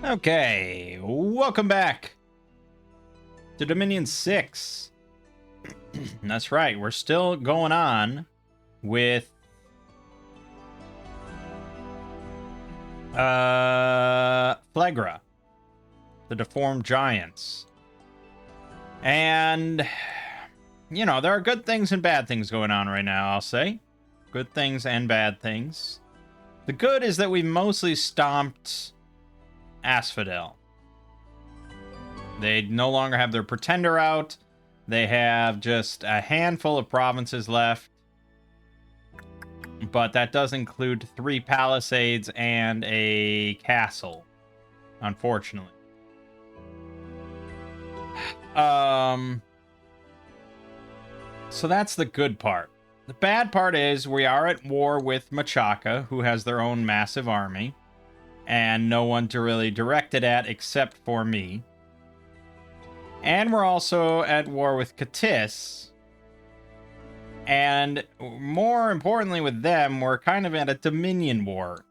Okay, welcome back to Dominion 6. That's right, we're still going on with Phlegra, the deformed giants. And you know, there are good things and bad things going on right now, I'll say. Good things and bad things. The good is that we mostly stomped Asphodel. They no longer have their pretender out. They have just a handful of provinces left. But that does include 3 palisades and a castle, unfortunately. So that's the good part. The bad part is we are at war with Machaka, who has their own massive army, and no one to really direct it at except for me. And we're also at war with Katis. And more importantly with them, we're kind of at a Dominion war.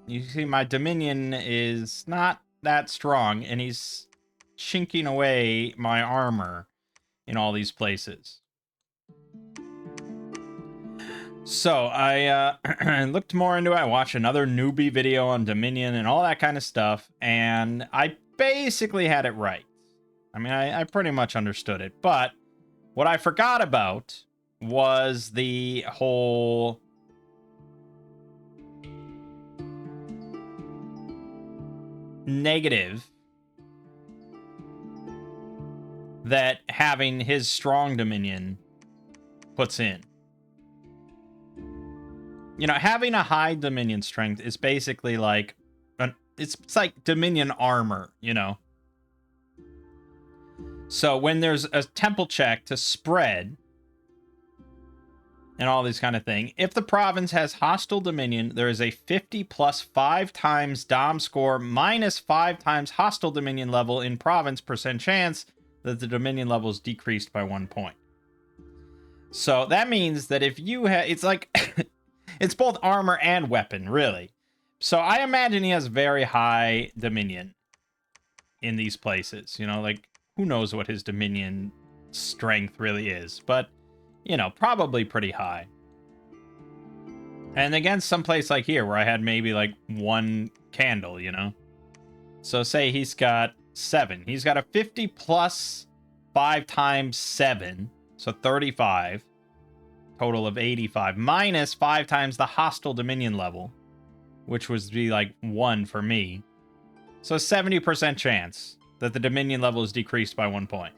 You see, my Dominion is not that strong, and he's chinking away my armor in all these places. So I looked more into it. I watched another newbie video on Dominion and all that kind of stuff, and I basically had it right. I mean, I pretty much understood it, but what I forgot about was the whole negative that having his strong Dominion puts in. You know, having a high Dominion strength is basically like it's like Dominion armor, you know. So when there's a temple check to spread and all these kind of thing, if the province has hostile Dominion, there is a 50 plus 5 times Dom score minus 5 times hostile Dominion level in province % chance that the Dominion level is decreased by 1 point. So that means that if you have, it's like it's both armor and weapon, really. So I imagine he has very high Dominion in these places. You know, like, who knows what his Dominion strength really is. But, you know, probably pretty high. And against some place like here, where I had maybe, like, 1 candle, you know? So say he's got 7. He's got a 50 plus 5 times 7. So 35. Total of 85, minus 5 times the hostile Dominion level, which would be like 1 for me. So 70% chance that the Dominion level is decreased by 1 point.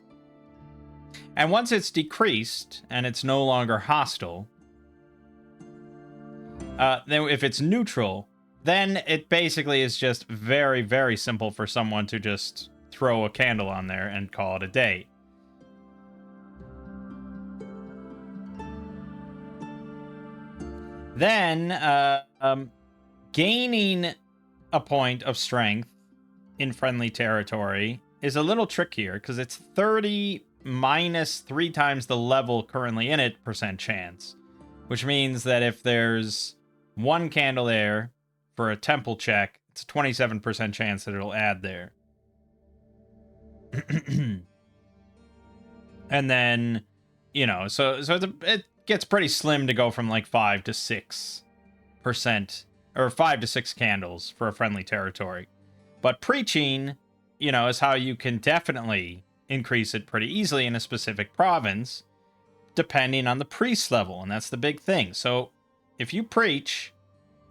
And once it's decreased and it's no longer hostile, then if it's neutral, then it basically is just very, very simple for someone to just throw a candle on there and call it a day. Then, gaining a point of strength in friendly territory is a little trickier because it's 30 minus 3 times the level currently in it % chance, which means that if there's 1 candle there for a temple check, it's a 27% chance that it'll add there. And then, you know, so it gets pretty slim to go from like 5 to 6%, or 5 to 6 candles for a friendly territory. But preaching, you know, is how you can definitely increase it pretty easily in a specific province, depending on the priest level, and that's the big thing. So if you preach,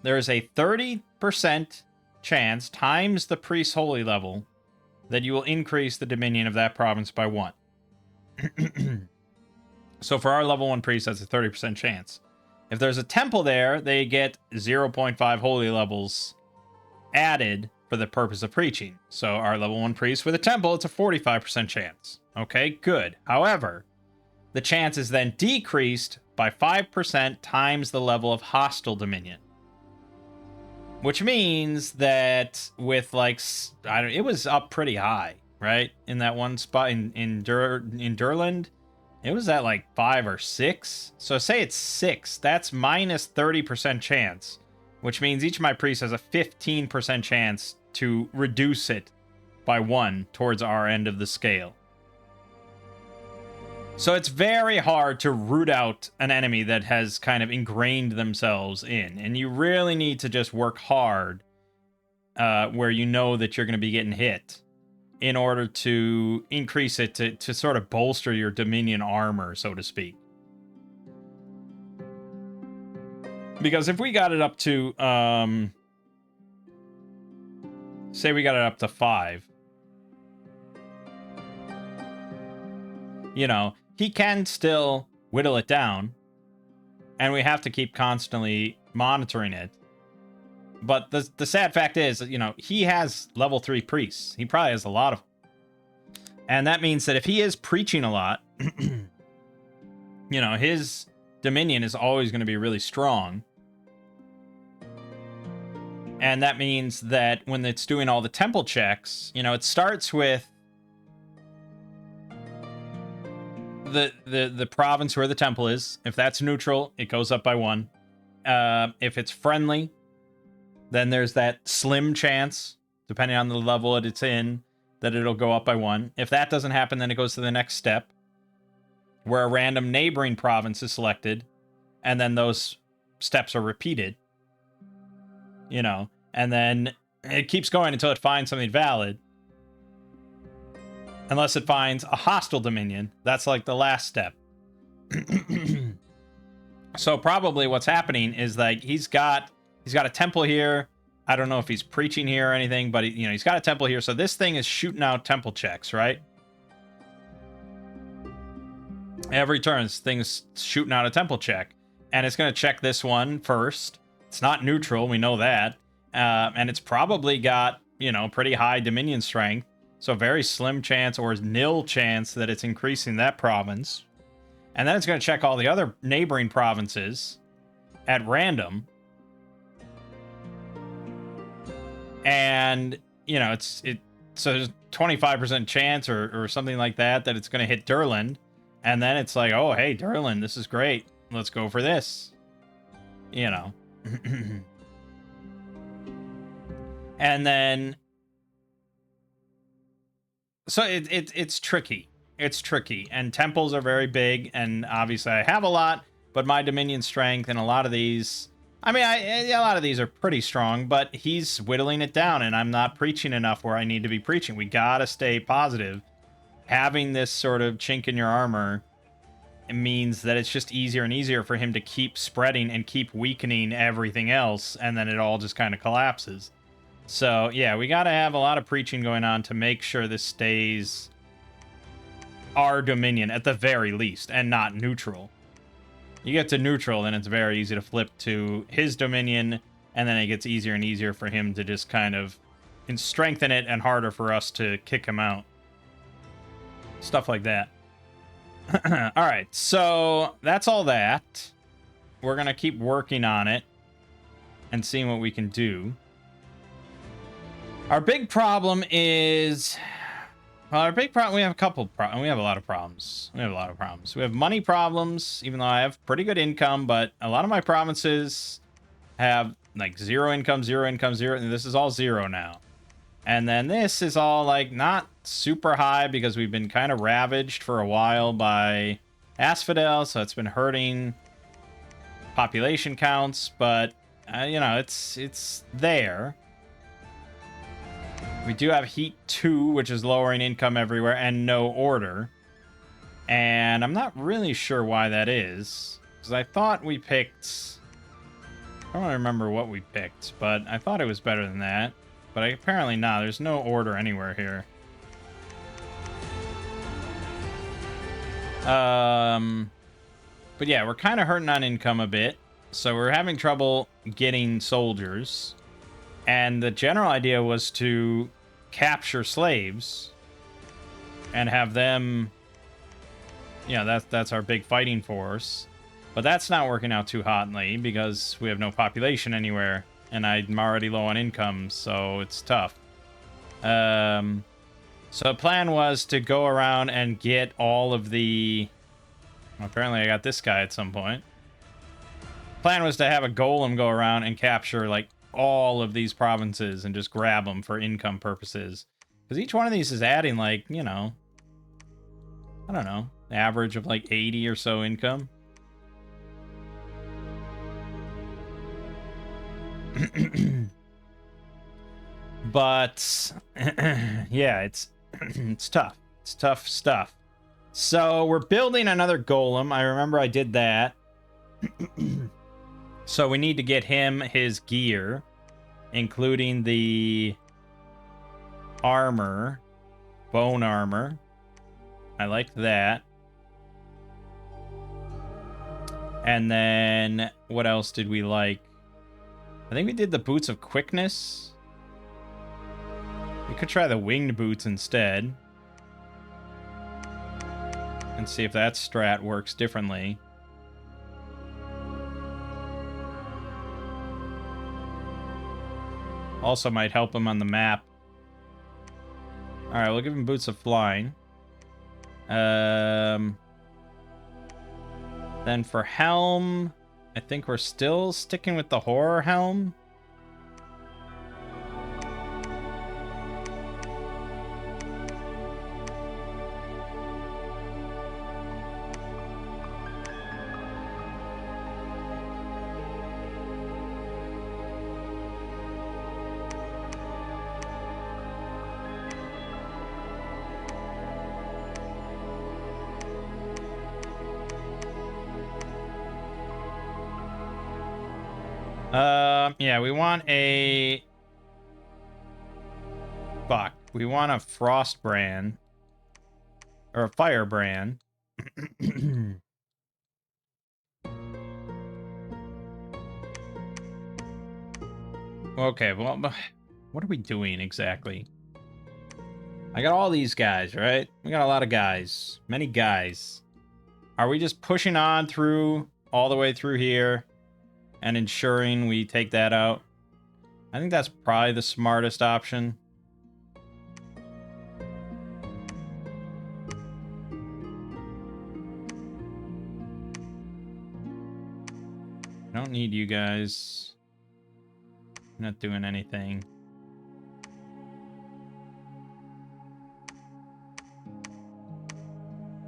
there is a 30% chance times the priest's holy level that you will increase the dominion of that province by 1. So for our level 1 priest, that's a 30% chance. If there's a temple there, they get 0.5 holy levels added for the purpose of preaching. So our level 1 priest with a temple, it's a 45% chance. Okay, good. However, the chance is then decreased by 5% times the level of hostile dominion. Which means that with like, it was up pretty high, right? In that one spot in Durland. It was at like 5 or 6. So say it's 6. That's minus 30% chance, which means each of my priests has a 15% chance to reduce it by 1 towards our end of the scale. So it's very hard to root out an enemy that has kind of ingrained themselves in. And you really need to just work hard where you know that you're going to be getting hit in order to increase it to sort of bolster your Dominion armor, so to speak. Because if we got it up to, say we got it up to 5, you know, he can still whittle it down, and we have to keep constantly monitoring it. But the sad fact is, you know, he has level 3 priests. He probably has a lot of them. And that means that if he is preaching a lot, you know, his Dominion is always going to be really strong. And that means that when it's doing all the temple checks, you know, it starts with the province where the temple is. If that's neutral, it goes up by 1. If it's friendly, then there's that slim chance, depending on the level that it's in, that it'll go up by 1. If that doesn't happen, then it goes to the next step, where a random neighboring province is selected, and then those steps are repeated. You know, and then it keeps going until it finds something valid. Unless it finds a hostile Dominion. That's like the last step. So probably what's happening is like he's got a temple here. I don't know if he's preaching here or anything, but you know, he's got a temple here. So this thing is shooting out temple checks, right? Every turn, this thing's shooting out a temple check. And it's going to check this one first. It's not neutral, we know that. And it's probably got, you know, pretty high Dominion strength. So very slim chance or nil chance that it's increasing that province. And then it's going to check all the other neighboring provinces at random. And, you know, so there's 25% chance or something like that it's going to hit Durland. And then it's like, oh, hey, Durland, this is great. Let's go for this. You know. And then, so it's tricky. It's tricky, and temples are very big, and obviously I have a lot, but my Dominion strength and a lot of these, I mean, a lot of these are pretty strong, but he's whittling it down, and I'm not preaching enough where I need to be preaching. We gotta stay positive. Having this sort of chink in your armor, it means that it's just easier and easier for him to keep spreading and keep weakening everything else, and then it all just kind of collapses. So, yeah, we gotta have a lot of preaching going on to make sure this stays our Dominion at the very least, and not neutral. You get to neutral, then it's very easy to flip to his Dominion, and then it gets easier and easier for him to just kind of strengthen it, and harder for us to kick him out. Stuff like that. Alright, so that's all that. We're gonna keep working on it and seeing what we can do. Our big problem is... Well, our big problem, we have a couple problems. We have a lot of problems. We have money problems, even though I have pretty good income, but a lot of my provinces have like 0 income, 0 income, 0, and this is all 0 now. And then this is all like not super high because we've been kind of ravaged for a while by Asphodel, so it's been hurting population counts, but you know, it's there. We do have Heat 2, which is lowering income everywhere, and no order. And I'm not really sure why that is, because I thought we picked... I don't remember what we picked, but I thought it was better than that. But apparently not. There's no order anywhere here. But yeah, we're kind of hurting on income a bit. So we're having trouble getting soldiers. And the general idea was to capture slaves and have them, yeah, that's our big fighting force. But that's not working out too hotly because we have no population anywhere, and I'm already low on income, so it's tough. So the plan was to go around and get all of the... Well, apparently I got this guy at some point. Plan was to have a golem go around and capture like all of these provinces and just grab them for income purposes. Because each one of these is adding, like, you know, I don't know, average of like 80 or so income. But yeah, it's it's tough. It's tough stuff. So we're building another golem. I remember I did that. So we need to get him his gear, including the armor, bone armor. I like that. And then what else did we like? I think we did the boots of quickness. We could try the winged boots instead. And see if that strat works differently. Also might help him on the map. Alright, we'll give him boots of flying. Then for helm, I think we're still sticking with the horror helm. Yeah, we want a... Fuck. We want a frost brand. Or a fire brand. Okay, well, what are we doing exactly? I got all these guys, right? We got a lot of guys. Many guys. Are we just pushing on through, all the way through here, and ensuring we take that out? I think that's probably the smartest option. I don't need you guys. I'm not doing anything.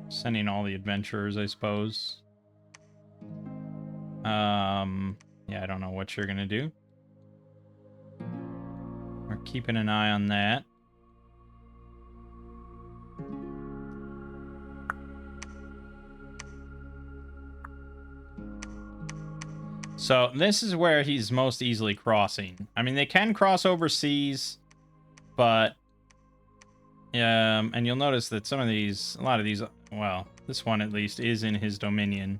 Sending all the adventurers, I suppose. Yeah, I don't know what you're gonna do. We're keeping an eye on that. So this is where he's most easily crossing. I mean, they can cross overseas, but and you'll notice that some of these, a lot of these, well, this one at least is in his dominion,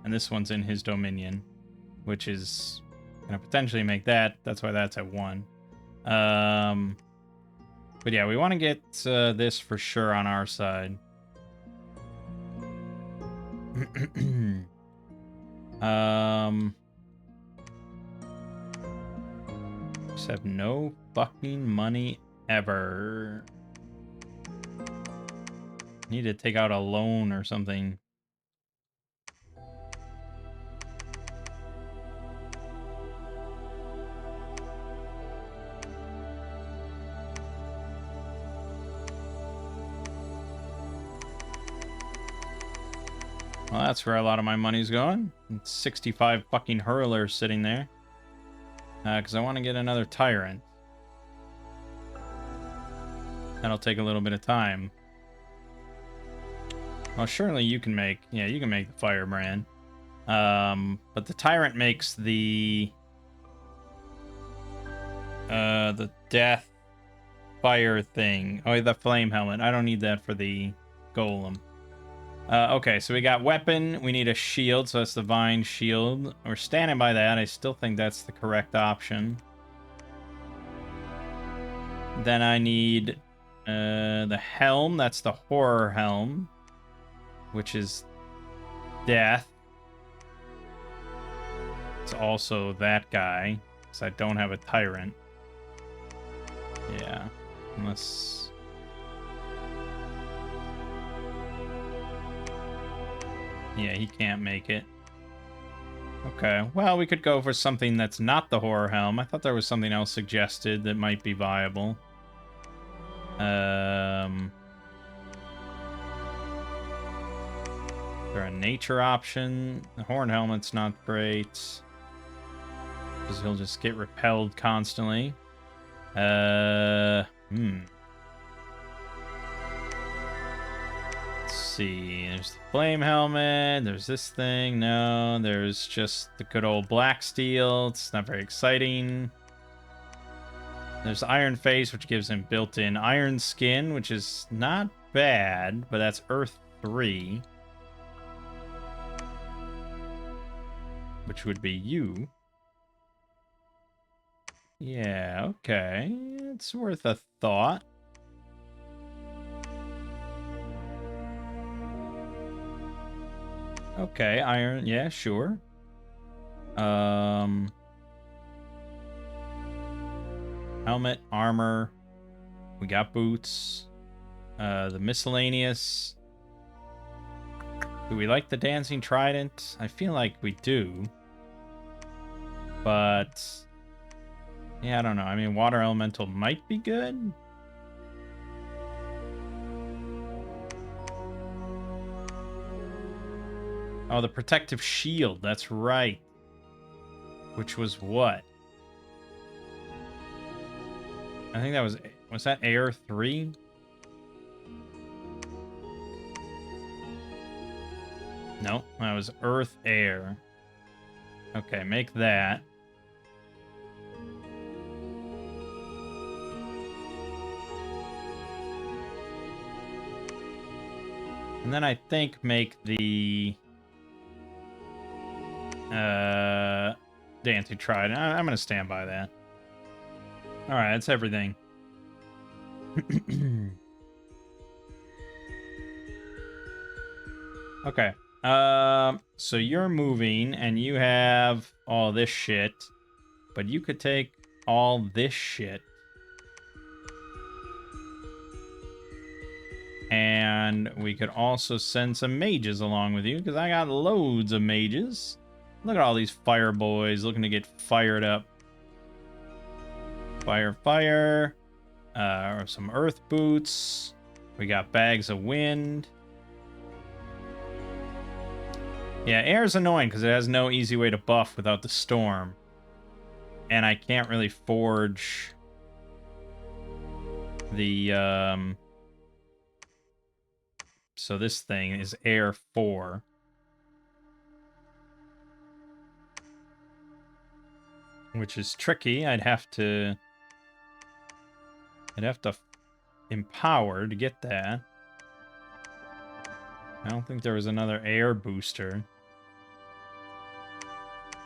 and this one's in his dominion, which is gonna potentially make that. That's why that's at 1. But yeah, we want to get this for sure on our side. Just have no fucking money ever. Need to take out a loan or something. Well, that's where a lot of my money's going. It's 65 fucking hurlers sitting there. Because I want to get another tyrant. That'll take a little bit of time. Well, surely you can make... Yeah, you can make the firebrand. But the tyrant makes the death fire thing. Oh, the flame helmet. I don't need that for the golem. Okay, so we got weapon. We need a shield, so that's the vine shield. We're standing by that. I still think that's the correct option. Then I need the helm. That's the horror helm, which is death. It's also that guy, because I don't have a tyrant. Yeah, unless... Yeah, he can't make it. Okay, well, we could go for something that's not the horror helm. I thought there was something else suggested that might be viable. Is there a nature option? The horn helmet's not great, because he'll just get repelled constantly. Let's see. There's the flame helmet. There's this thing. No, there's just the good old black steel. It's not very exciting. There's Iron Face, which gives him built-in iron skin, which is not bad, but that's Earth 3. Which would be you. Yeah, okay. It's worth a thought. Okay, iron, yeah, sure. Helmet, armor. We got boots. The miscellaneous. Do we like the dancing trident? I feel like we do. But yeah, I don't know. I mean, water elemental might be good. Oh, the protective shield. That's right. Which was what? I think that was that Air 3? No, that was Earth Air. Okay, make that. And then I think make the dancing trident. I'm gonna stand by that. All right, that's everything. Okay. So you're moving and you have all this shit, but you could take all this shit. And we could also send some mages along with you, because I got loads of mages. Look at all these fire boys looking to get fired up. Fire, fire. Some earth boots. We got bags of wind. Yeah, air's annoying because it has no easy way to buff without the storm. And I can't really forge the, So this thing is air 4. Which is tricky. I'd have to empower to get that. I don't think there was another air booster.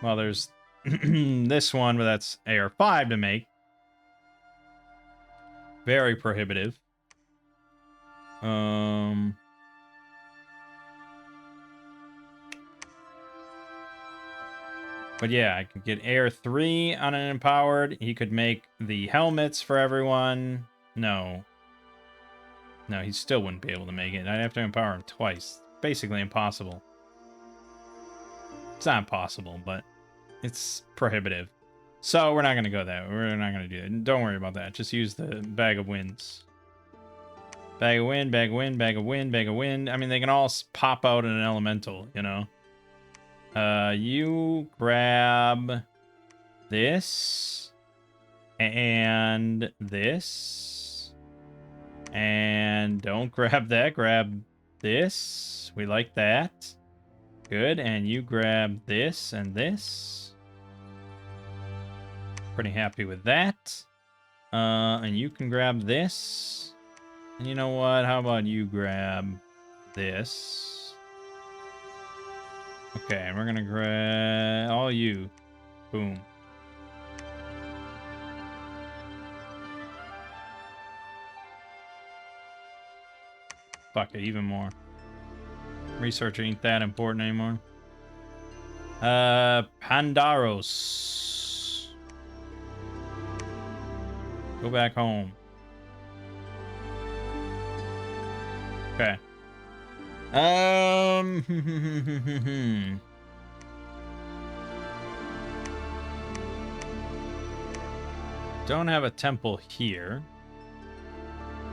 Well, there's this one, but that's air 5 to make. Very prohibitive. But yeah, I could get air 3 on an empowered. He could make the helmets for everyone. No, he still wouldn't be able to make it. I'd have to empower him twice. Basically impossible. It's not impossible, but it's prohibitive. So we're not going to go that way. We're not going to do it. Don't worry about that. Just use the bag of winds. Bag of wind, bag of wind, bag of wind, bag of wind. I mean, they can all pop out in an elemental, you know? You grab this and this. And don't grab that. Grab this. We like that. Good. And you grab this and this. Pretty happy with that. And you can grab this. And you know what? How about you grab this? Okay, and we're gonna grab all you. Boom. Fuck it, even more. Research ain't that important anymore. Pandaros. Go back home. Okay. don't have a temple here.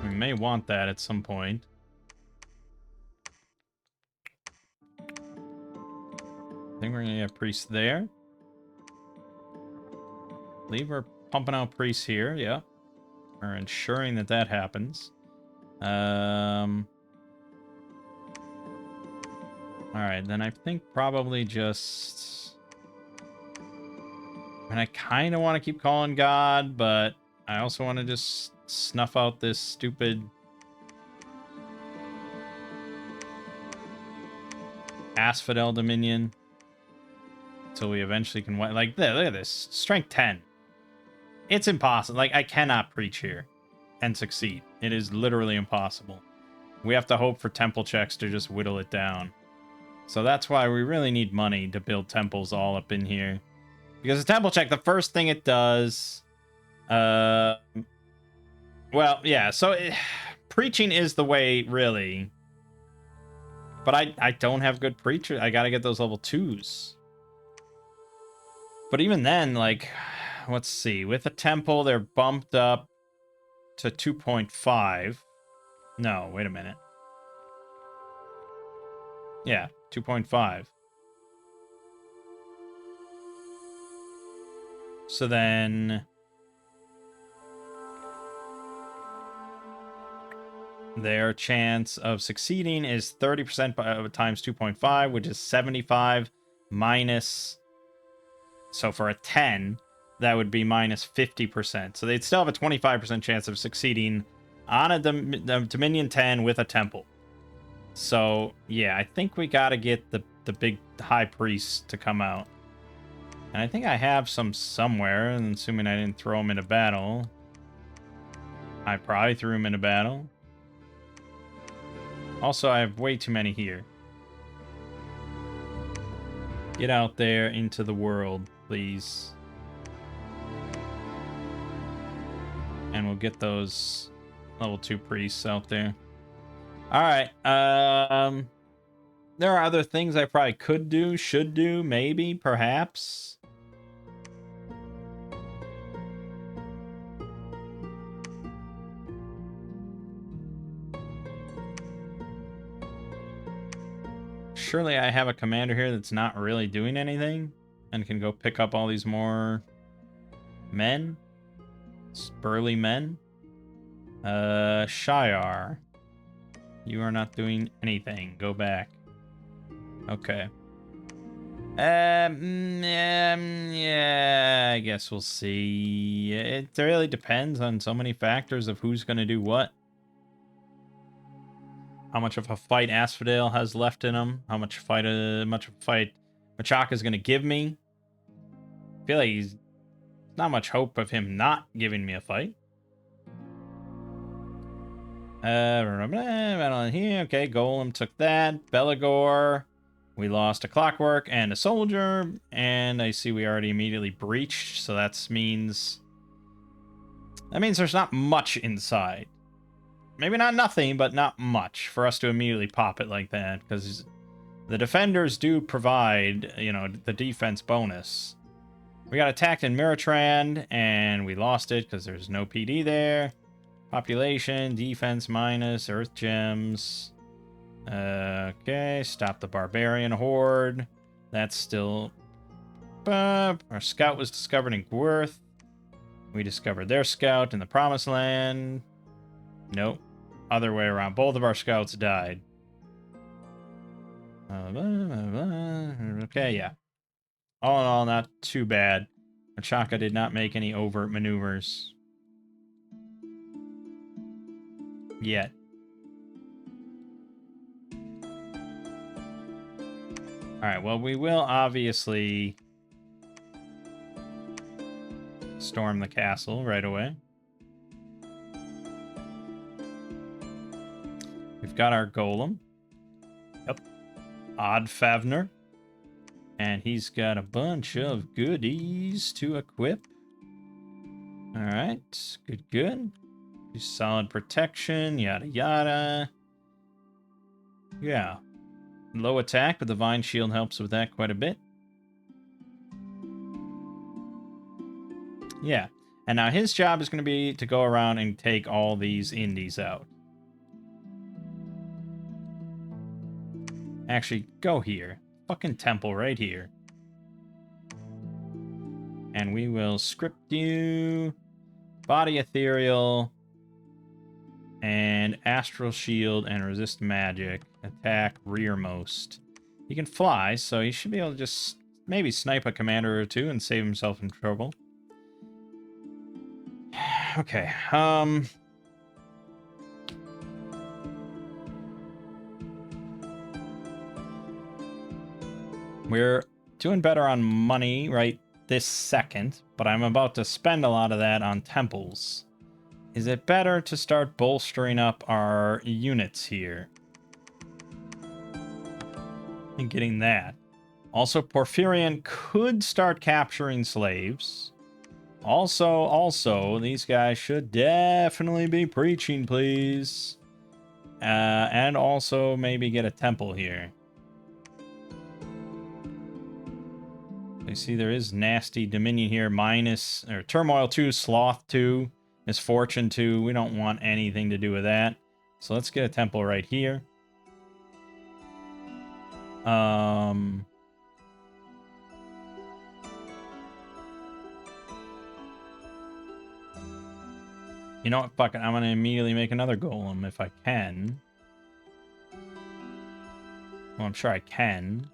We may want that at some point. I think we're gonna get priests there. I believe we're pumping out priests here, yeah. We're ensuring that that happens. Alright, then I think probably just... And I kind of want to keep calling God, but I also want to just snuff out this stupid Asphodel Dominion until we eventually can... Like, look at this. Strength 10. It's impossible. Like, I cannot preach here and succeed. It is literally impossible. We have to hope for temple checks to just whittle it down. So that's why we really need money to build temples all up in here. Because a temple check, the first thing it does... well, yeah, so preaching is the way, really. But I don't have good preachers. I gotta get those level 2s. But even then, like, let's see. With a temple, they're bumped up to 2.5. No, wait a minute. Yeah, 2.5. So then... their chance of succeeding is 30% times 2.5, which is 75 minus... So for a 10, that would be minus 50%. So they'd still have a 25% chance of succeeding on a Dominion 10 with a temple. So, yeah, I think we gotta get the big high priest to come out. And I think I have some somewhere, and assuming I didn't throw him into battle. I probably threw him into battle. Also, I have way too many here. Get out there into the world, please. And we'll get those level 2 priests out there. Alright, there are other things I probably could do, should do, maybe, perhaps. Surely I have a commander here that's not really doing anything and can go pick up all these more men. Burly men. Shiar. You are not doing anything. Go back. Okay. Yeah, I guess we'll see. It really depends on so many factors of who's going to do what. How much of a fight Asphodel has left in him. How much of a fight Machaka's going to give me. I feel like he's not much hope of him not giving me a fight. Battle in here. Okay, Golem took that. Belagor. We lost a Clockwork and a Soldier. And I see we already immediately breached. So that means there's not much inside. Maybe not nothing, but not much for us to immediately pop it like that. Because the defenders do provide, you know, the defense bonus. We got attacked in Miratrand, and we lost it because there's no PD there. Population, defense minus, earth gems. Okay, stop the barbarian horde. That's still... our scout was discovered in Gwerth. We discovered their scout in the Promised Land. Nope. Other way around. Both of our scouts died. Okay, yeah. All in all, not too bad. Machaka did not make any overt maneuvers. Yet. Alright, well, we will obviously storm the castle right away. We've got our golem. Yep. Odd Favner. And he's got a bunch of goodies to equip. Alright, good. Solid protection, yada yada. Yeah. Low attack, but Divine Shield helps with that quite a bit. Yeah. And now his job is going to be to go around and take all these indies out. Actually, go here. Fucking temple right here. And we will script you. Body ethereal. And astral shield and resist magic. Attack rearmost. He can fly, so he should be able to just maybe snipe a commander or two and save himself from trouble. Okay, we're doing better on money right this second, but I'm about to spend a lot of that on temples. Is it better to start bolstering up our units here? And getting that. Also, Porphyrion could start capturing slaves. Also, these guys should definitely be preaching, please. And also maybe get a temple here. You see there is nasty Dominion here, minus, or Turmoil 2, Sloth 2, Misfortune 2. We don't want anything to do with that. So let's get a temple right here. You know what? Fuck it. I'm going to immediately make another golem if I can. Well, I'm sure I can.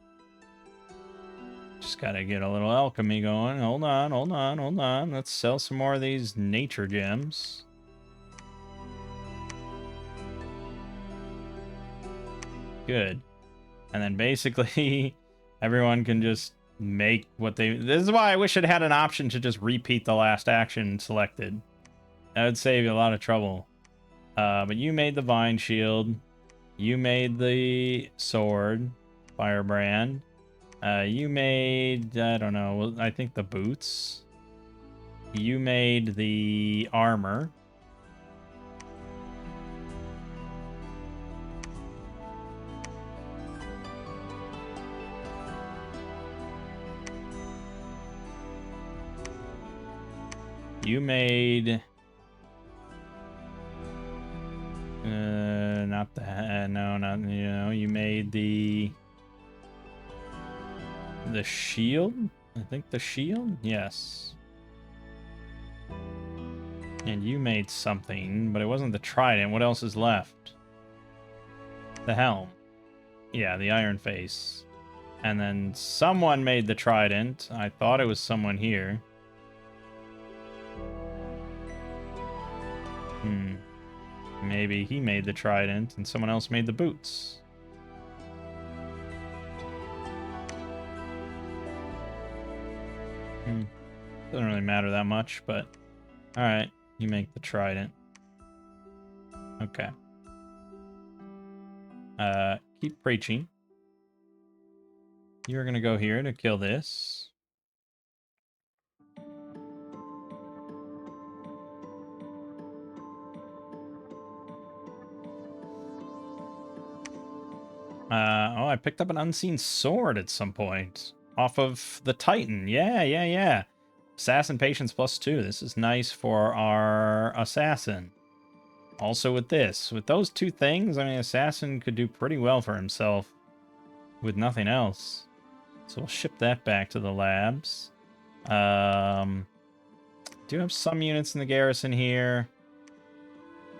Just got to get a little alchemy going. Hold on. Let's sell some more of these nature gems. Good. And then basically everyone can just make what they... This is why I wish it had an option to just repeat the last action selected. That would save you a lot of trouble. But you made the vine shield. You made the sword, firebrand. You made, I don't know, I think the boots. You made the armor. You made... not the... no, not... You know, you made the shield? I think the shield? Yes. And you made something, but it wasn't the trident. What else is left? The helm. Yeah, the iron face. And then someone made the trident. I thought it was someone here. Maybe he made the trident and someone else made the boots. Doesn't really matter that much, but... Alright, you make the trident. Okay. Keep preaching. You're gonna go here to kill this. Oh, I picked up an unseen sword at some point. Off of the Titan. Yeah. Assassin patience +2. This is nice for our assassin. Also with this. With those two things, I mean, assassin could do pretty well for himself with nothing else. So we'll ship that back to the labs. Do have some units in the garrison here.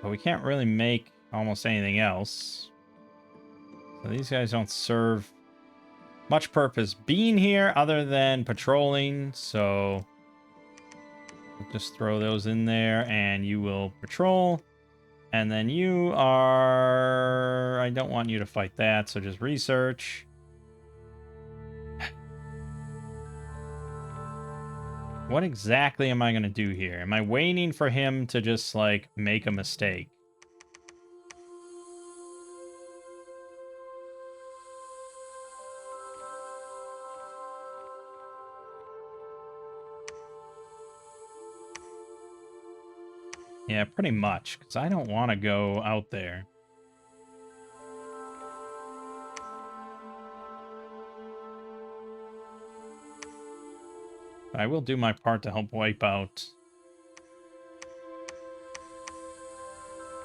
But we can't really make almost anything else. So these guys don't serve much purpose being here other than patrolling. So we'll just throw those in there and you will patrol. And then you are... I don't want you to fight that, so just research. What exactly am I going to do here? Am I waiting for him to just, like, make a mistake? Yeah, pretty much, because I don't want to go out there. But I will do my part to help wipe out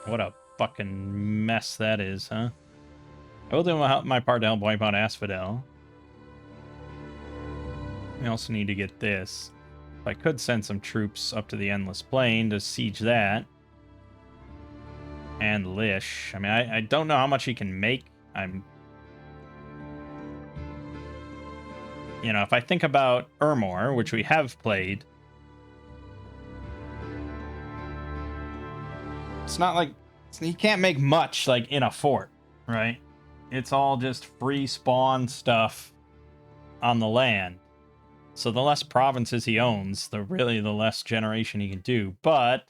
What a fucking mess that is, huh? I will do my part to help wipe out Asphodel. We also need to get this. If I could send some troops up to the Endless Plain to siege that. And Lish. I mean, I don't know how much he can make. You know, if I think about Ermor, which we have played, it's not like he can't make much like in a fort, right? It's all just free spawn stuff on the land. So the less provinces he owns, the less generation he can do. But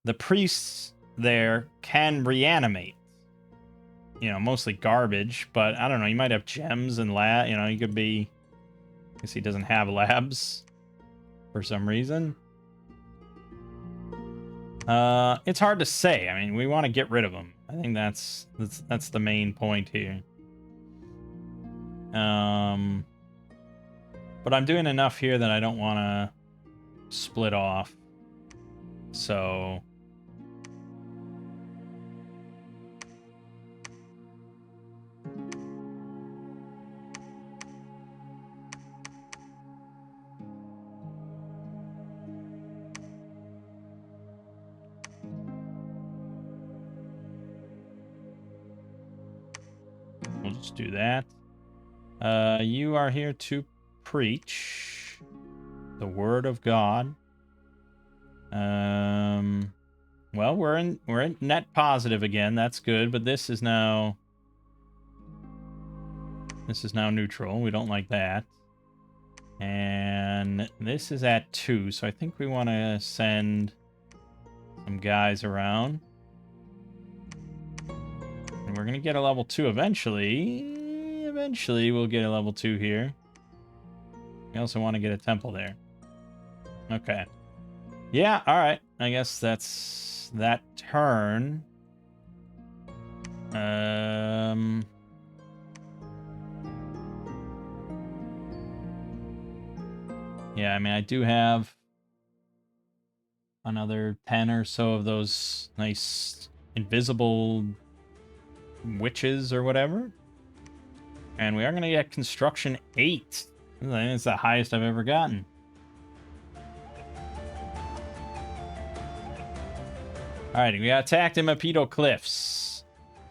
the priests there can reanimate. You know, mostly garbage, but I don't know, he might have gems and you know, he could be... I guess he doesn't have labs for some reason. It's hard to say. I mean, we want to get rid of him. I think that's the main point here. But I'm doing enough here that I don't want to split off. So we'll just do that. You are here to preach the word of God. Well, we're in net positive again. That's good, but this is now neutral. We don't like that. And this is at 2, so I think we want to send some guys around. And we're going to get a level 2 eventually. Eventually, we'll get a level 2 here. We also want to get a temple there. Okay. Yeah, alright. I guess that's that turn. Yeah, I mean, I do have another 10 or so of those nice invisible witches or whatever. And we are going to get construction 8. I think it's the highest I've ever gotten. Alright, we got attacked in Mapeto Cliffs.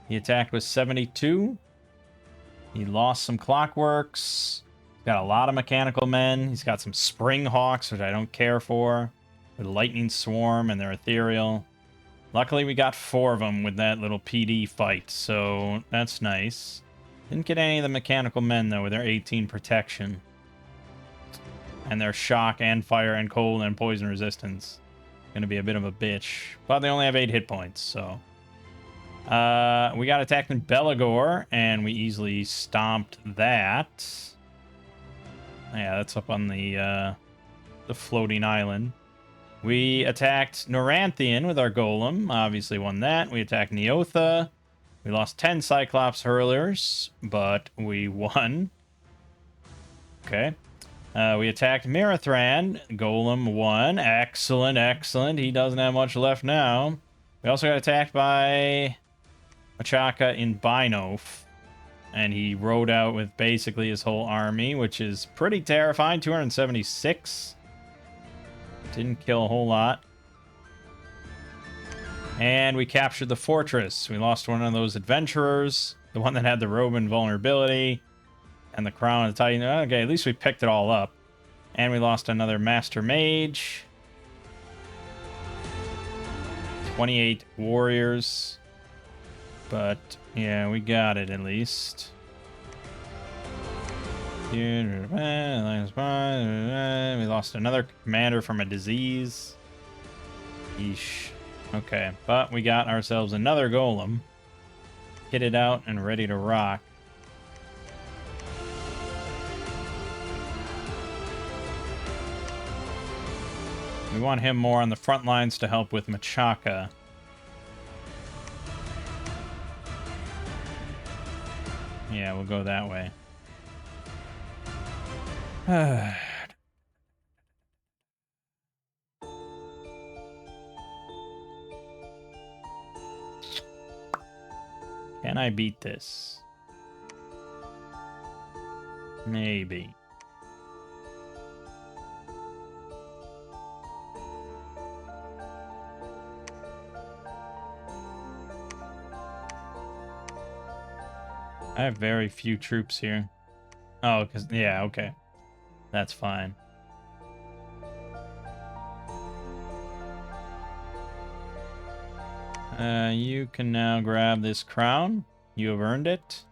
He attacked with 72. He lost some clockworks. He's got a lot of mechanical men. He's got some spring hawks, which I don't care for. With lightning swarm, and they're ethereal. Luckily, we got 4 of them with that little PD fight, so that's nice. Didn't get any of the mechanical men, though, with their 18 protection. And their shock and fire and cold and poison resistance. Gonna be a bit of a bitch. But they only have 8 hit points, so... we got attacked in Belagor, and we easily stomped that. Yeah, that's up on the floating island. We attacked Noranthian with our golem. Obviously won that. We attacked Neotha. We lost 10 Cyclops hurlers, but we won. Okay. We attacked Mirathran. Golem won. Excellent, excellent. He doesn't have much left now. We also got attacked by Machaka in Binof. And he rode out with basically his whole army, which is pretty terrifying. 276. Didn't kill a whole lot. And we captured the fortress. We lost one of those adventurers. The one that had the robe invulnerability. And the crown of the Titan. Okay, at least we picked it all up. And we lost another Master Mage. 28 warriors. But, yeah, we got it at least. We lost another commander from a disease. Yeesh. Okay, but we got ourselves another golem. Kitted out and ready to rock. We want him more on the front lines to help with Machaka. Yeah, we'll go that way. Can I beat this? Maybe. I have very few troops here. Oh, because, yeah, okay. That's fine. You can now grab this crown. You have earned it.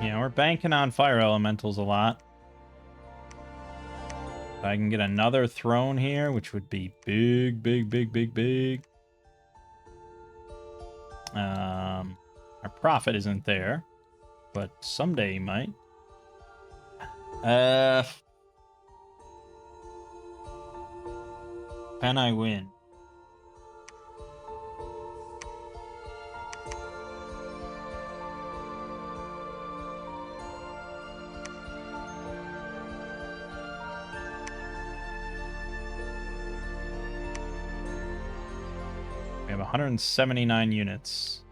Yeah, we're banking on fire elementals a lot. If I can get another throne here, which would be big, big, big, big, big. Our profit isn't there, but someday he might. Can I win? We have 179 units.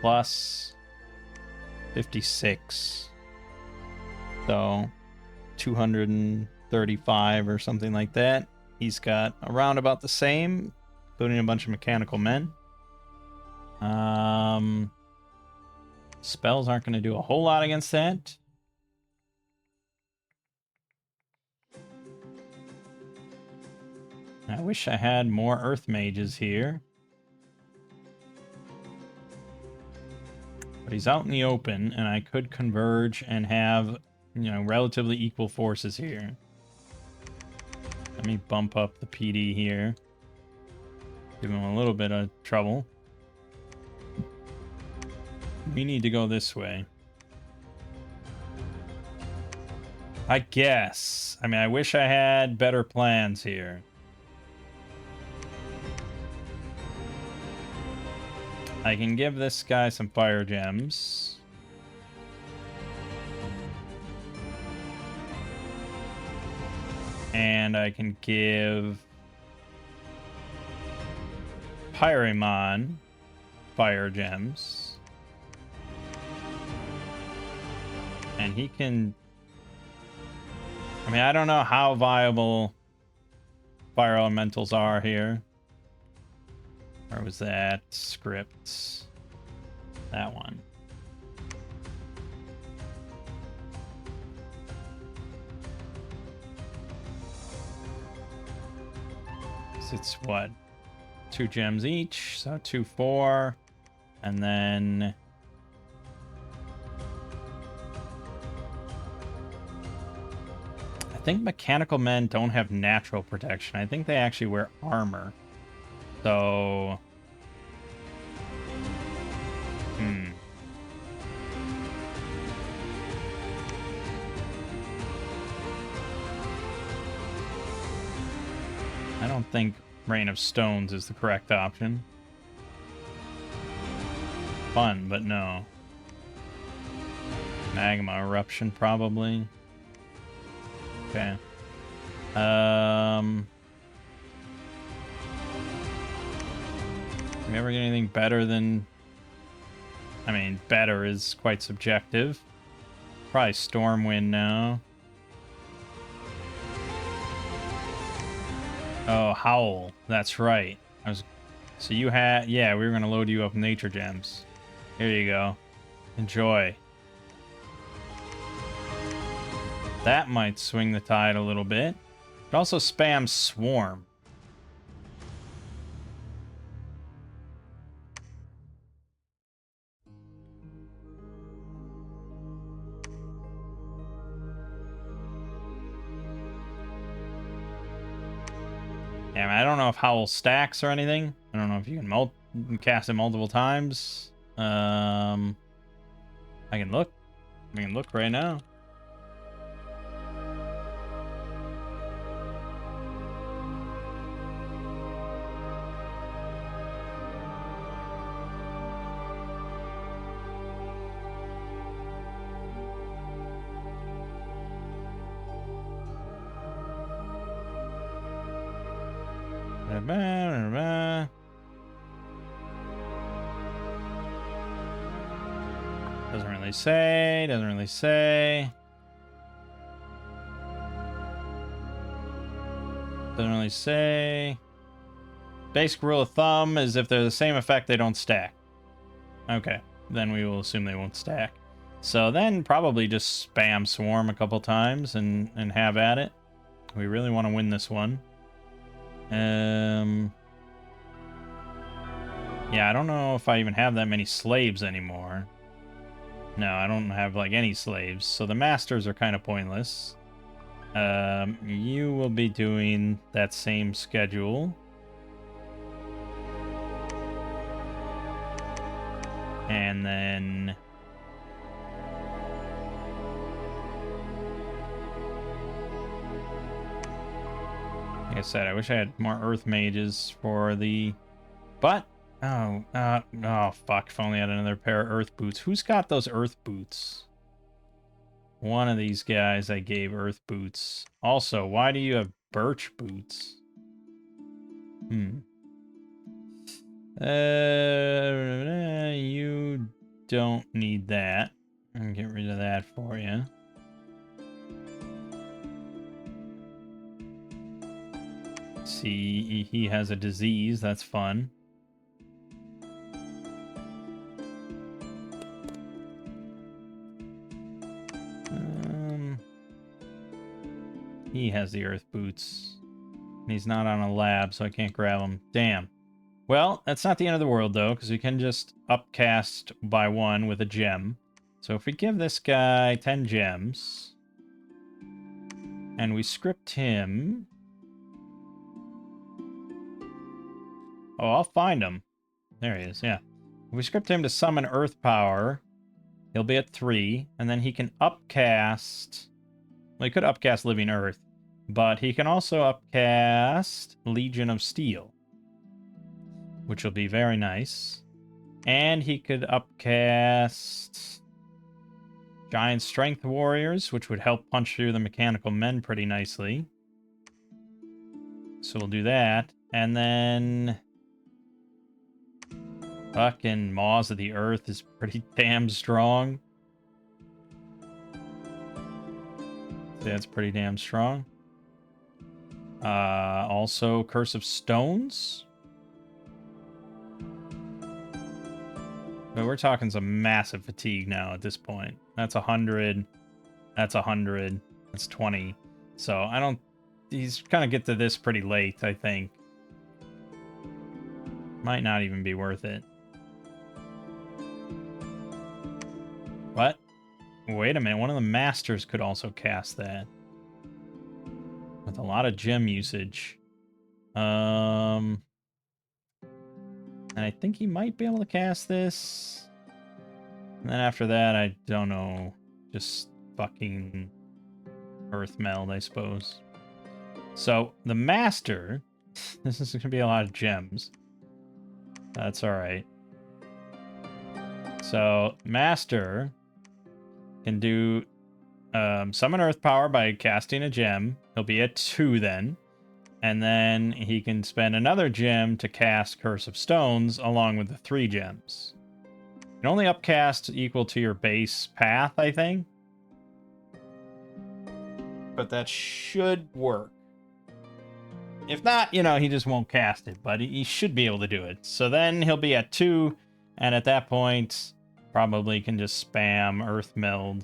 Plus 56. So 235 or something like that. He's got around about the same, including a bunch of mechanical men. Spells aren't going to do a whole lot against that. I wish I had more Earth Mages here. But he's out in the open, and I could converge and have, you know, relatively equal forces here. Let me bump up the PD here. Give him a little bit of trouble. We need to go this way. I guess. I mean, I wish I had better plans here. I can give this guy some fire gems. And I can give Pyramon fire gems. And he can... I mean, I don't know how viable fire elementals are here. Where was that? Scripts. That one. So it's what? 2 gems each. So 2, 4. And then... I think mechanical men don't have natural protection. I think they actually wear armor. So... I don't think Rain of Stones is the correct option. Fun, but no. Magma Eruption, probably. Okay. We ever get anything better than... I mean, better is quite subjective. Probably Stormwind now. Oh, Howl. That's right. So you had... Yeah, we were going to load you up nature gems. Here you go. Enjoy. That might swing the tide a little bit. It also spams Swarm. Yeah, I don't know if Howl stacks or anything. I don't know if you can You can cast it multiple times. I can look. I can look right now. Doesn't really say. Doesn't really say. Doesn't really say. Basic rule of thumb is if they're the same effect, they don't stack. Okay, then we will assume they won't stack. So then probably just spam Swarm a couple times and have at it. We really want to win this one. Yeah, I don't know if I even have that many slaves anymore. No, I don't have, like, any slaves. So the masters are kind of pointless. You will be doing that same schedule. And then... like I said, I wish I had more Earth Mages for the... But... oh, fuck. If only I had another pair of Earth Boots. Who's got those Earth Boots? One of these guys I gave Earth Boots. Also, why do you have Birch Boots? You don't need that. I'll get rid of that for you. See, he has a disease. That's fun. He has the Earth Boots. And he's not on a lab, so I can't grab him. Damn. Well, that's not the end of the world, though, because we can just upcast by 1 with a gem. So if we give this guy 10 gems, and we script him... oh, I'll find him. There he is, yeah. If we script him to summon Earth Power, he'll be at 3, and then he can upcast... well, he could upcast Living Earth, but he can also upcast Legion of Steel, which will be very nice. And he could upcast Giant Strength Warriors, which would help punch through the Mechanical Men pretty nicely. So we'll do that. And then... fucking Maws of the Earth is pretty damn strong. That's pretty damn strong. Also, Curse of Stones. But we're talking some massive fatigue now at this point. That's 100. That's 100. That's 20. So I don't... he's kind of get to this pretty late, I think. Might not even be worth it. What? Wait a minute, one of the masters could also cast that. With a lot of gem usage. And I think he might be able to cast this. And then after that, I don't know. Just fucking Earth Meld, I suppose. So, the master... this is going to be a lot of gems. That's alright. So, master... can do summon Earth Power by casting a gem. He'll be at 2 then. And then he can spend another gem to cast Curse of Stones along with the 3 gems. You can only upcast equal to your base path, I think. But that should work. If not, you know, he just won't cast it. But he should be able to do it. So then he'll be at 2. And at that point, probably can just spam Earth Meld.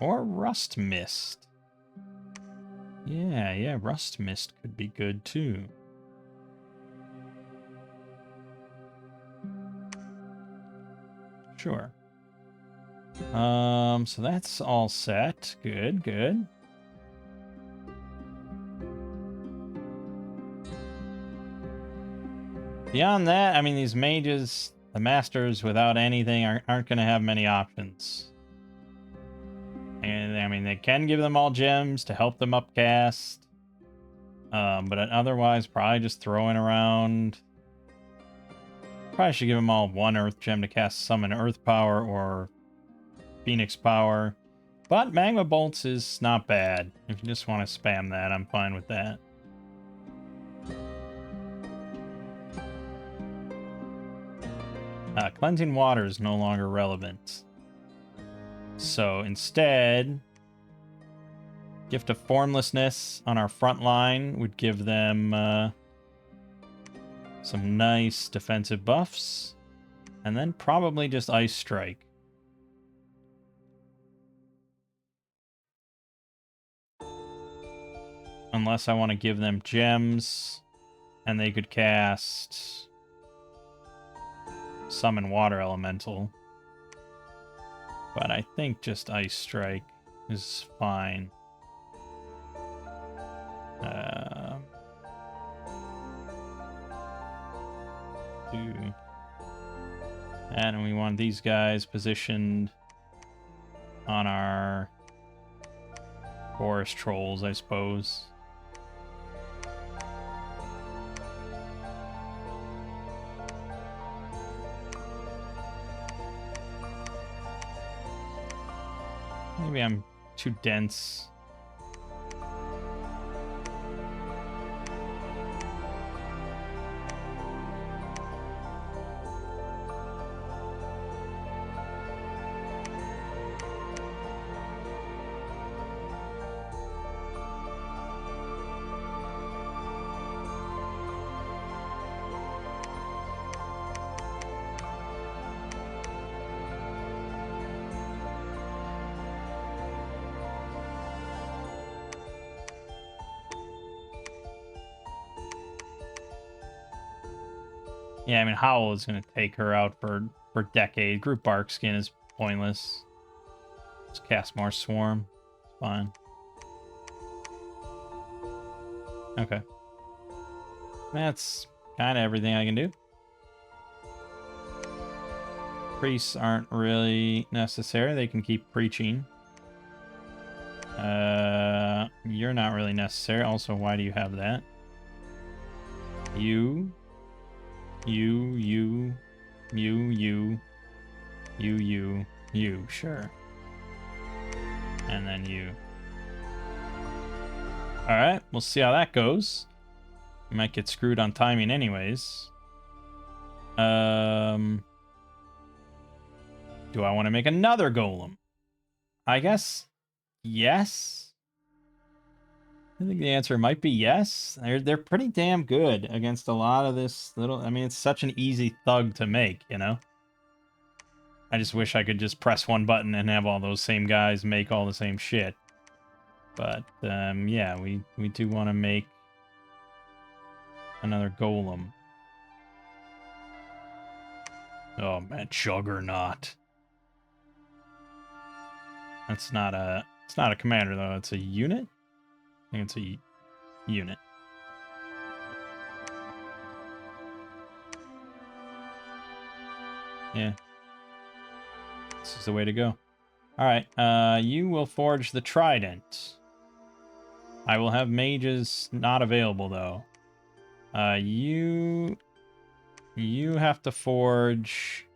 Or Rust Mist. Yeah, Rust Mist could be good too. Sure. So that's all set. Good, good. Beyond that, I mean, these mages, the masters without anything aren't going to have many options. And I mean, they can give them all gems to help them upcast. But otherwise, probably just throwing around. Probably should give them all one earth gem to cast summon earth power or phoenix power. But magma bolts is not bad. If you just want to spam that, I'm fine with that. Cleansing water is no longer relevant. So instead, Gift of Formlessness on our front line would give them some nice defensive buffs. And then probably just Ice Strike. Unless I want to give them gems and they could cast Summon Water Elemental. But I think just Ice Strike is fine. And we want these guys positioned on our forest trolls, I suppose. Maybe I'm too dense. Yeah, I mean, Howl is going to take her out for decade. Group Bark Skin is pointless. Just cast more Swarm. It's fine. Okay. That's kind of everything I can do. Priests aren't really necessary. They can keep preaching. You're not really necessary. Also, why do you have that? You, sure. And then you. Alright, we'll see how that goes. You might get screwed on timing anyways. Do I want to make another golem? I guess yes. I think the answer might be yes. They're pretty damn good against a lot of this little... I mean, it's such an easy thug to make, you know? I just wish I could just press one button and have all those same guys make all the same shit. But, yeah, we do want to make another golem. Oh, man, Juggernaut. That's not a... It's not a commander, though. It's a unit? I think it's a unit. Yeah. This is the way to go. Alright, you will forge the trident. I will have mages not available, though. You have to forge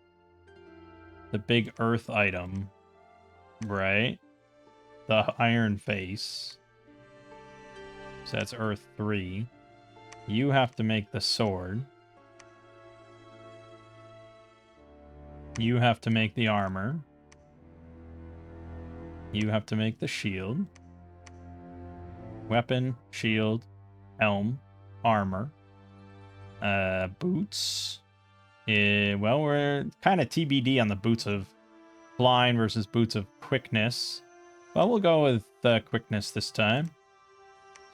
the big earth item, right? The iron face. So that's earth 3. You have to make the sword. You have to make the armor. You have to make the shield. Weapon, shield, helm, armor. Boots. Well, we're kind of TBD on the boots of blind versus boots of quickness. Well, we'll go with quickness this time.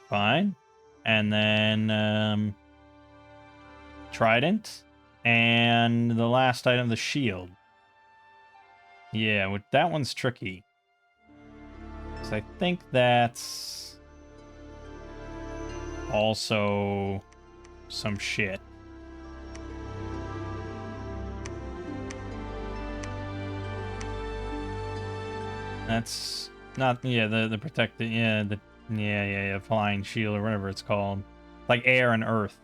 Fine. And then trident. And the last item, the shield. Yeah, that one's tricky. Because I think that's also some shit. That's not, yeah, the protected, yeah, yeah, flying shield or whatever it's called. Like air and earth.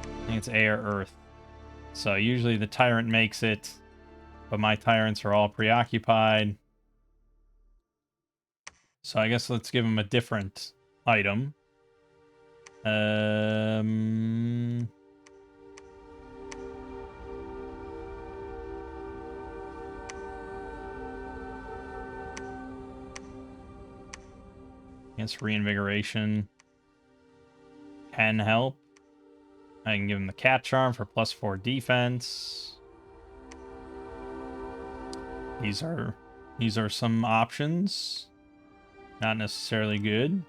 I think it's air, earth. So usually the tyrant makes it, but my tyrants are all preoccupied. So I guess let's give him a different item. Against reinvigoration can help. I can give him the cat charm for +4 defense. These are some options. Not necessarily good.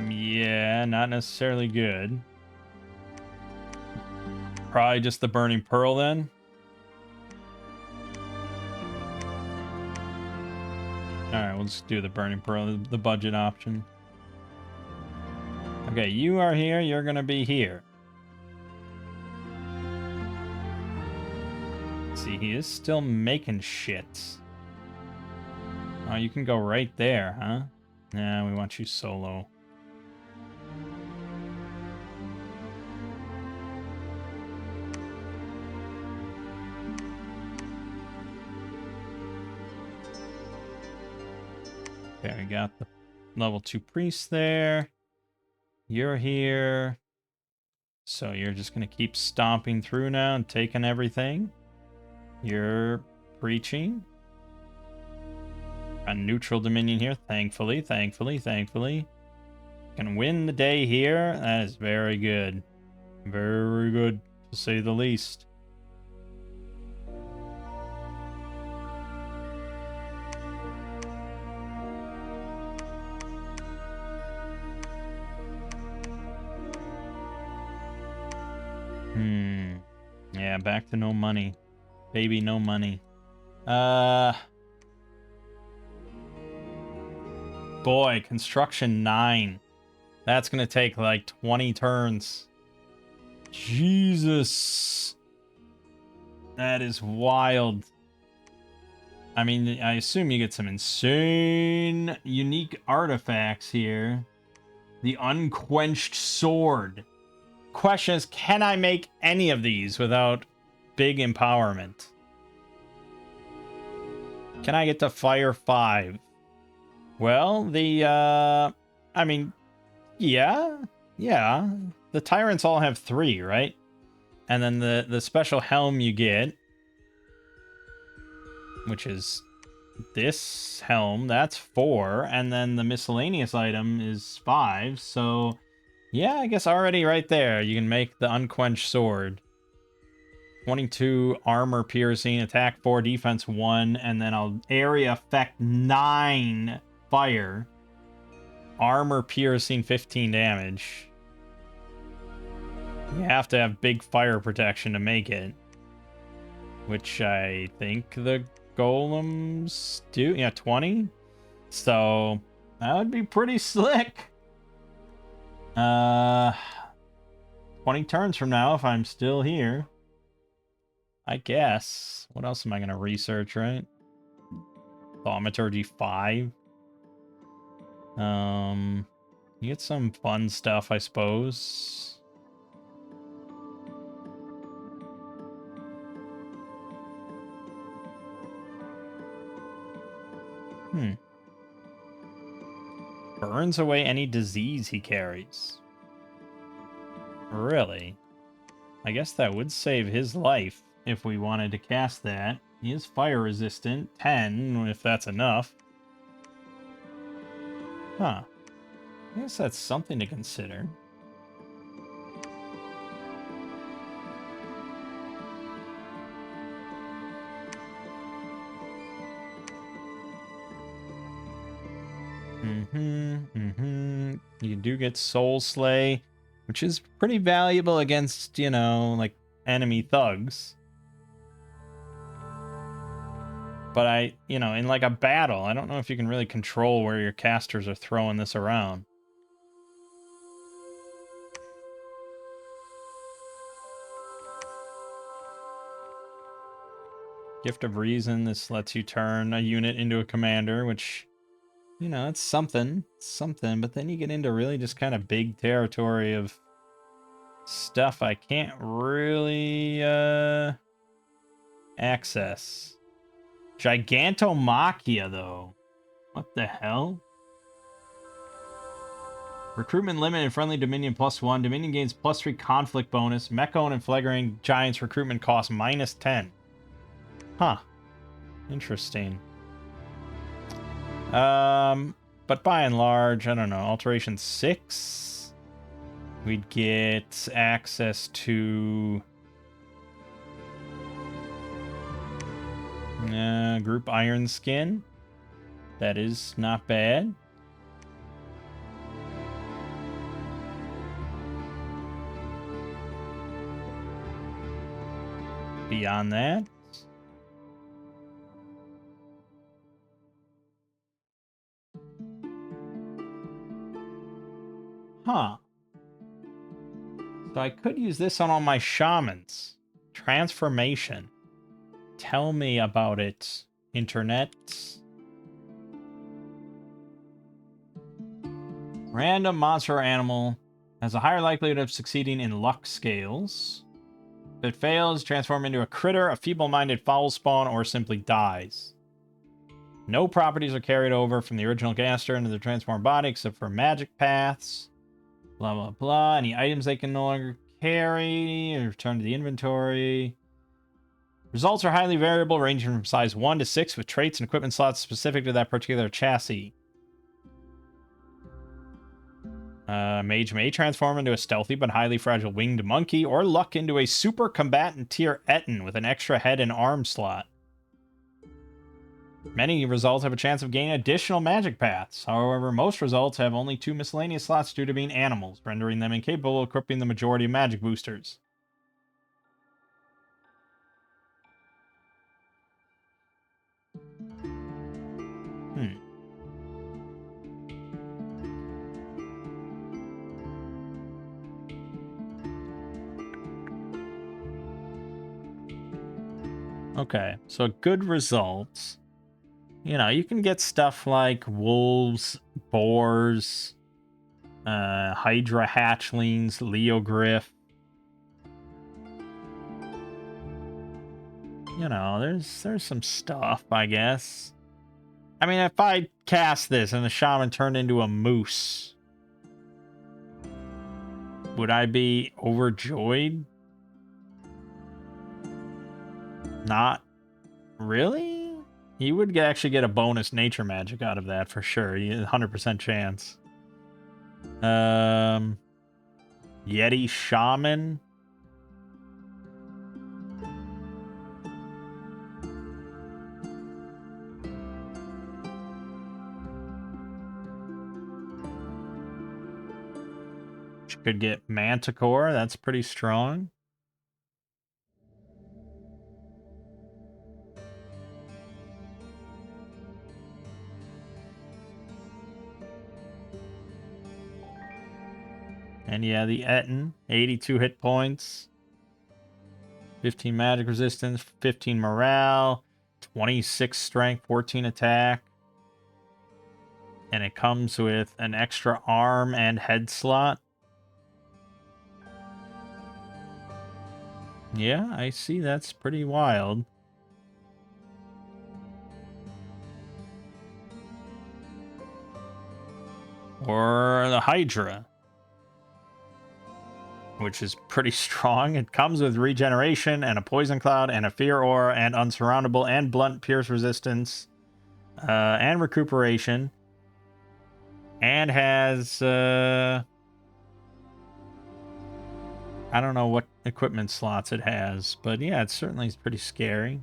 Yeah, not necessarily good. Probably just the Burning Pearl then. Alright, we'll just do the Burning Pearl, the budget option. Okay, you are here, you're gonna be here. See, he is still making shit. Oh, you can go right there, huh? Nah, we want you solo. Okay, we got the level 2 priest there. You're here. So you're just going to keep stomping through now and taking everything. You're preaching. A neutral dominion here, thankfully. Can win the day here. That is very good. Very good, to say the least. Yeah, back to no money. Baby, no money. Boy, construction 9. That's gonna take like 20 turns. Jesus. That is wild. I mean, I assume you get some insane unique artifacts here. The Unquenched Sword. Question is, can I make any of these without big empowerment? Can I get to Fire 5? Well, I mean, yeah. The Tyrants all have 3, right? And then the special helm you get, which is this helm, that's 4. And then the miscellaneous item is 5. So, yeah, I guess already right there, you can make the Unquenched Sword. 22 armor piercing, attack 4, defense 1, and then I'll area effect 9 fire. Armor piercing 15 damage. You have to have big fire protection to make it. Which I think the golems do. Yeah, 20. So that would be pretty slick. 20 turns from now if I'm still here. I guess. What else am I going to research, right? Thaumaturgy 5. You get some fun stuff, I suppose. Burns away any disease he carries. Really? I guess that would save his life if we wanted to cast that. He is fire resistant, 10, if that's enough. Huh. I guess that's something to consider. You do get Soul Slay. which is pretty valuable against, you know, like enemy thugs. But in like a battle, I don't know if you can really control where your casters are throwing this around. Gift of Reason, this lets you turn a unit into a commander, which, you know, it's something. It's something, but then you get into really just kind of big territory of stuff I can't really access. Gigantomachia, though. What the hell? Recruitment limit and friendly Dominion +1. Dominion gains +3 conflict bonus. Mechon and Phlegra Giants recruitment cost -10. Huh. Interesting. But by and large, I don't know. Alteration 6. We'd get access to Group Iron Skin. That is not bad. Beyond that, huh. So I could use this on all my shamans. Transformation. Tell me about it, internet. Random monster or animal has a higher likelihood of succeeding in luck scales. If it fails, transform into a critter, a feeble-minded foul spawn, or simply dies. No properties are carried over from the original caster into the transformed body except for magic paths. Blah, blah, blah. Any items they can no longer carry or return to the inventory. Results are highly variable, ranging from size 1 to 6, with traits and equipment slots specific to that particular chassis. Mage may transform into a stealthy but highly fragile winged monkey, or luck into a super combatant tier Etten with an extra head and arm slot. Many results have a chance of gaining additional magic paths. However, most results have only 2 miscellaneous slots due to being animals, rendering them incapable of equipping the majority of magic boosters. Okay, so good results. You know, you can get stuff like wolves, boars, hydra hatchlings, leogryph. You know, there's some stuff, I guess. I mean, if I cast this and the shaman turned into a moose, would I be overjoyed? Not really? You would actually get a bonus nature magic out of that for sure. 100% chance. Yeti Shaman. Could get Manticore. That's pretty strong. And yeah, the Etten, 82 hit points, 15 magic resistance, 15 morale, 26 strength, 14 attack. And it comes with an extra arm and head slot. Yeah, I see. That's pretty wild. Or the Hydra, which is pretty strong. It comes with regeneration and a poison cloud and a fear aura and unsurroundable and blunt pierce resistance and recuperation, and has I don't know what equipment slots it has, but yeah, it certainly is pretty scary.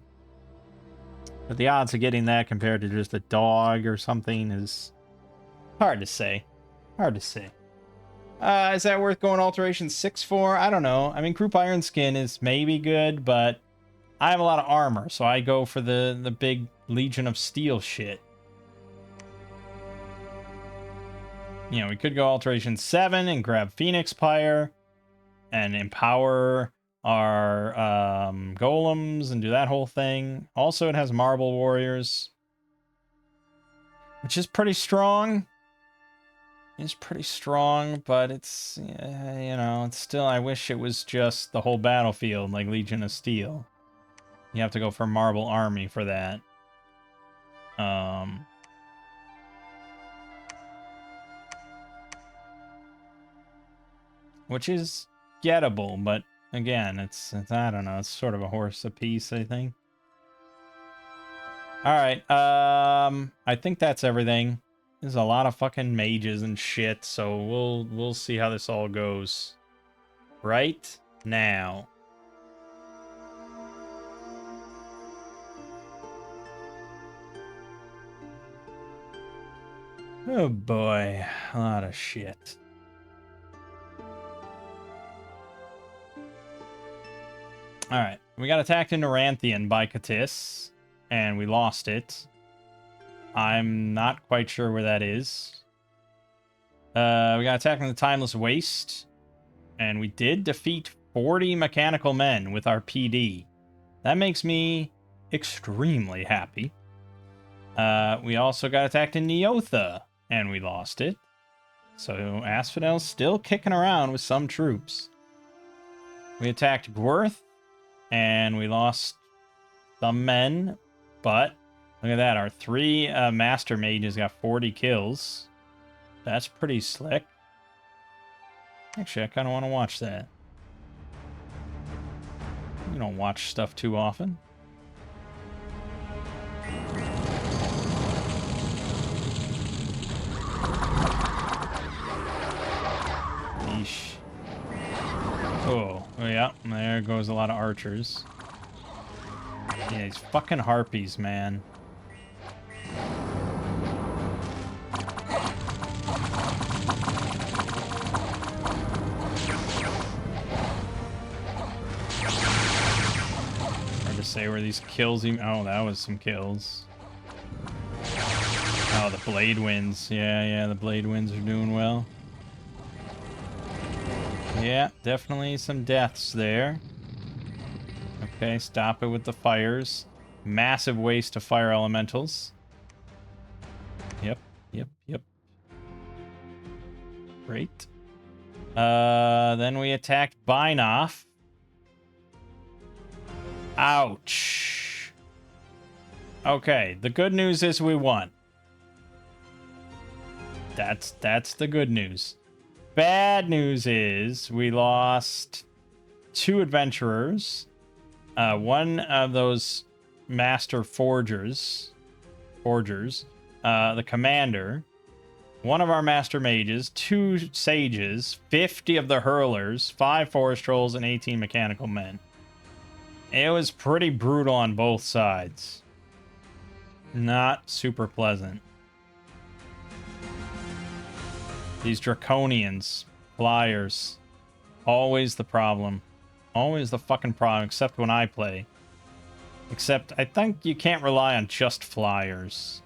But the odds of getting that compared to just a dog or something is hard to say. Hard to say. Is that worth going alteration 6 for? I don't know. I mean, Group Iron Skin is maybe good, but I have a lot of armor, so I go for the big Legion of Steel shit. You know, we could go alteration 7 and grab Phoenix Pyre and empower our golems and do that whole thing. Also, it has Marble Warriors, which is pretty strong. It's pretty strong, but it's, you know, it's still, I wish it was just the whole battlefield like Legion of Steel. You have to go for Marble Army for that. Which is gettable, but again, it's I don't know, it's sort of a horse apiece, I think. Alright, I think that's everything. There's a lot of fucking mages and shit, so we'll see how this all goes. Right now. Oh boy, a lot of shit. Alright, we got attacked in Naranthian by Katis, and we lost it. I'm not quite sure where that is. We got attacked in the Timeless Waste, and we did defeat 40 mechanical men with our PD. That makes me extremely happy. We also got attacked in Neotha, and we lost it. So Asphodel's still kicking around with some troops. We attacked Gwerth, and we lost some men, but look at that. Our 3 Master Mages got 40 kills. That's pretty slick. Actually, I kind of want to watch that. You don't watch stuff too often. Yeesh. Oh, yeah, there goes a lot of archers. Yeah, these fucking harpies, man. Hard to say where these kills even... Oh, that was some kills. Oh, the Blade Winds. Yeah, the Blade Winds are doing well. Yeah, definitely some deaths there. Okay, stop it with the fires. Massive waste of fire elementals. Yep. Great. Then we attacked Binoff. Ouch. Okay, the good news is we won. That's the good news. Bad news is we lost 2 adventurers. One of those master forgers, the commander, one of our master mages, 2 sages, 50 of the hurlers, 5 forest trolls, and 18 mechanical men. It was pretty brutal on both sides. Not super pleasant. These draconians, flyers, always the problem. Always the fucking problem, except when I play. Except, I think you can't rely on just flyers.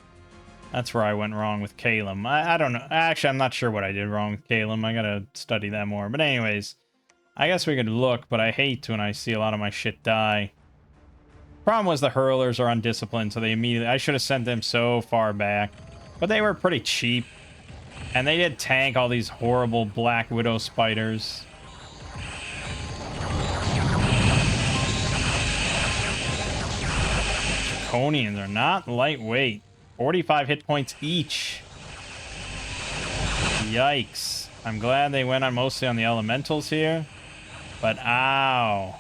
That's where I went wrong with Calum. I don't know. Actually, I'm not sure what I did wrong with Calum. I gotta study that more. But anyways, I guess we could look, but I hate when I see a lot of my shit die. Problem was the hurlers are undisciplined, so they immediately... I should have sent them so far back. But they were pretty cheap. And they did tank all these horrible Black Widow spiders. Draconians are not lightweight. 45 hit points each. Yikes. I'm glad they went on mostly on the elementals here. But ow.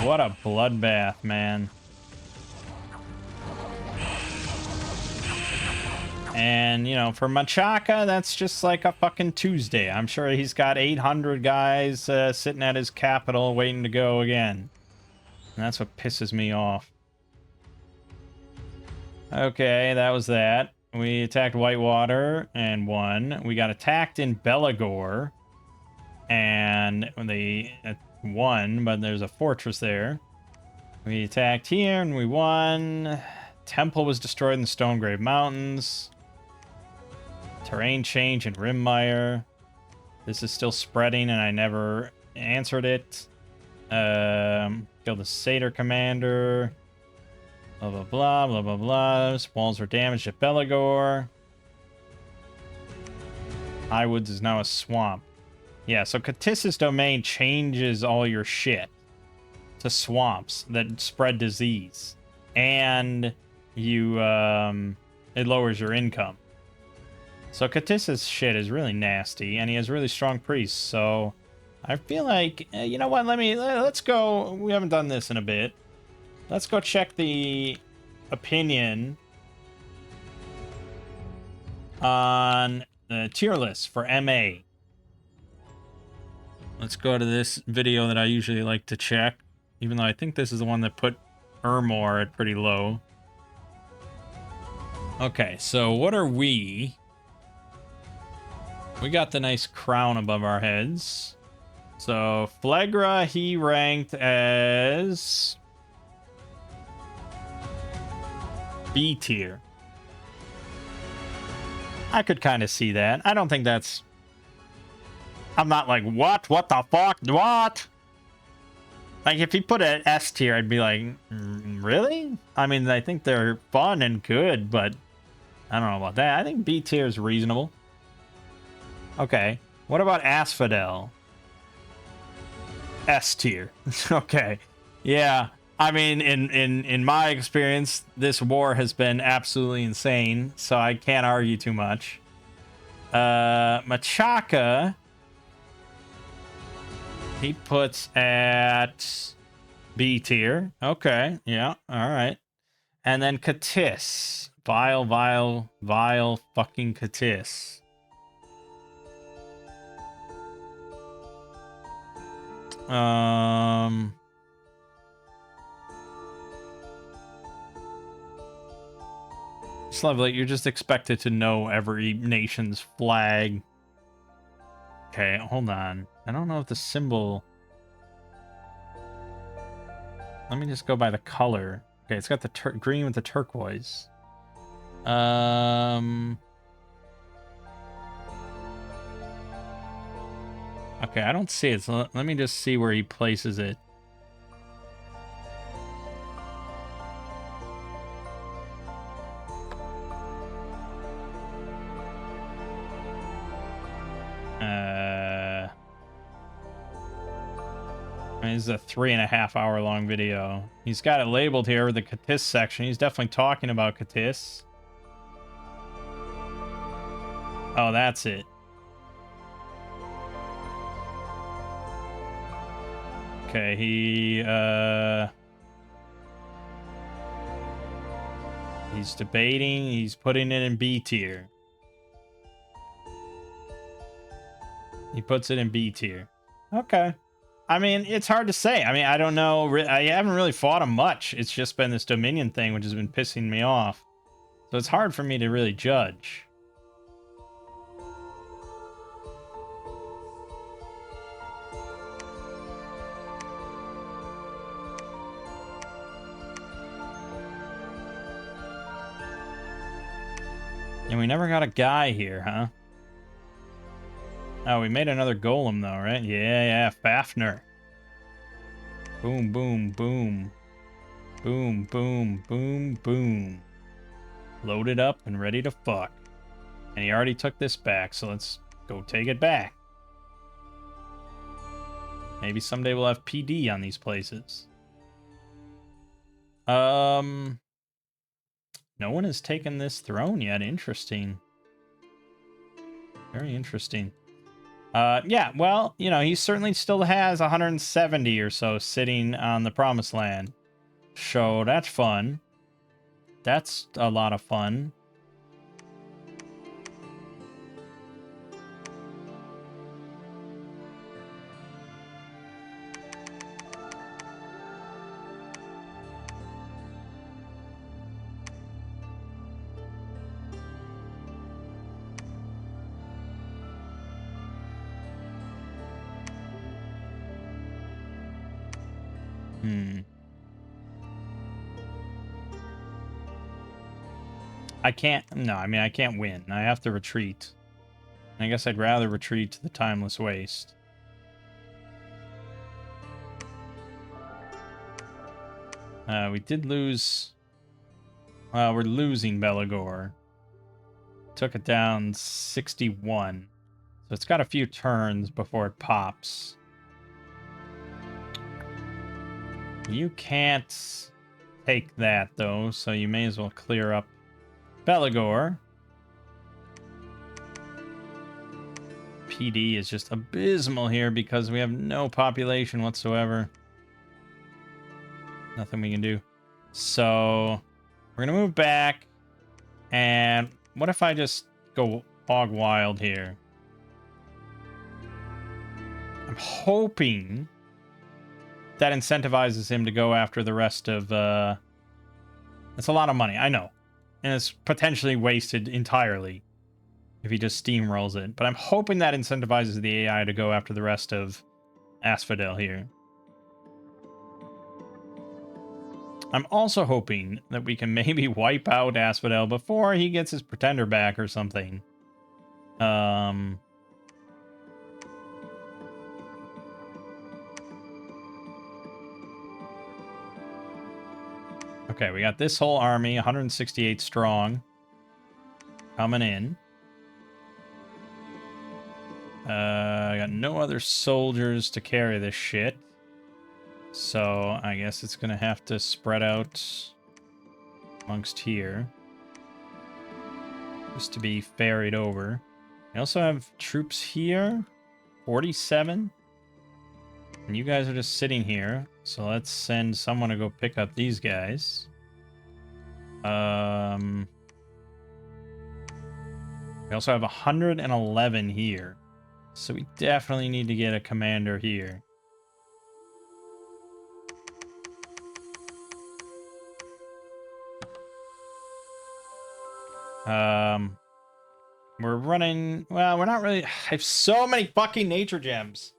What a bloodbath, man. And, you know, for Machaca, that's just like a fucking Tuesday. I'm sure he's got 800 guys sitting at his capital waiting to go again. And that's what pisses me off. Okay, that was that. We attacked Whitewater and won. We got attacked in Belagor and they won, but there's a fortress there. We attacked here and we won. Temple was destroyed in the Stonegrave Mountains. Terrain change in Rimmire. This is still spreading and I never answered it. Killed the Satyr commander. Blah, blah, blah, blah, blah, blah. Walls were damaged at Belagor. Highwoods is now a swamp. Yeah, so Katis's domain changes all your shit to swamps that spread disease. And you, it lowers your income. So Katis's shit is really nasty, and he has really strong priests, so I feel like, you know what, let's go, we haven't done this in a bit. Let's go check the opinion on the tier list for MA. Let's go to this video that I usually like to check, even though I think this is the one that put Ermor at pretty low. Okay, so what are we? We got the nice crown above our heads. So Phlegra, he ranked as B tier. I could kind of see that. I don't think that's... I'm not like, what? What the fuck? What? Like, if he put it S tier, I'd be like, really? I mean, I think they're fun and good, but I don't know about that. I think B tier is reasonable. Okay. What about Asphodel? S tier. Okay. Yeah. I mean, in my experience, this war has been absolutely insane, so I can't argue too much. Machaka, he puts at B tier. Okay, yeah, all right. And then Katis. Vile fucking Katis. It's lovely. You're just expected to know every nation's flag. Okay, hold on. I don't know if the symbol... Let me just go by the color. Okay, it's got the green with the turquoise. Okay, I don't see it, so let me just see where he places it. This is a 3.5 hour long video. He's got it labeled here with the Katis section. He's definitely talking about Katis. Oh, that's it. Okay, he's debating. He's putting it in B tier. He puts it in B tier. Okay. I mean, it's hard to say. I mean, I don't know. I haven't really fought him much. It's just been this Dominion thing, which has been pissing me off. So it's hard for me to really judge. And we never got a guy here, huh? Oh, we made another golem, though, right? Yeah, Fafnir. Boom, boom, boom. Boom, boom, boom, boom. Loaded up and ready to fuck. And he already took this back, so let's go take it back. Maybe someday we'll have PD on these places. No one has taken this throne yet. Interesting. Very interesting. Yeah, well, you know, he certainly still has 170 or so sitting on the Promised Land. So that's fun. That's a lot of fun. I can't... No, I mean, I can't win. I have to retreat. I guess I'd rather retreat to the Timeless Waste. We did lose... Well, we're losing Belagor. Took it down 61. So it's got a few turns before it pops. You can't take that, though, so you may as well clear up Belagor. PD is just abysmal here because we have no population whatsoever. Nothing we can do. So we're going to move back. And what if I just go hog wild here? I'm hoping that incentivizes him to go after the rest of... It's a lot of money, I know. And it's potentially wasted entirely if he just steamrolls it. But I'm hoping that incentivizes the AI to go after the rest of Asphodel here. I'm also hoping that we can maybe wipe out Asphodel before he gets his Pretender back or something. Okay, we got this whole army, 168 strong, coming in. I got no other soldiers to carry this shit. So I guess it's going to have to spread out amongst here. Just to be ferried over. We also have troops here. 47. And you guys are just sitting here. So let's send someone to go pick up these guys. We also have 111 here. So we definitely need to get a commander here. We're running... Well, we're not really... I have so many fucking nature gems.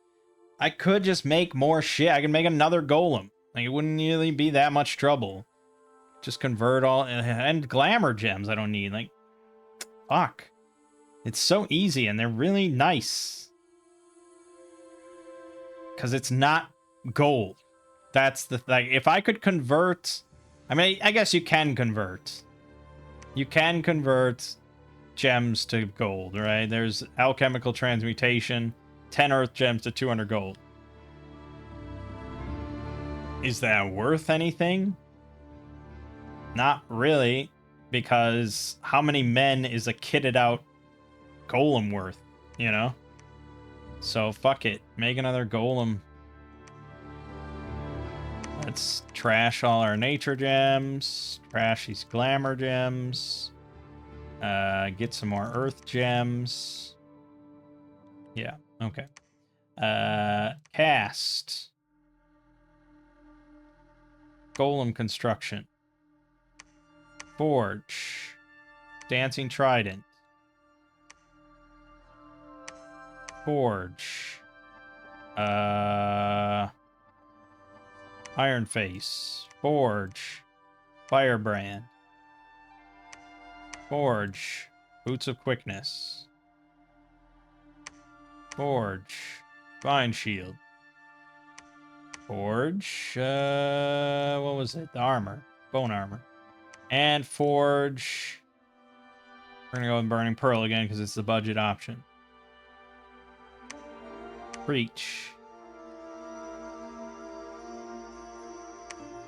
I could just make more shit. I could make another golem. Like, it wouldn't really be that much trouble. Just convert all... And glamour gems I don't need. Like, fuck. It's so easy, and they're really nice. Because it's not gold. That's the... Like, if I could convert... I mean, I guess you can convert. You can convert gems to gold, right? There's alchemical transmutation, 10 earth gems to 200 gold. Is that worth anything? Not really, because how many men is a kitted out golem worth, you know? So fuck it, make another golem. Let's trash all our nature gems, trash these glamour gems, get some more earth gems. Yeah, okay. Cast. Golem construction. Forge. Dancing trident. Forge. Iron Face. Forge. Firebrand. Forge. Boots of Quickness. Forge. Vine Shield. Forge. What was it? The armor. Bone armor. And forge. We're gonna go with Burning Pearl again because it's the budget option. Preach.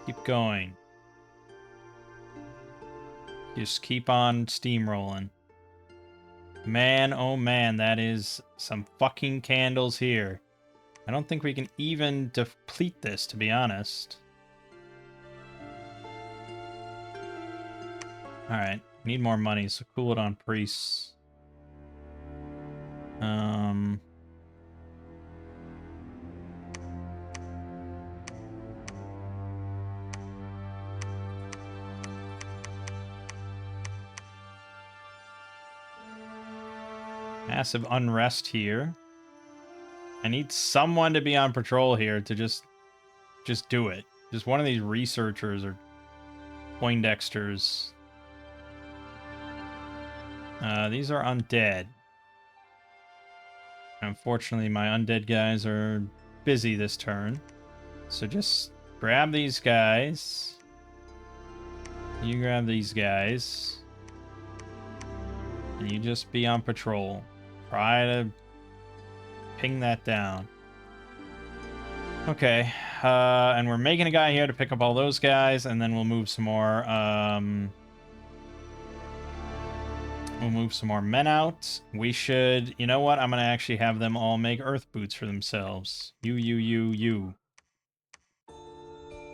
Keep going. Just keep on steamrolling. Man, oh man, that is some fucking candles here. I don't think we can even deplete this, to be honest. Alright, need more money, so cool it on priests. Massive unrest here. I need someone to be on patrol here to just do it. Just one of these researchers or Poindexters. These are undead. Unfortunately, my undead guys are busy this turn. So just grab these guys. You grab these guys. And you just be on patrol. Try to ping that down. Okay. And we're making a guy here to pick up all those guys, and then we'll move some more. We'll move some more men out. We should... You know what? I'm going to actually have them all make earth boots for themselves. You.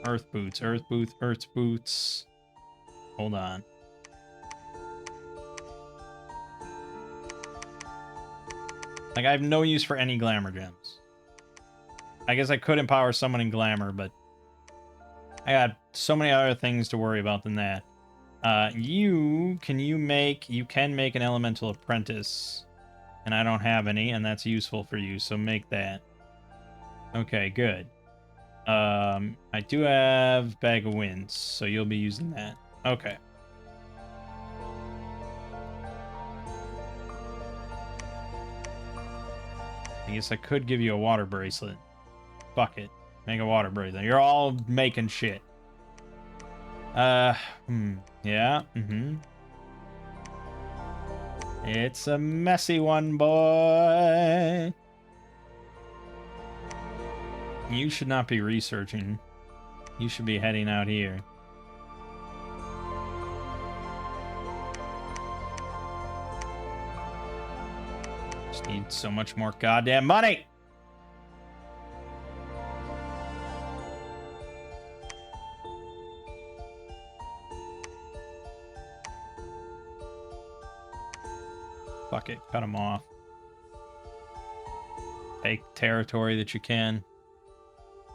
Earth boots, earth boots, earth boots. Hold on. Like, I have no use for any glamour gems. I guess I could empower someone in glamour, but I got so many other things to worry about than that. You can make an elemental apprentice, and I don't have any, and that's useful for you, so make that. Okay, good. I do have Bag of Winds, so you'll be using that. Okay. I guess I could give you a water bracelet. Fuck it. Make a water bracelet. You're all making shit. Yeah, It's a messy one, boy. You should not be researching. You should be heading out here. Just need so much more goddamn money! Fuck it, cut them off. Take territory that you can.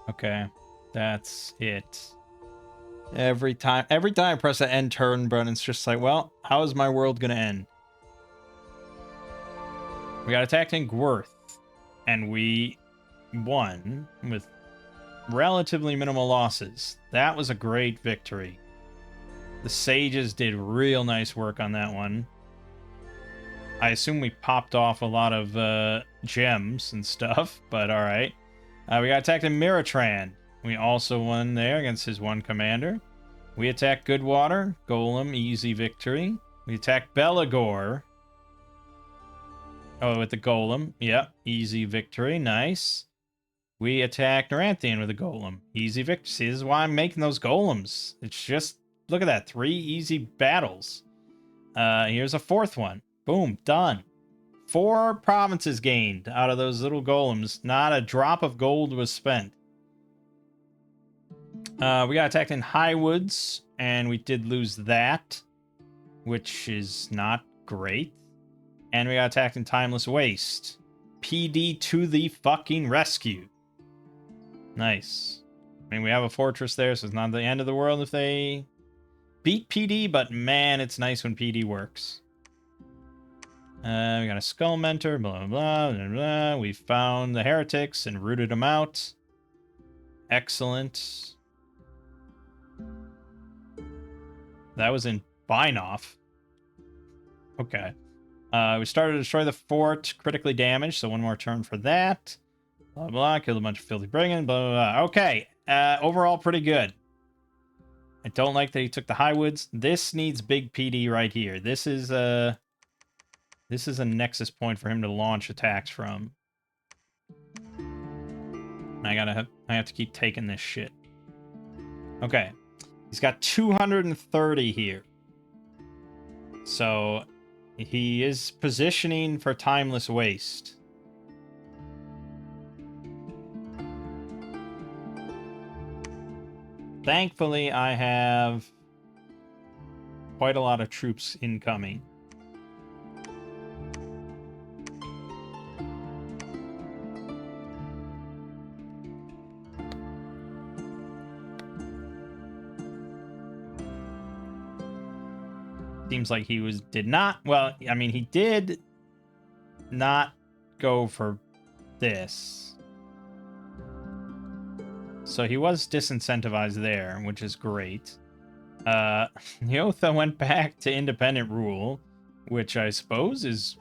Okay, that's it. Every time I press the end turn button, it's just like, well, how is my world gonna end? We got attacked in Gwerth, and we won with relatively minimal losses. That was a great victory. The sages did real nice work on that one. I assume we popped off a lot of gems and stuff, but alright. We got attacked in Miratran. We also won there against his one commander. We attacked Goodwater. Golem, easy victory. We attacked Belagor. Oh, with the Golem. Yep, easy victory. Nice. We attacked Naranthian with a Golem. Easy victory. See, this is why I'm making those Golems. It's just, look at that. 3 easy battles. Here's a 4th one. Boom, done. 4 provinces gained out of those little golems. Not a drop of gold was spent. We got attacked in Highwoods, and we did lose that, which is not great. And we got attacked in Timeless Waste. PD to the fucking rescue. Nice. I mean, we have a fortress there, so it's not the end of the world if they beat PD, but man, it's nice when PD works. We got a Skull Mentor, blah, blah, blah, blah. We found the heretics and rooted them out. Excellent. That was in Binoff. Okay. We started to destroy the fort, critically damaged, so one more turn for that. Blah, blah, killed a bunch of filthy brigands, blah, blah, blah. Okay. Overall, pretty good. I don't like that he took the Highwoods. This needs big PD right here. This is a nexus point for him to launch attacks from. I have to keep taking this shit. Okay. He's got 230 here. So he is positioning for Timeless Waste. Thankfully, I have quite a lot of troops incoming. Seems like he did not go for this. So he was disincentivized there, which is great. Neotha went back to independent rule, which I suppose is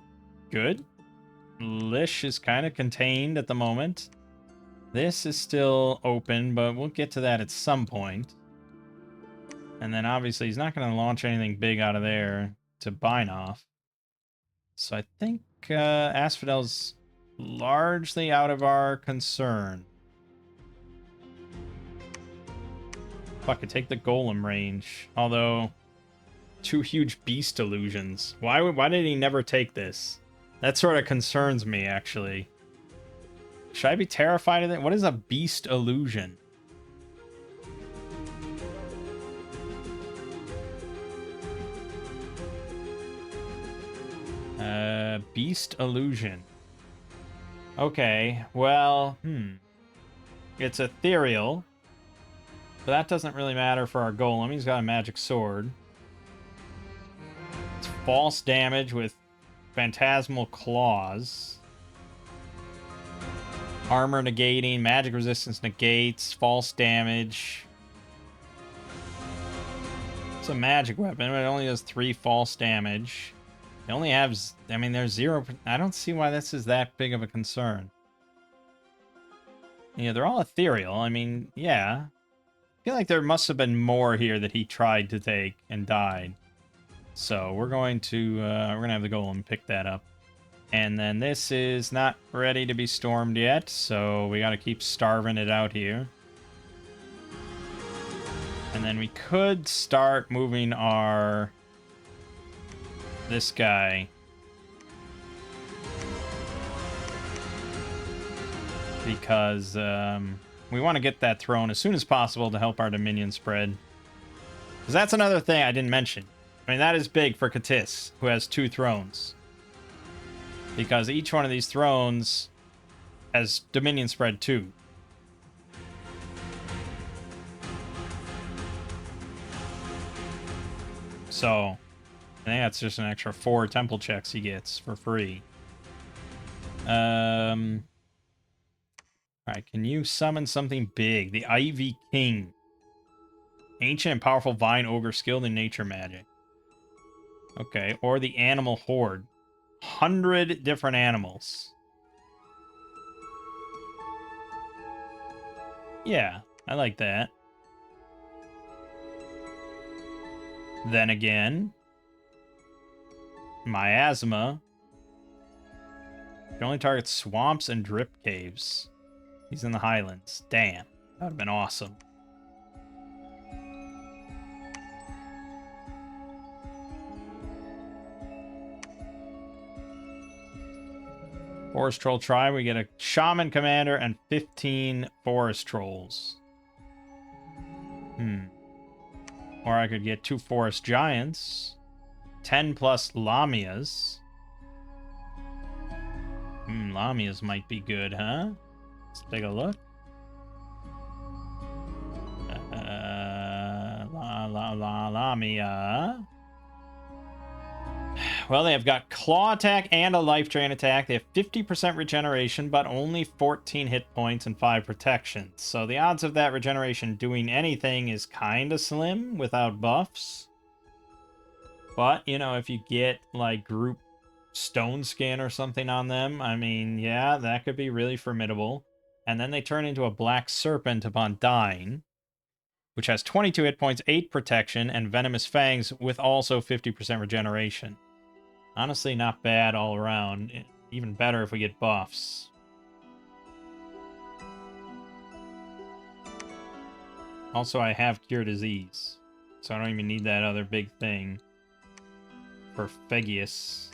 good. Lish is kind of contained at the moment. This is still open, but we'll get to that at some point. And then obviously he's not going to launch anything big out of there to Binoff. So I think Asphodel's largely out of our concern. Fuck it, take the Golem range. Although, 2 huge Beast Illusions. Why did he never take this? That sort of concerns me, actually. Should I be terrified of that? What is a Beast Illusion? Beast Illusion. Okay, well, It's ethereal. But that doesn't really matter for our Golem. He's got a magic sword. It's false damage with phantasmal claws. Armor negating, magic resistance negates, false damage. It's a magic weapon, but it only does 3 false damage. It only has, I mean, there's 0. I don't see why this is that big of a concern. Yeah, they're all ethereal. I mean, yeah. I feel like there must have been more here that he tried to take and died. So we're going to have the Golem pick that up. And then this is not ready to be stormed yet, so we got to keep starving it out here. And then we could start moving this guy. Because we want to get that throne as soon as possible to help our Dominion spread. Because that's another thing I didn't mention. I mean, that is big for Katis, who has 2 thrones. Because each one of these thrones has Dominion spread too. So, I think that's just an extra 4 temple checks he gets for free. Alright, can you summon something big? The Ivy King. Ancient and powerful vine ogre skilled in nature magic. Okay, or the Animal Horde. 100 different animals. Yeah, I like that. Then again, Miasma can only target swamps and drip caves. He's in the Highlands. Damn, that would have been awesome. Forest Troll Tribe, we get a Shaman Commander and 15 Forest Trolls. Or I could get 2 Forest Giants. 10 plus Lamias. Lamias might be good, huh? Let's take a look. Lamia. Well, they have got Claw Attack and a Life Drain Attack. They have 50% regeneration, but only 14 hit points and 5 protection. So the odds of that regeneration doing anything is kind of slim without buffs. But, you know, if you get, like, group Stone Skin or something on them, I mean, yeah, that could be really formidable. And then they turn into a Black Serpent upon dying, which has 22 hit points, 8 protection, and Venomous Fangs with also 50% regeneration. Honestly, not bad all around. Even better if we get buffs. Also, I have Cure Disease, so I don't even need that other big thing for Phegius.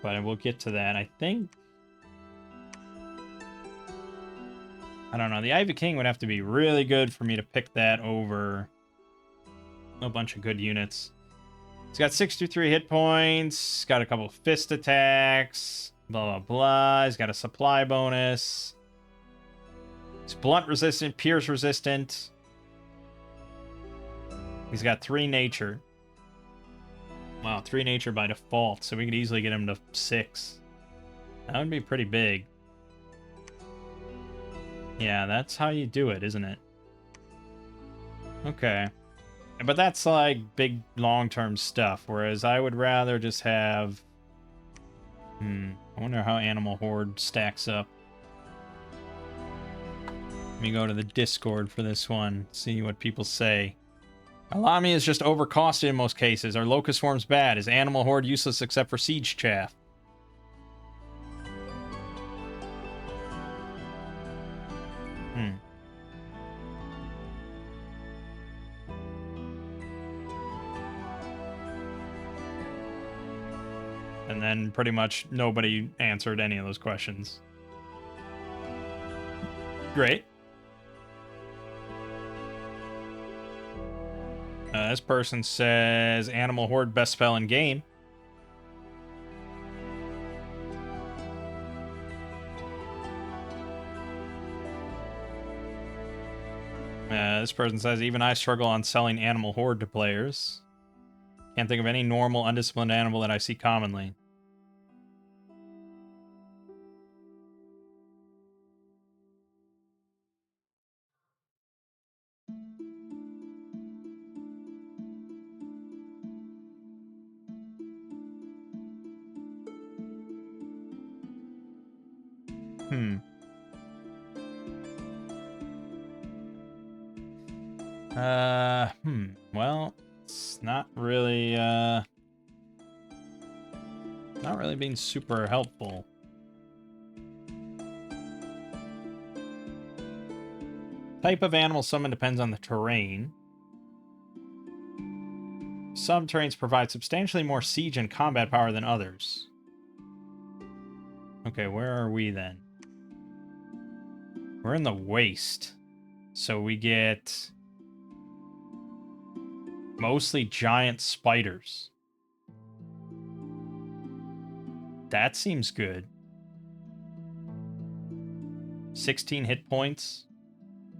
But we'll get to that. I think... I don't know. The Ivy King would have to be really good for me to pick that over a bunch of good units. He's got 63 hit points. Got a couple fist attacks. Blah, blah, blah. He's got a supply bonus. He's blunt resistant, pierce resistant. He's got 3 nature. Wow, 3 nature by default. So we could easily get him to 6. That would be pretty big. Yeah, that's how you do it, isn't it? Okay. But that's like big long-term stuff, whereas I would rather just have... I wonder how Animal Horde stacks up. Let me go to the Discord for this one, see what people say. Alami is just overcosted in most cases. Are Locust Swarms bad? Is Animal Horde useless except for Siege Chaff? And then pretty much nobody answered any of those questions. Great. This person says Animal Horde best spell in game. This person says even I struggle on selling Animal Horde to players. Can't think of any normal undisciplined animal that I see commonly. Well, it's not really being super helpful. Type of animal summon depends on the terrain. Some terrains provide substantially more siege and combat power than others. Okay, where are we then? We're in the waste. So we get mostly giant spiders. That seems good. 16 hit points,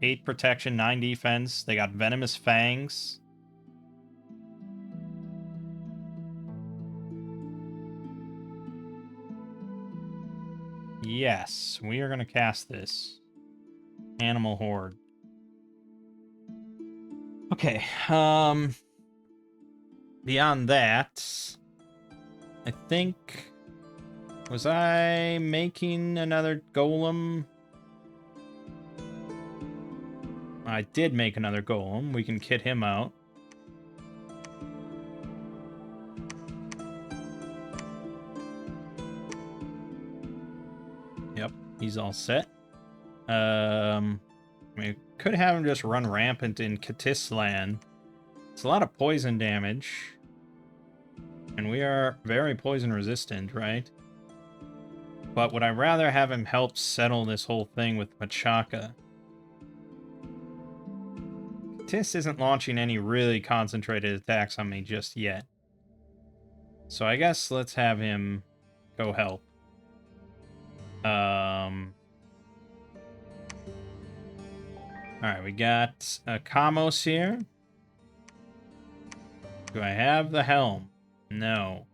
8 protection, 9 defense. They got venomous fangs. Yes, we are going to cast this. Animal Horde. Okay, beyond that, I think... Was I making another golem? I did make another golem. We can kit him out. Yep, he's all set. We could have him just run rampant in Katisland. It's a lot of poison damage. And we are very poison resistant, right? But would I rather have him help settle this whole thing with Machaka? Katis isn't launching any really concentrated attacks on me just yet. So I guess let's have him go help. Alright, we got Kamos here. Do I have the helm? No.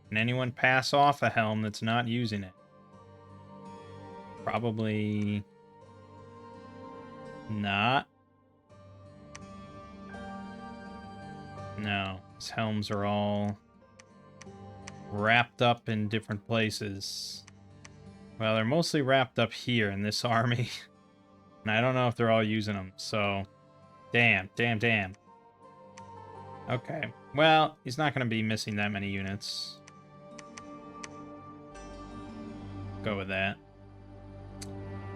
Can anyone pass off a helm that's not using it? Probably not. No, these helms are all wrapped up in different places. Well, they're mostly wrapped up here in this army. And I don't know if they're all using them, so... Damn. Okay. Well, he's not going to be missing that many units. Go with that.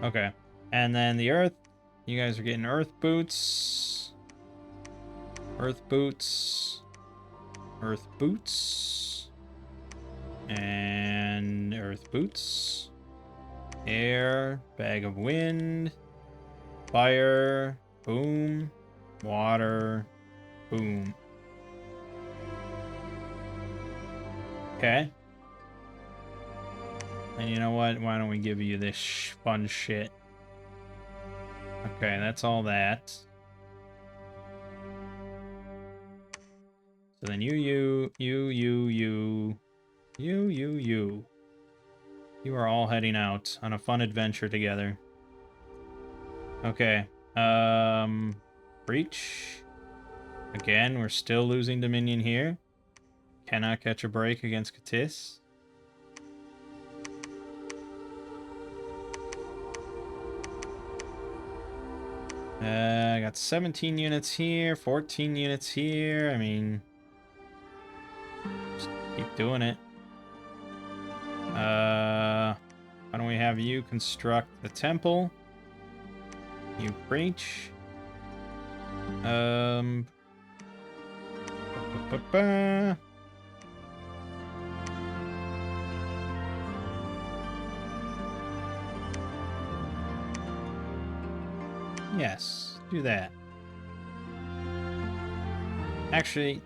Okay. And then the earth. You guys are getting earth boots. Earth boots. Earth boots. And earth boots. Air. Bag of wind. Fire. Boom. Water. Boom. Okay. And you know what? Why don't we give you this fun shit? Okay, that's all that. So then you are all heading out on a fun adventure together. Okay. Breach. Again, we're still losing Dominion here. Cannot catch a break against Katis. I got 17 units here, 14 units here. I mean, just keep doing it. Why don't we have you construct the temple? You breach. Ba-ba-ba. Yes, do that. Actually,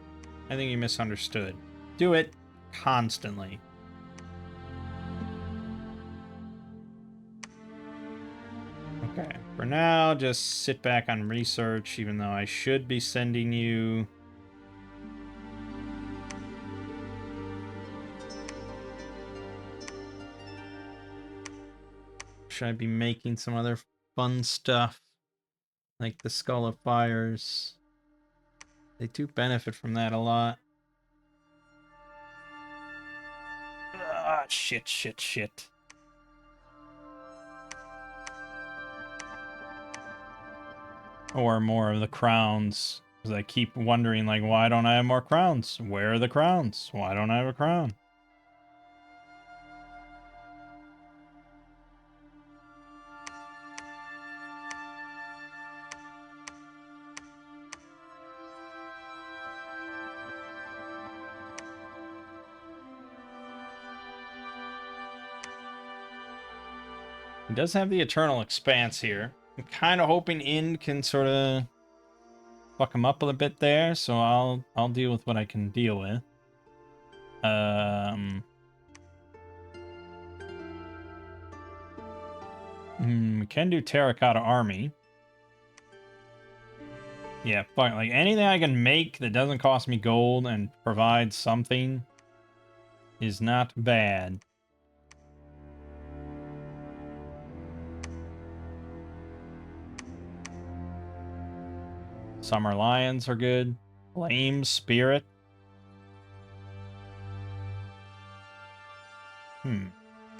I think you misunderstood. Do it constantly. Okay, for now, just sit back on research, even though I should be sending you... Should I be making some other fun stuff? Like the Skull of Fires. They do benefit from that a lot. Ah, shit. Or more of the crowns. Because I keep wondering, like, why don't I have more crowns? Where are the crowns? Why don't I have a crown? He does have the Eternal Expanse here. I'm kind of hoping Ind can sort of fuck him up a bit there, so I'll deal with what I can deal with. We can do Terracotta Army. Yeah, fuck, like anything I can make that doesn't cost me gold and provide something is not bad. Summer Lions are good. Flame Spirit.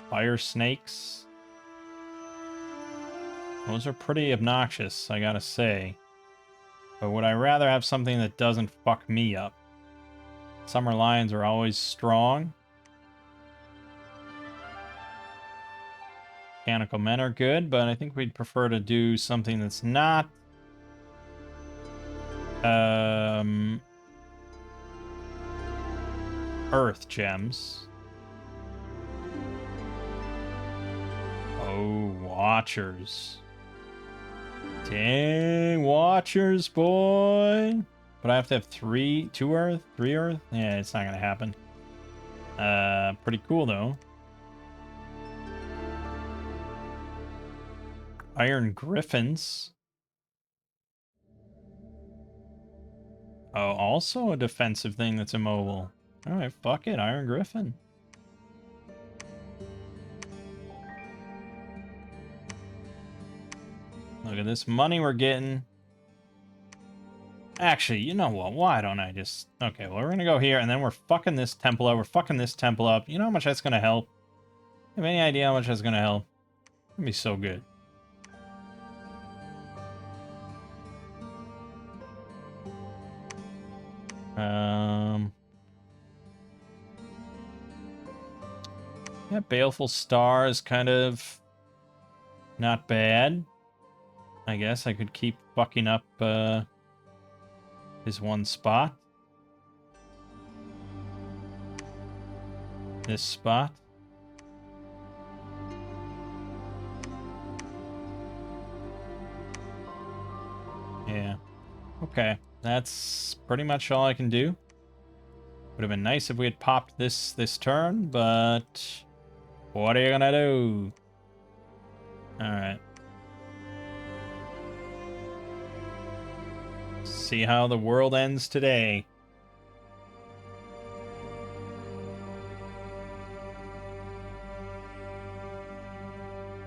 Fire Snakes. Those are pretty obnoxious, I gotta say. But would I rather have something that doesn't fuck me up? Summer Lions are always strong. Mechanical Men are good, but I think we'd prefer to do something that's not... Earth Gems. Oh, Watchers. Dang, Watchers, boy. But I have to have 2 Earth? 3 Earth? Yeah, it's not gonna happen. Pretty cool, though. Iron Griffins. Oh, also a defensive thing that's immobile. Alright, fuck it, Iron Griffin. Look at this money we're getting. Actually, you know what? Why don't I just... Okay, well, we're gonna go here, and then we're fucking this temple up. We're fucking this temple up. You know how much that's gonna help? Have any idea how much that's gonna help? It's gonna be so good. Yeah, Baleful Star is kind of not bad. I guess I could keep fucking up his one spot. This spot. Yeah. Okay. That's pretty much all I can do. Would have been nice if we had popped this turn, but what are you gonna do? Alright. See how the world ends today.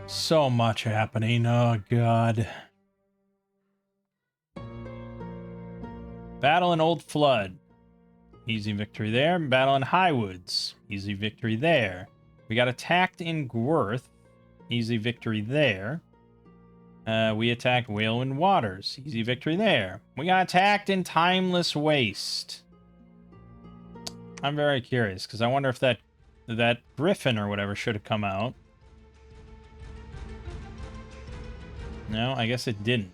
So much happening. Oh, God. Battle in Old Flood. Easy victory there. Battle in Highwoods. Easy victory there. We got attacked in Gworth. Easy victory there. We attacked Whalewind Waters. Easy victory there. We got attacked in Timeless Waste. I'm very curious, because I wonder if that griffin or whatever should have come out. No, I guess it didn't.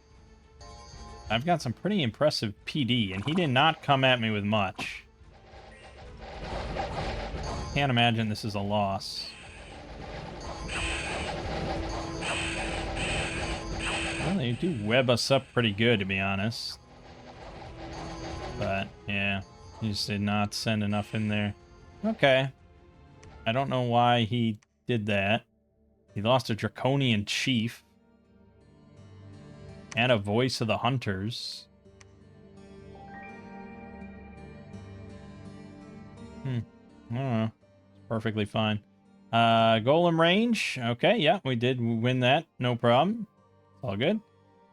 I've got some pretty impressive PD, and he did not come at me with much. Can't imagine this is a loss. Well, they do web us up pretty good, to be honest. But, yeah, he just did not send enough in there. Okay. I don't know why he did that. He lost a Draconian Chief. And a Voice of the Hunters. I don't know. It's perfectly fine. Golem range. Okay, yeah, we did win that. No problem. It's all good.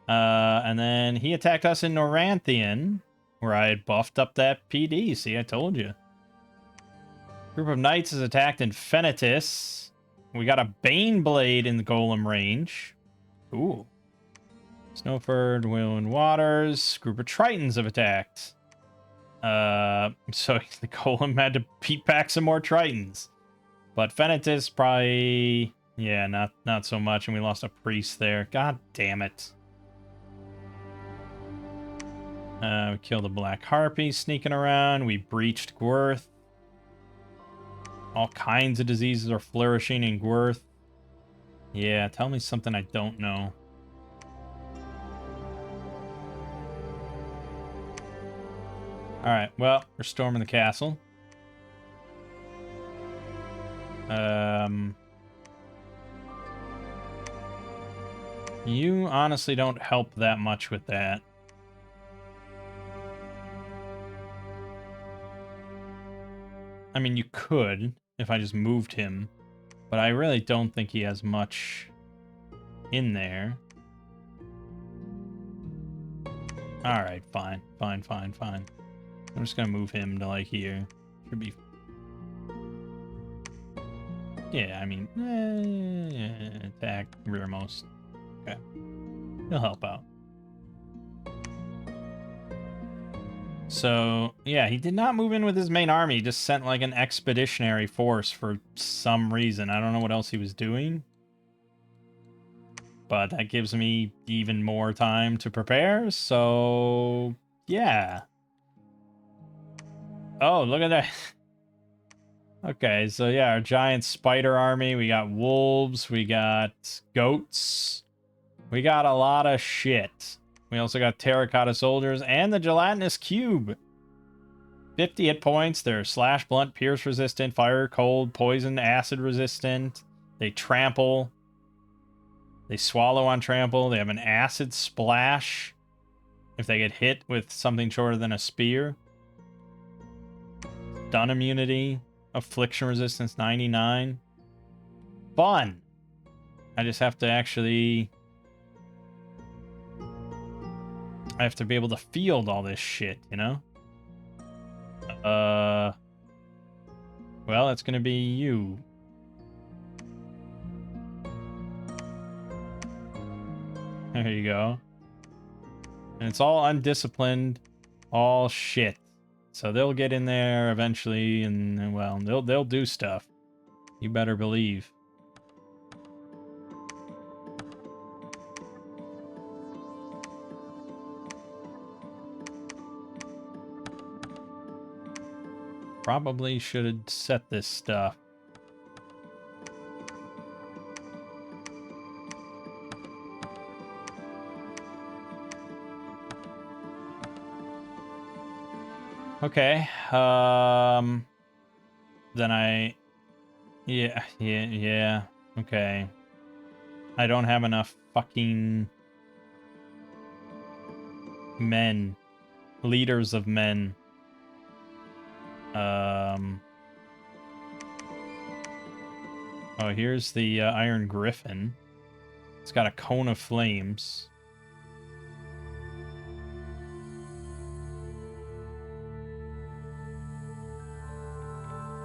And then he attacked us in Noranthian, where I had buffed up that PD. See, I told you. Group of Knights is attacked in Fenitus. We got a Baneblade in the Golem range. Ooh. Snowford, Whalewind Waters. Group of Tritons have attacked. So the Golem had to beat back some more Tritons. But Fenitus probably... Yeah, not so much, and we lost a priest there. God damn it. We killed a Black Harpy sneaking around. We breached Gworth. All kinds of diseases are flourishing in Gworth. Yeah, tell me something I don't know. Alright, well, we're storming the castle. You honestly don't help that much with that. I mean, you could, if I just moved him. But I really don't think he has much in there. Alright, fine. Fine. I'm just gonna move him to, like, here. Should be... Yeah, I mean... attack rearmost. Okay. He'll help out. So, yeah, he did not move in with his main army. He just sent, like, an expeditionary force for some reason. I don't know what else he was doing. But that gives me even more time to prepare, so... Yeah. Oh, look at that. Okay, so yeah, our giant spider army. We got wolves. We got goats. We got a lot of shit. We also got terracotta soldiers and the gelatinous cube. 50 hit points. They're slash, blunt, pierce resistant, fire, cold, poison, acid resistant. They trample. They swallow on trample. They have an acid splash if they get hit with something shorter than a spear. Stun immunity. Affliction resistance 99. Fun. I just have to actually... I have to be able to field all this shit, you know? Well, it's gonna be you. There you go. And it's all undisciplined, all shit. So they'll get in there eventually, and well, they'll do stuff. You better believe. Probably should set this stuff. Okay. Then yeah. Okay. I don't have enough fucking men. Leaders of men. Oh, here's the Iron Griffin. It's got a cone of flames.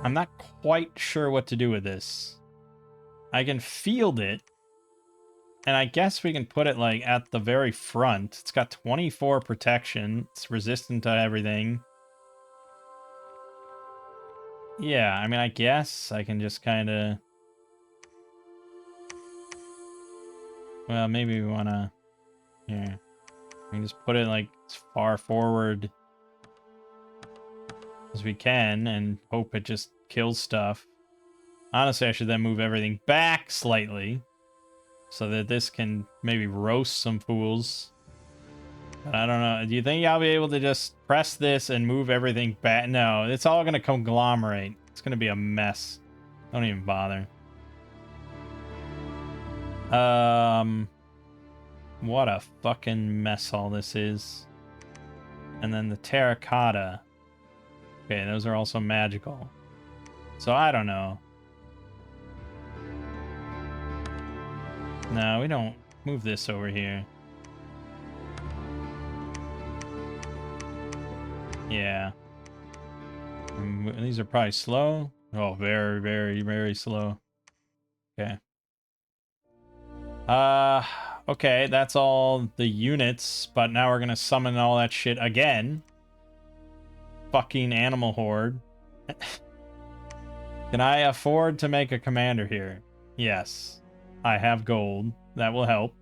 I'm not quite sure what to do with this. I can field it. And I guess we can put it, like, at the very front. It's got 24 protection. It's resistant to everything. Yeah, I mean, I guess I can just kind of... Well, maybe we want to... Yeah. We can just put it, like, as far forward as we can and hope it just kills stuff. Honestly, I should then move everything back slightly so that this can maybe roast some fools. But I don't know. Do you think I'll be able to just press this and move everything back? No, it's all going to conglomerate. It's going to be a mess. Don't even bother. What a fucking mess all this is. And then the terracotta. Okay, those are also magical. So I don't know. No, we don't move this over here. Yeah. These are probably slow. Oh, very, very, very slow. Okay. Okay, that's all the units, but now we're gonna summon all that shit again. Fucking animal horde. Can I afford to make a commander here? Yes. I have gold. That will help.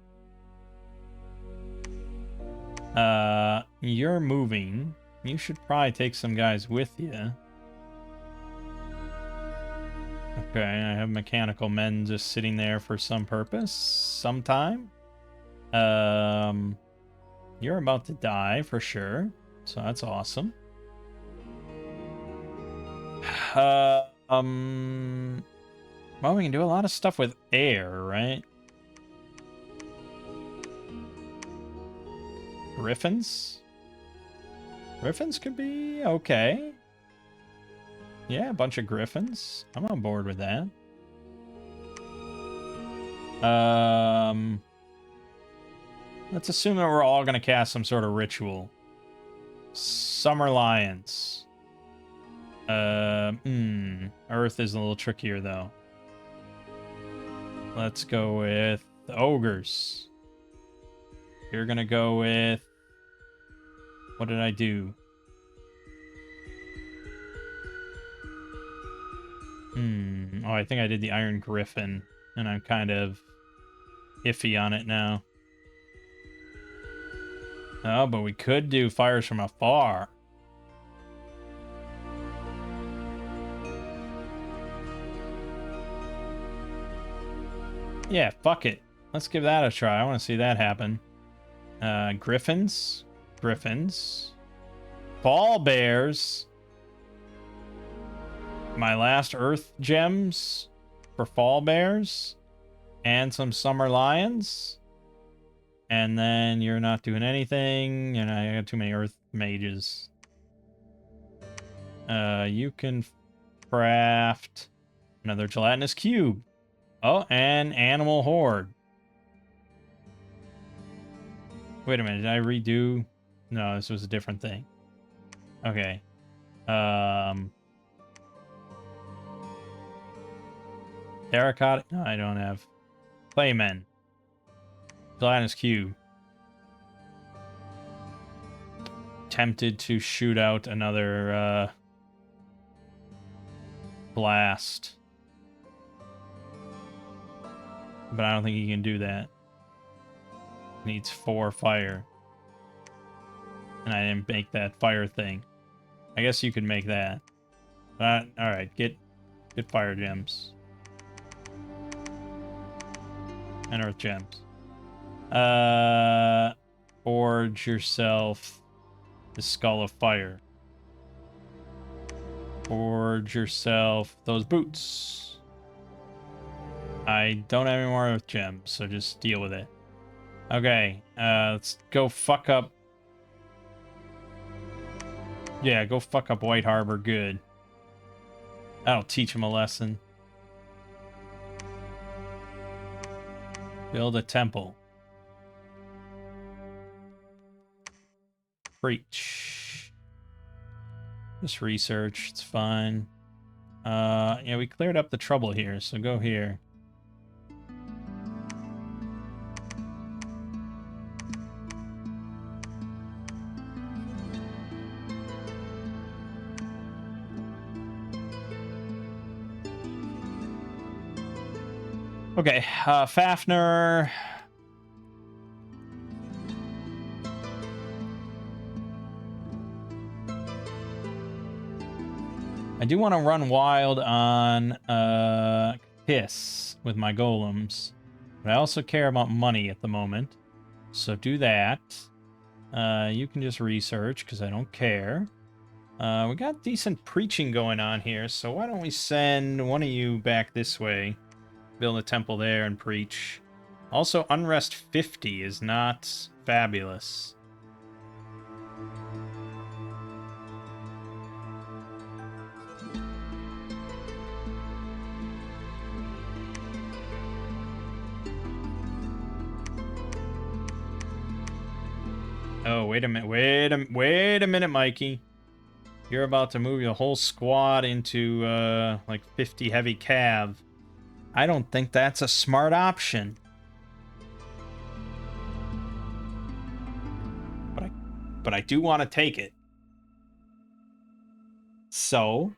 You're moving. You should probably take some guys with you. Okay, I have mechanical men just sitting there for some purpose. Sometime. You're about to die for sure. So that's awesome. Well, we can do a lot of stuff with air, right? Griffins? Griffins could be okay. Yeah, a bunch of griffins. I'm on board with that. Let's assume that we're all gonna cast some sort of ritual. Summer lions. Earth is a little trickier though. Let's go with the ogres. You're gonna go with... What did I do? Oh, I think I did the Iron Griffin, and I'm kind of iffy on it now. Oh, but we could do fires from afar. Yeah, fuck it. Let's give that a try. I want to see that happen. Griffins. Griffins. Fall bears. My last earth gems for fall bears. And some summer lions. And then you're not doing anything. And I got too many earth mages. You can craft another gelatinous cube. Oh, and animal horde. Wait a minute, did I redo? No, this was a different thing. Okay. Terracotta? No, I don't have. Claymen. Gelatinous cube. Tempted to shoot out another blast. But I don't think he can do that. Needs 4 fire. And I didn't make that fire thing. I guess you could make that. But alright, get fire gems. And earth gems. Forge yourself the skull of fire. Forge yourself those boots. I don't have any more earth gems, so just deal with it. Okay, let's go fuck up. Yeah, go fuck up White Harbor good. That'll teach him a lesson. Build a temple. Preach. Just research, it's fine. Yeah, we cleared up the trouble here, so go here. Okay, Fafnir. I do want to run wild on Kiss with my golems, but I also care about money at the moment. So do that. You can just research because I don't care. We got decent preaching going on here, so why don't we send one of you back this way, build a temple there and preach. Also, Unrest 50 is not fabulous. Oh, wait a minute, wait a minute, Mikey. You're about to move your whole squad into, like 50 heavy cav. I don't think that's a smart option. But I do want to take it. So,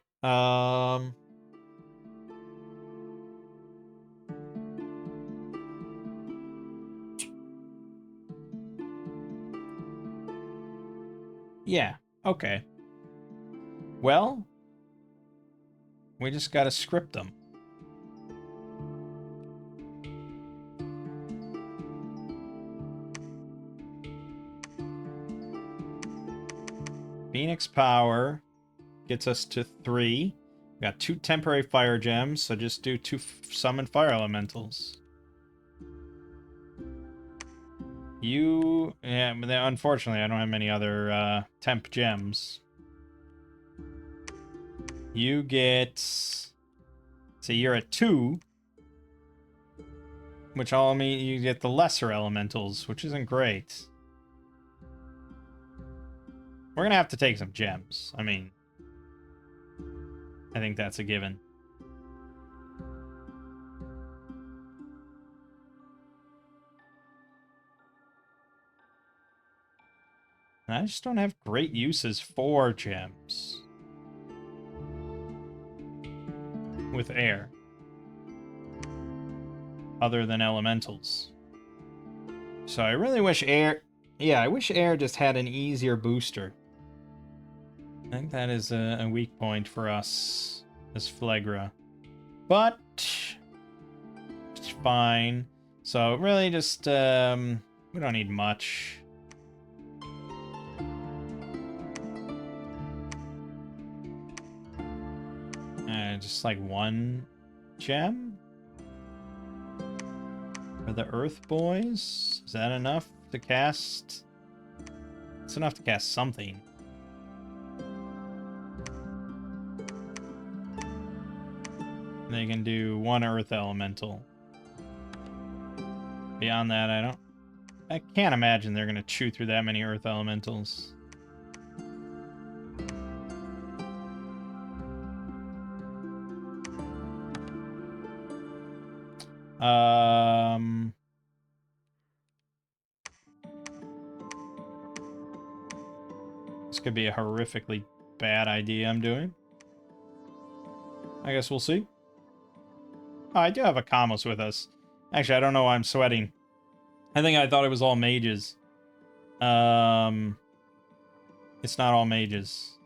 yeah, okay. Well, we just gotta script them. Phoenix Power gets us to 3. We got 2 temporary fire gems, so just do 2 summon fire elementals. Yeah, but unfortunately, I don't have many other temp gems. You get, so you're at 2, which all mean you get the lesser elementals, which isn't great. We're gonna have to take some gems. I mean, I think that's a given. And I just don't have great uses for gems with air, other than elementals. So I really wish air... Yeah, I wish air just had an easier booster. I think that is a weak point for us as Phlegra. But it's fine. So really just, we don't need much. Just like 1 gem? For the Earth Boys? Is that enough to cast? It's enough to cast something. They can do 1 Earth Elemental. Beyond that, I can't imagine they're gonna chew through that many Earth Elementals. This could be a horrifically bad idea I'm doing. I guess we'll see. Oh, I do have a Kamos with us. Actually, I don't know why I'm sweating. I thought it was all mages. It's not all mages.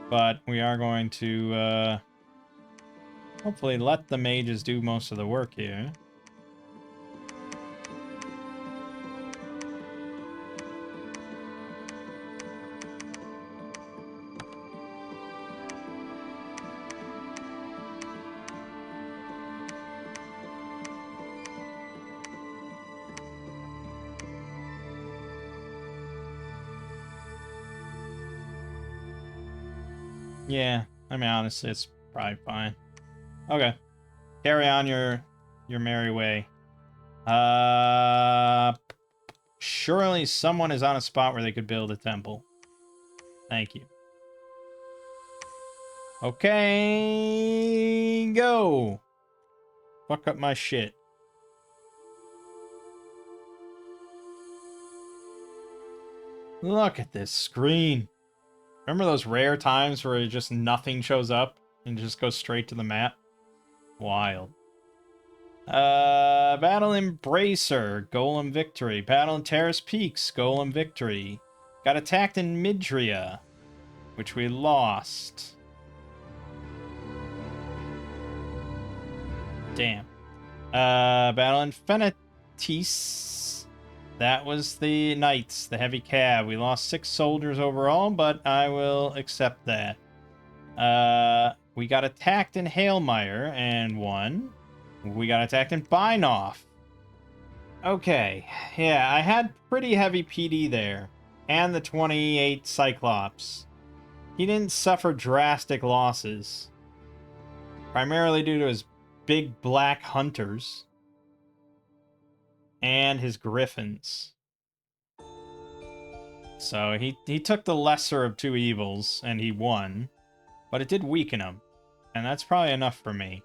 But we are going to, hopefully let the mages do most of the work here. Yeah, I mean, honestly, it's probably fine. Okay. Carry on your merry way. Surely someone is on a spot where they could build a temple. Thank you. Okay, go. Fuck up my shit. Look at this screen. Remember those rare times where just nothing shows up and just goes straight to the map? Wild. Battle Embracer, Golem victory. Battle in Terrace Peaks, Golem victory. Got attacked in Midria, which we lost. Damn. Battle in Fenitis. That was the Knights, the heavy cab. We lost 6 soldiers overall, but I will accept that. We got attacked in Hailmire and won. We got attacked in Binoff. Okay, yeah, I had pretty heavy PD there. And the 28 Cyclops. He didn't suffer drastic losses. Primarily due to his big black hunters. And his griffins. So he took the lesser of 2 evils, and he won. But it did weaken him. And that's probably enough for me.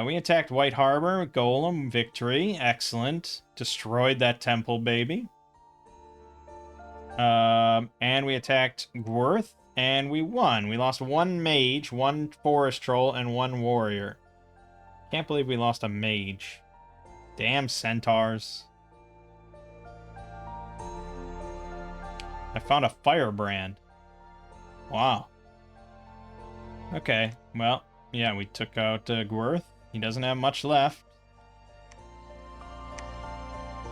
We attacked White Harbor, Golem, victory, excellent. Destroyed that temple, baby. And we attacked Gworth, and we won. We lost 1 mage, 1 forest troll, and 1 warrior. Can't believe we lost a mage. Damn centaurs. I found a firebrand. Wow. Okay, well, yeah, we took out Gworth. He doesn't have much left.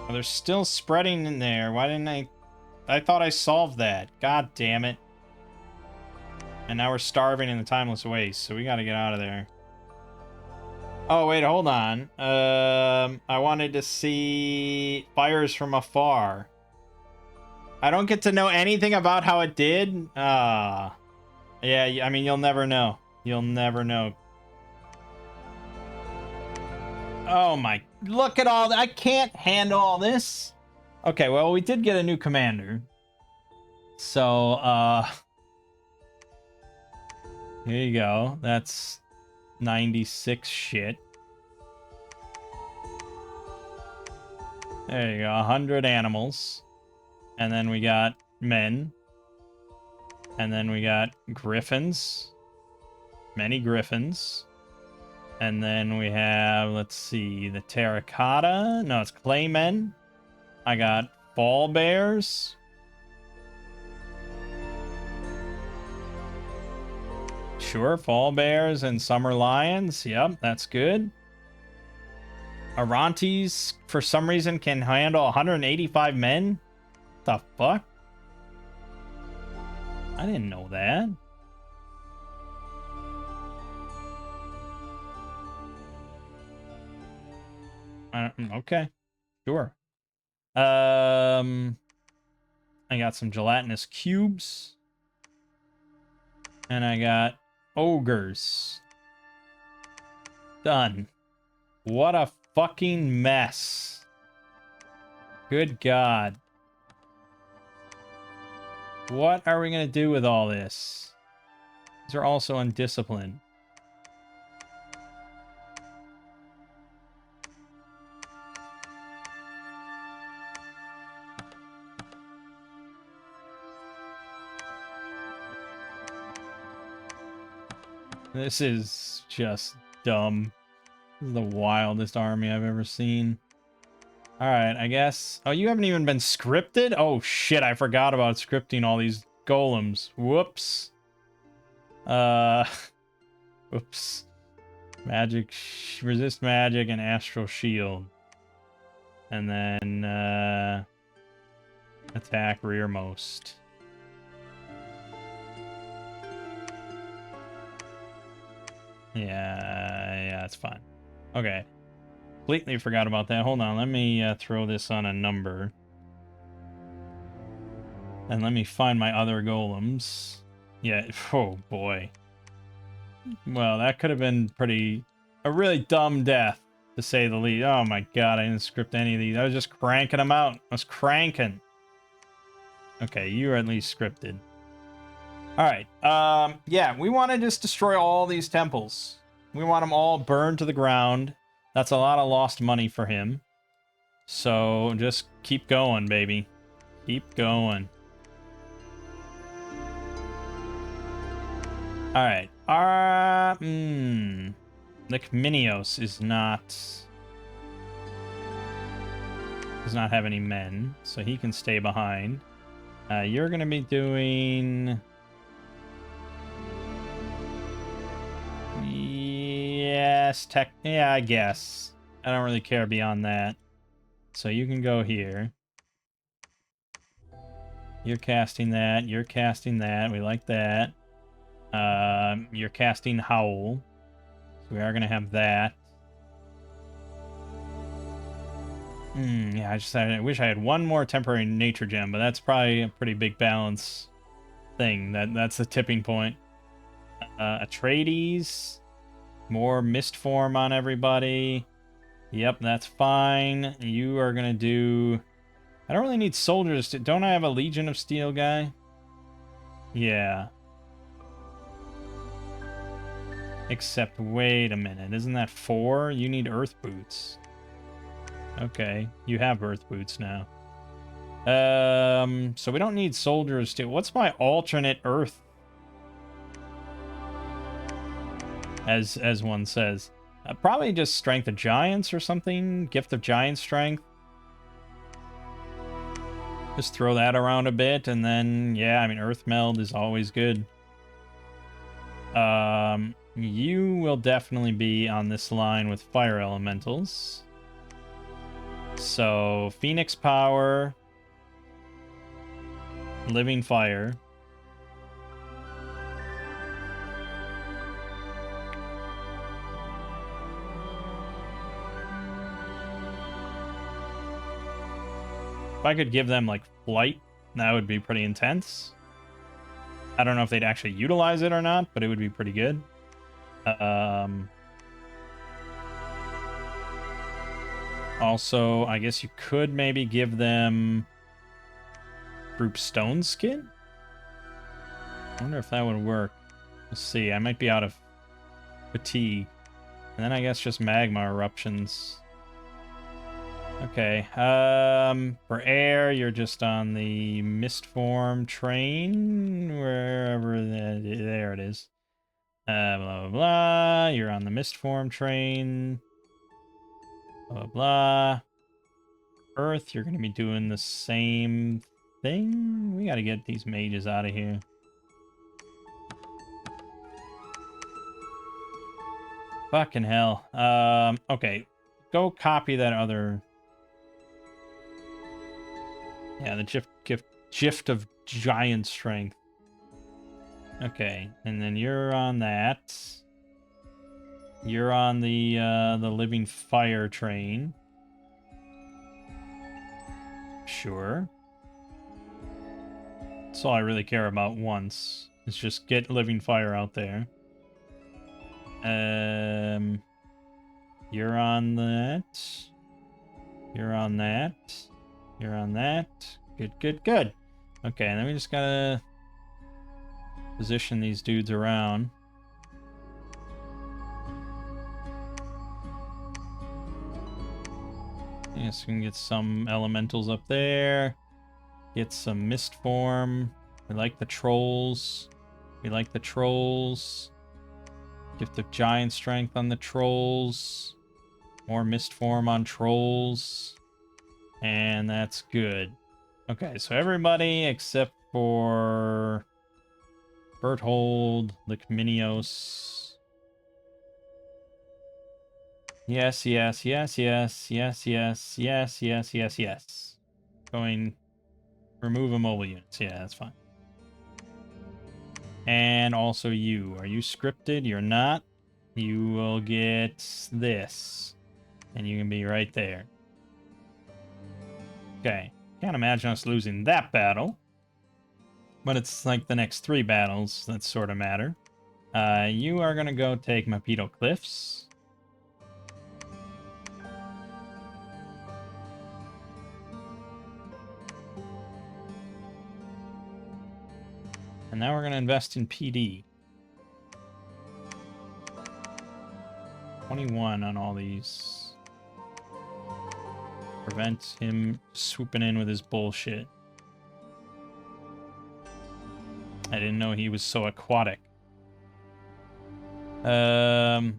Oh, they're still spreading in there. Why didn't I thought I solved that. God damn it. And now we're starving in the Timeless Waste, so we gotta get out of there. Oh, wait, hold on. I wanted to see fires from afar. I don't get to know anything about how it did? Yeah, I mean, you'll never know. You'll never know. Oh my, look at all that. I can't handle all this. Okay, well, we did get a new commander. So, here you go. That's 96 shit. There you go, 100 animals. And then we got men. And then we got griffins. Many griffins. And then we have, let's see, the terracotta. No, it's claymen. I got fall bears. Sure, fall bears and summer lions. Yep, that's good. Arantes, for some reason, can handle 185 men. What the fuck? I didn't know that. Okay, sure. I got some gelatinous cubes. And I got ogres. Done. What a fucking mess. Good God. What are we going to do with all this? These are also undisciplined. This is just dumb. This is the wildest army I've ever seen. Alright, I guess... Oh, you haven't even been scripted? Oh, shit, I forgot about scripting all these golems. Whoops. Whoops. Magic... Resist magic and astral shield. And then, attack rearmost. Yeah, it's fine. Okay. Completely forgot about that. Hold on, let me throw this on a number. And let me find my other golems. Yeah, oh boy. Well, that could have been a really dumb death, to say the least. Oh my god, I didn't script any of these. I was just cranking them out. I was cranking. Okay, you are at least scripted. All right. Yeah, we want to just destroy all these temples. We want them all burned to the ground. That's a lot of lost money for him. So just keep going, baby. Keep going. All right. Licminios does not have any men, so he can stay behind. You're gonna be doing. Yes, yeah, I guess. I don't really care beyond that. So you can go here. You're casting that. You're casting that. We like that. You're casting Howl. So we are going to have that. Yeah, I wish I had one more temporary nature gem, but that's probably a pretty big balance thing. That's the tipping point. Atreides. More mist form on everybody. Yep, that's fine. You are going to do... I don't really need soldiers. Don't I have a Legion of Steel guy? Yeah. Except, wait a minute. Isn't that 4? You need Earth Boots. Okay, you have Earth Boots now. So we don't need soldiers to... What's my alternate Earth? As one says. Probably just Strength of Giants or something. Gift of Giant Strength. Just throw that around a bit, and then, yeah, I mean, Earth Meld is always good. You will definitely be on this line with Fire Elementals. So, Phoenix Power, Living Fire. If I could give them, like, Flight, that would be pretty intense. I don't know if they'd actually utilize it or not, but it would be pretty good. Also, I guess you could maybe give them Group Stone Skin? I wonder if that would work. We'll see. I might be out of fatigue. And then I guess just magma eruptions. Okay. For air, you're just on the mist form train. Wherever there it is. Blah, blah, blah. You're on the mist form train. Blah, blah, blah. Earth, you're going to be doing the same thing. We got to get these mages out of here. Fucking hell. Okay. Go copy that other... Yeah, the gift of giant strength. Okay, and then you're on that. You're on the living fire train. Sure. That's all I really care about once. Is just get living fire out there. You're on that. You're on that. You're on that. Good, good, good. Okay, and then we just gotta position these dudes around. Yes, we can get some elementals up there. Get some mist form. We like the trolls. We like the trolls. Gift of giant strength on the trolls. More mist form on trolls. And that's good. Okay, so everybody except for Berthold, Licminios. Yes, yes, yes, yes, yes, yes, yes, yes, yes, yes. Going, remove immobile units. Yeah, that's fine. And also you. Are you scripted? You're not. You will get this. And you can be right there. Okay. Can't imagine us losing that battle. But it's like the next 3 battles that sort of matter. You are going to go take Mapito Cliffs. And now we're going to invest in PD. 21 on all these. Prevent him swooping in with his bullshit. I didn't know he was so aquatic. The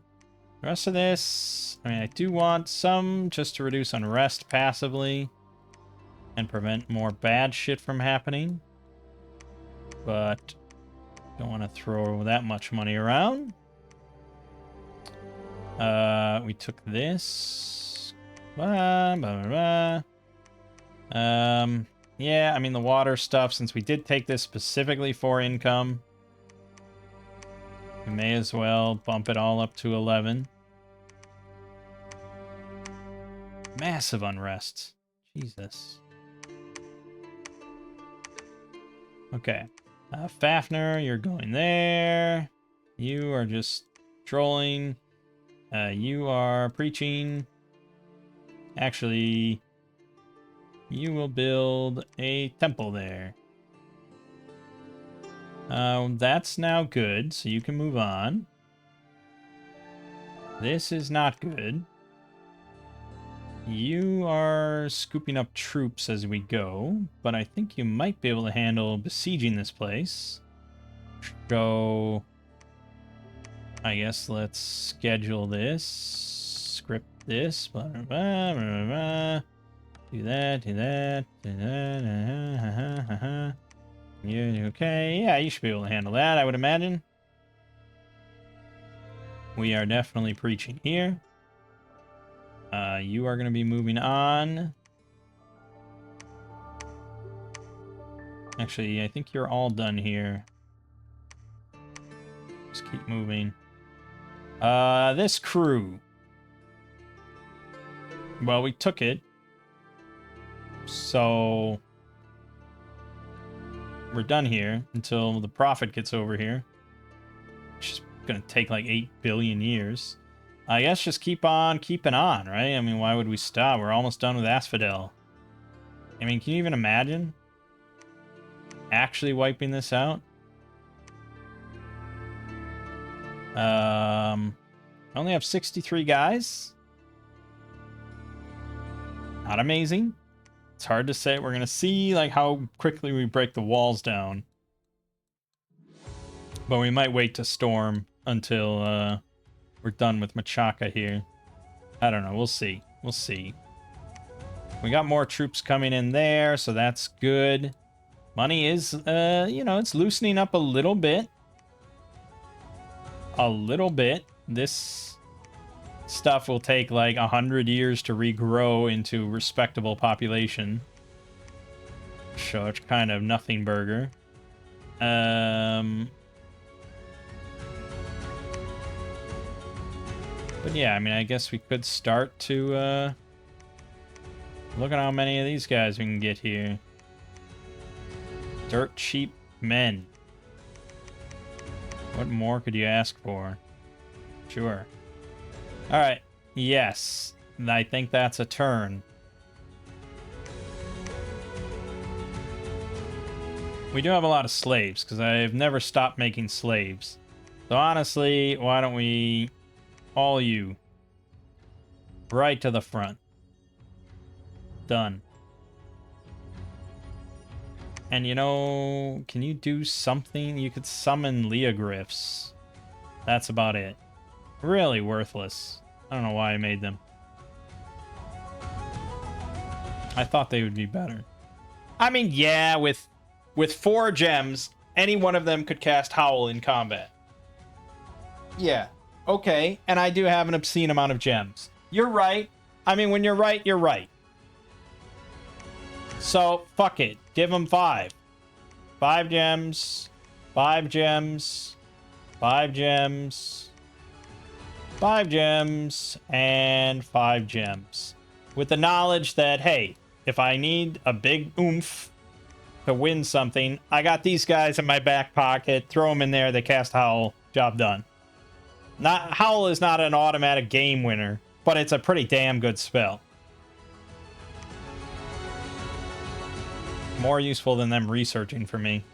rest of this, I mean, I do want some just to reduce unrest passively and prevent more bad shit from happening. But don't want to throw that much money around. We took this. Yeah, I mean, the water stuff, since we did take this specifically for income, we may as well bump it all up to 11. Massive unrest. Jesus. Okay. Fafnir, you're going there. You are just trolling. You are preaching. Actually, you will build a temple there. That's now good, so you can move on. This is not good. You are scooping up troops as we go, but I think you might be able to handle besieging this place. So, I guess let's schedule this, script this, blah, blah, blah, blah, blah. Do that, do that, do that, You okay? Yeah, you should be able to handle that, I would imagine. We are definitely preaching here. You are going to be moving on. Actually, I think you're all done here. Just keep moving. This crew. Well, we took it. So we're done here until the prophet gets over here. Which is going to take like 8 billion years. I guess just keep on keeping on, right? I mean, why would we stop? We're almost done with Asphodel. I mean, can you even imagine actually wiping this out? I only have 63 guys. Not amazing. It's hard to say. We're going to see like how quickly we break the walls down. But we might wait to storm until we're done with Machaca here. I don't know. We'll see. We'll see. We got more troops coming in there, so that's good. Money is, you know, it's loosening up a little bit. A little bit. This stuff will take like 100 years to regrow into respectable population. So it's kind of nothing burger. But yeah, I mean, I guess we could start to, look at how many of these guys we can get here. Dirt cheap men. What more could you ask for? Sure. Alright. Yes. I think that's a turn. We do have a lot of slaves, because I've never stopped making slaves. So honestly, why don't we... all you. Right to the front. Done. And you know, can you do something? You could summon Leogryphs. That's about it. Really worthless. I don't know why I made them. I thought they would be better. I mean, yeah, with 4 gems, any one of them could cast Howl in combat. Yeah. Okay, and I do have an obscene amount of gems. You're right. I mean, when you're right, you're right. So, fuck it. Give them 5. 5 gems. 5 gems. 5 gems. 5 gems. And 5 gems. With the knowledge that, hey, if I need a big oomph to win something, I got these guys in my back pocket. Throw them in there. They cast Howl. Job done. Howl is not an automatic game winner, but it's a pretty damn good spell. More useful than them researching for me.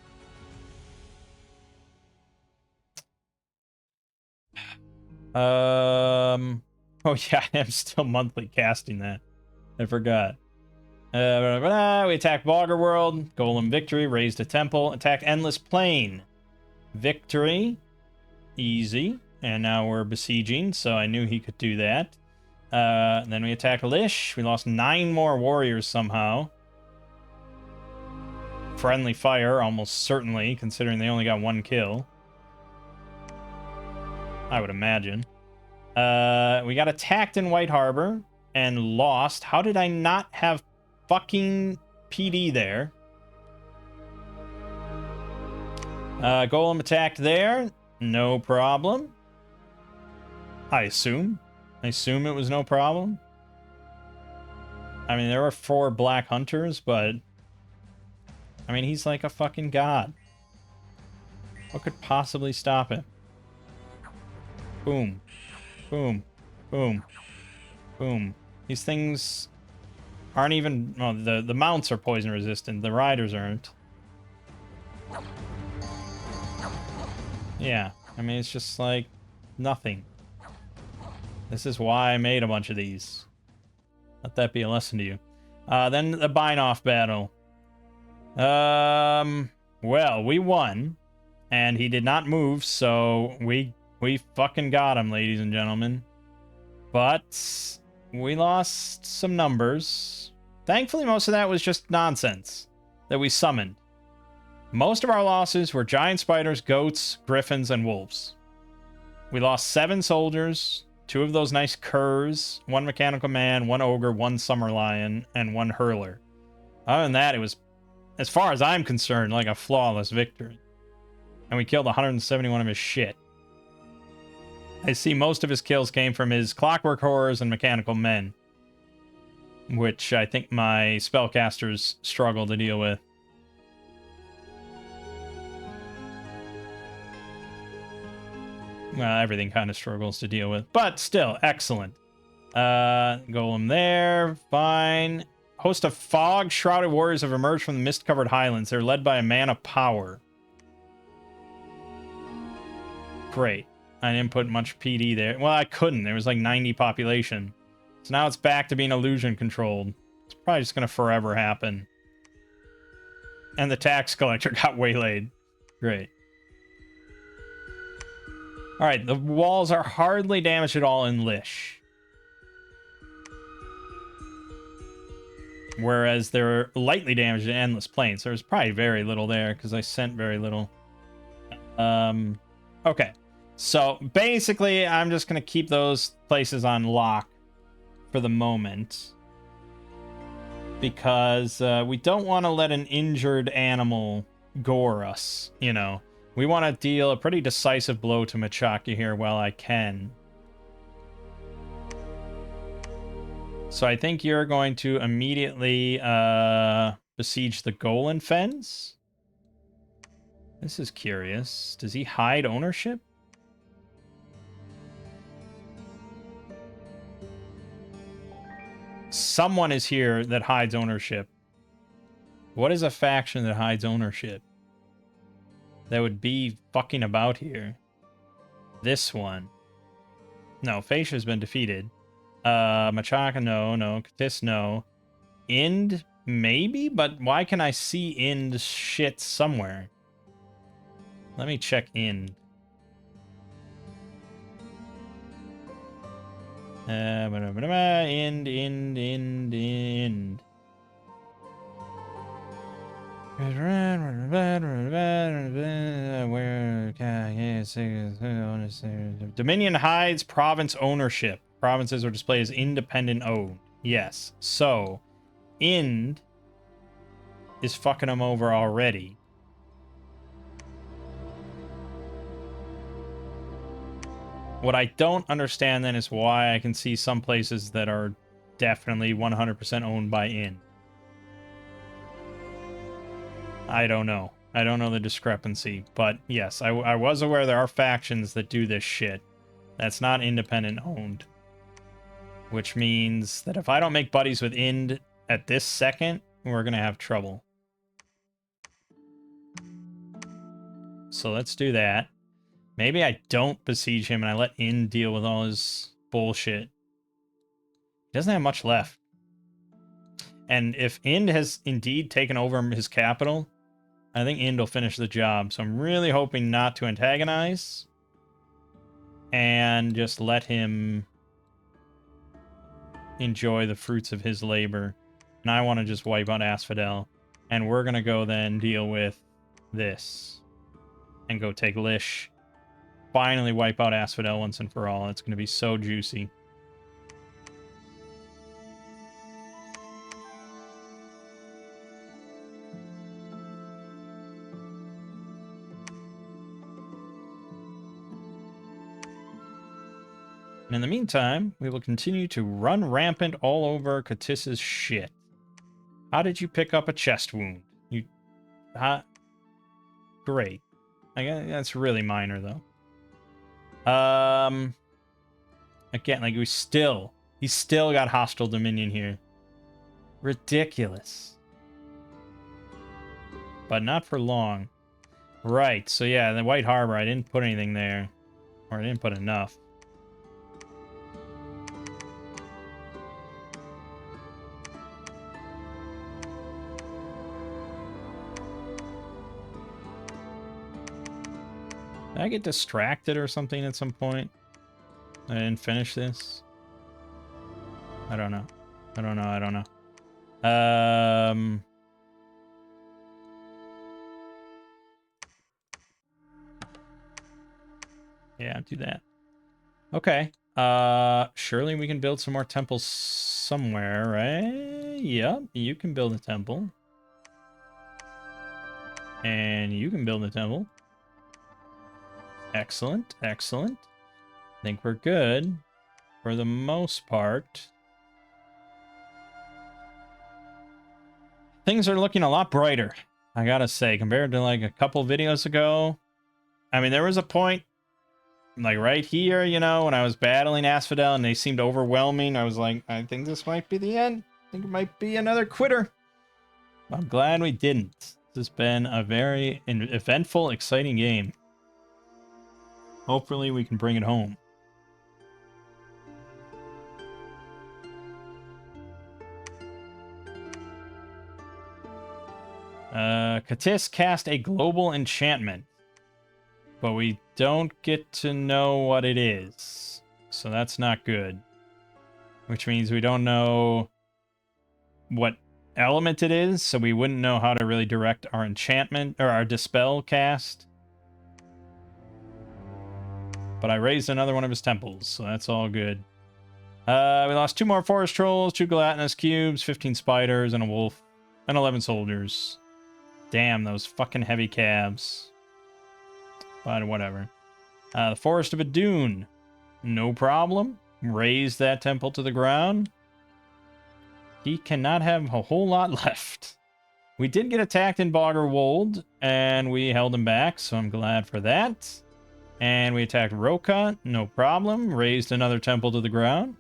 Oh yeah, I am still monthly casting that. I forgot. We attack Bogger World. Golem victory. Raised a temple. Attack Endless Plain. Victory. Easy. And now we're besieging, so I knew he could do that. Then we attack Lish. We lost 9 more warriors somehow. Friendly fire, almost certainly, considering they only got 1 kill. I would imagine. We got attacked in White Harbor and lost. How did I not have fucking PD there? Golem attacked there. No problem. I assume. I assume it was no problem. I mean, there were 4 black hunters, but... I mean, he's like a fucking god. What could possibly stop him? Boom. Boom. Boom. Boom. These things aren't even... Well, the mounts are poison resistant. The riders aren't. Yeah. I mean, it's just like... nothing. This is why I made a bunch of these. Let that be a lesson to you. Then the Binoff battle. Well, we won. And he did not move, so we fucking got him, ladies and gentlemen. But we lost some numbers. Thankfully, most of that was just nonsense that we summoned. Most of our losses were giant spiders, goats, griffins, and wolves. We lost 7 soldiers, 2 of those nice curs, 1 mechanical man, 1 ogre, 1 summer lion, and 1 hurler. Other than that, it was, as far as I'm concerned, like a flawless victory. And we killed 171 of his shit. I see most of his kills came from his clockwork horrors and mechanical men, which I think my spellcasters struggle to deal with. Well, everything kind of struggles to deal with, but still, excellent. Golem there, fine. Host of fog-shrouded warriors have emerged from the mist-covered highlands. They're led by a man of power. Great. I didn't put much PD there. Well, I couldn't. There was like 90 population. So now it's back to being illusion controlled. It's probably just going to forever happen. And the tax collector got waylaid. Great. Alright, the walls are hardly damaged at all in Lish. Whereas they're lightly damaged in Endless Plains. There's probably very little there, because I sent very little. Okay. So, basically, I'm just going to keep those places on lock for the moment. Because we don't want to let an injured animal gore us, you know. We want to deal a pretty decisive blow to Machaka here while I can. So I think you're going to immediately besiege the Golan Fens. This is curious. Does he hide ownership? Someone is here that hides ownership. What is a faction that hides ownership? That would be fucking about here. This one. No, Fascia's been defeated. Machaka, no. Katis, no. Ind, maybe? But why can I see Ind shit somewhere? Let me check Ind. Ind. Dominion hides province ownership. Provinces are displayed as independent owned. Yes. So, Ind is fucking them over already. What I don't understand then is why I can see some places that are definitely 100% owned by Ind. I don't know. I don't know the discrepancy. But yes, I was aware there are factions that do this shit. That's not independent owned. Which means that if I don't make buddies with Ind at this second, we're going to have trouble. So let's do that. Maybe I don't besiege him and I let Ind deal with all his bullshit. He doesn't have much left. And if Ind has indeed taken over his capital, I think Ind will finish the job. So I'm really hoping not to antagonize. And just let him enjoy the fruits of his labor. And I want to just wipe out Asphodel. And we're going to go then deal with this. And go take Lish. Finally wipe out Asphodel once and for all. It's going to be so juicy. And in the meantime, we will continue to run rampant all over Katis's shit. How did you pick up a chest wound? You... Great. I guess that's really minor, though. Again, like, he's still got hostile dominion here. Ridiculous. But not for long. Right, so yeah, the White Harbor, I didn't put anything there. Or I didn't put enough. Did I get distracted or something at some point? I didn't finish this. I don't know. I don't know. Yeah, do that. Okay. Surely we can build some more temples somewhere, right? Yep, you can build a temple. And you can build a temple. Excellent, excellent. I think we're good for the most part. Things are looking a lot brighter, I gotta say, compared to like a couple videos ago. I mean, there was a point, like right here, you know, when I was battling Asphodel and they seemed overwhelming. I was like, I think this might be the end. I think it might be another quitter. I'm glad we didn't. This has been a very eventful, exciting game. Hopefully we can bring it home. Katis cast a global enchantment, but we don't get to know what it is. So that's not good. Which means we don't know what element it is, so we wouldn't know how to really direct our enchantment or our dispel cast. But I raised another one of his temples, so that's all good. We lost 2 more forest trolls, 2 gelatinous cubes, 15 spiders, and a wolf, and 11 soldiers. Damn, those fucking heavy cabs. But whatever. The Forest of Adun. No problem. Raise that temple to the ground. He cannot have a whole lot left. We did get attacked in Boggerwold, and we held him back, so I'm glad for that. And we attacked Roka, no problem. Raised another temple to the ground.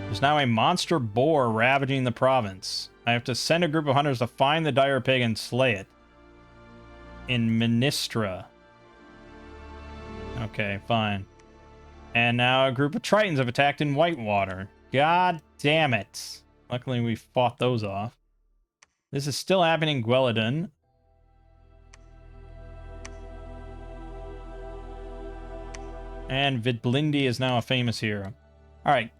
There's now a monster boar ravaging the province. I have to send a group of hunters to find the dire pig and slay it. In Ministra. Okay, fine. And now a group of Tritons have attacked in Whitewater. God damn it. Luckily we fought those off. This is still happening in Gueladon. And Vidblindi is now a famous hero. Alright.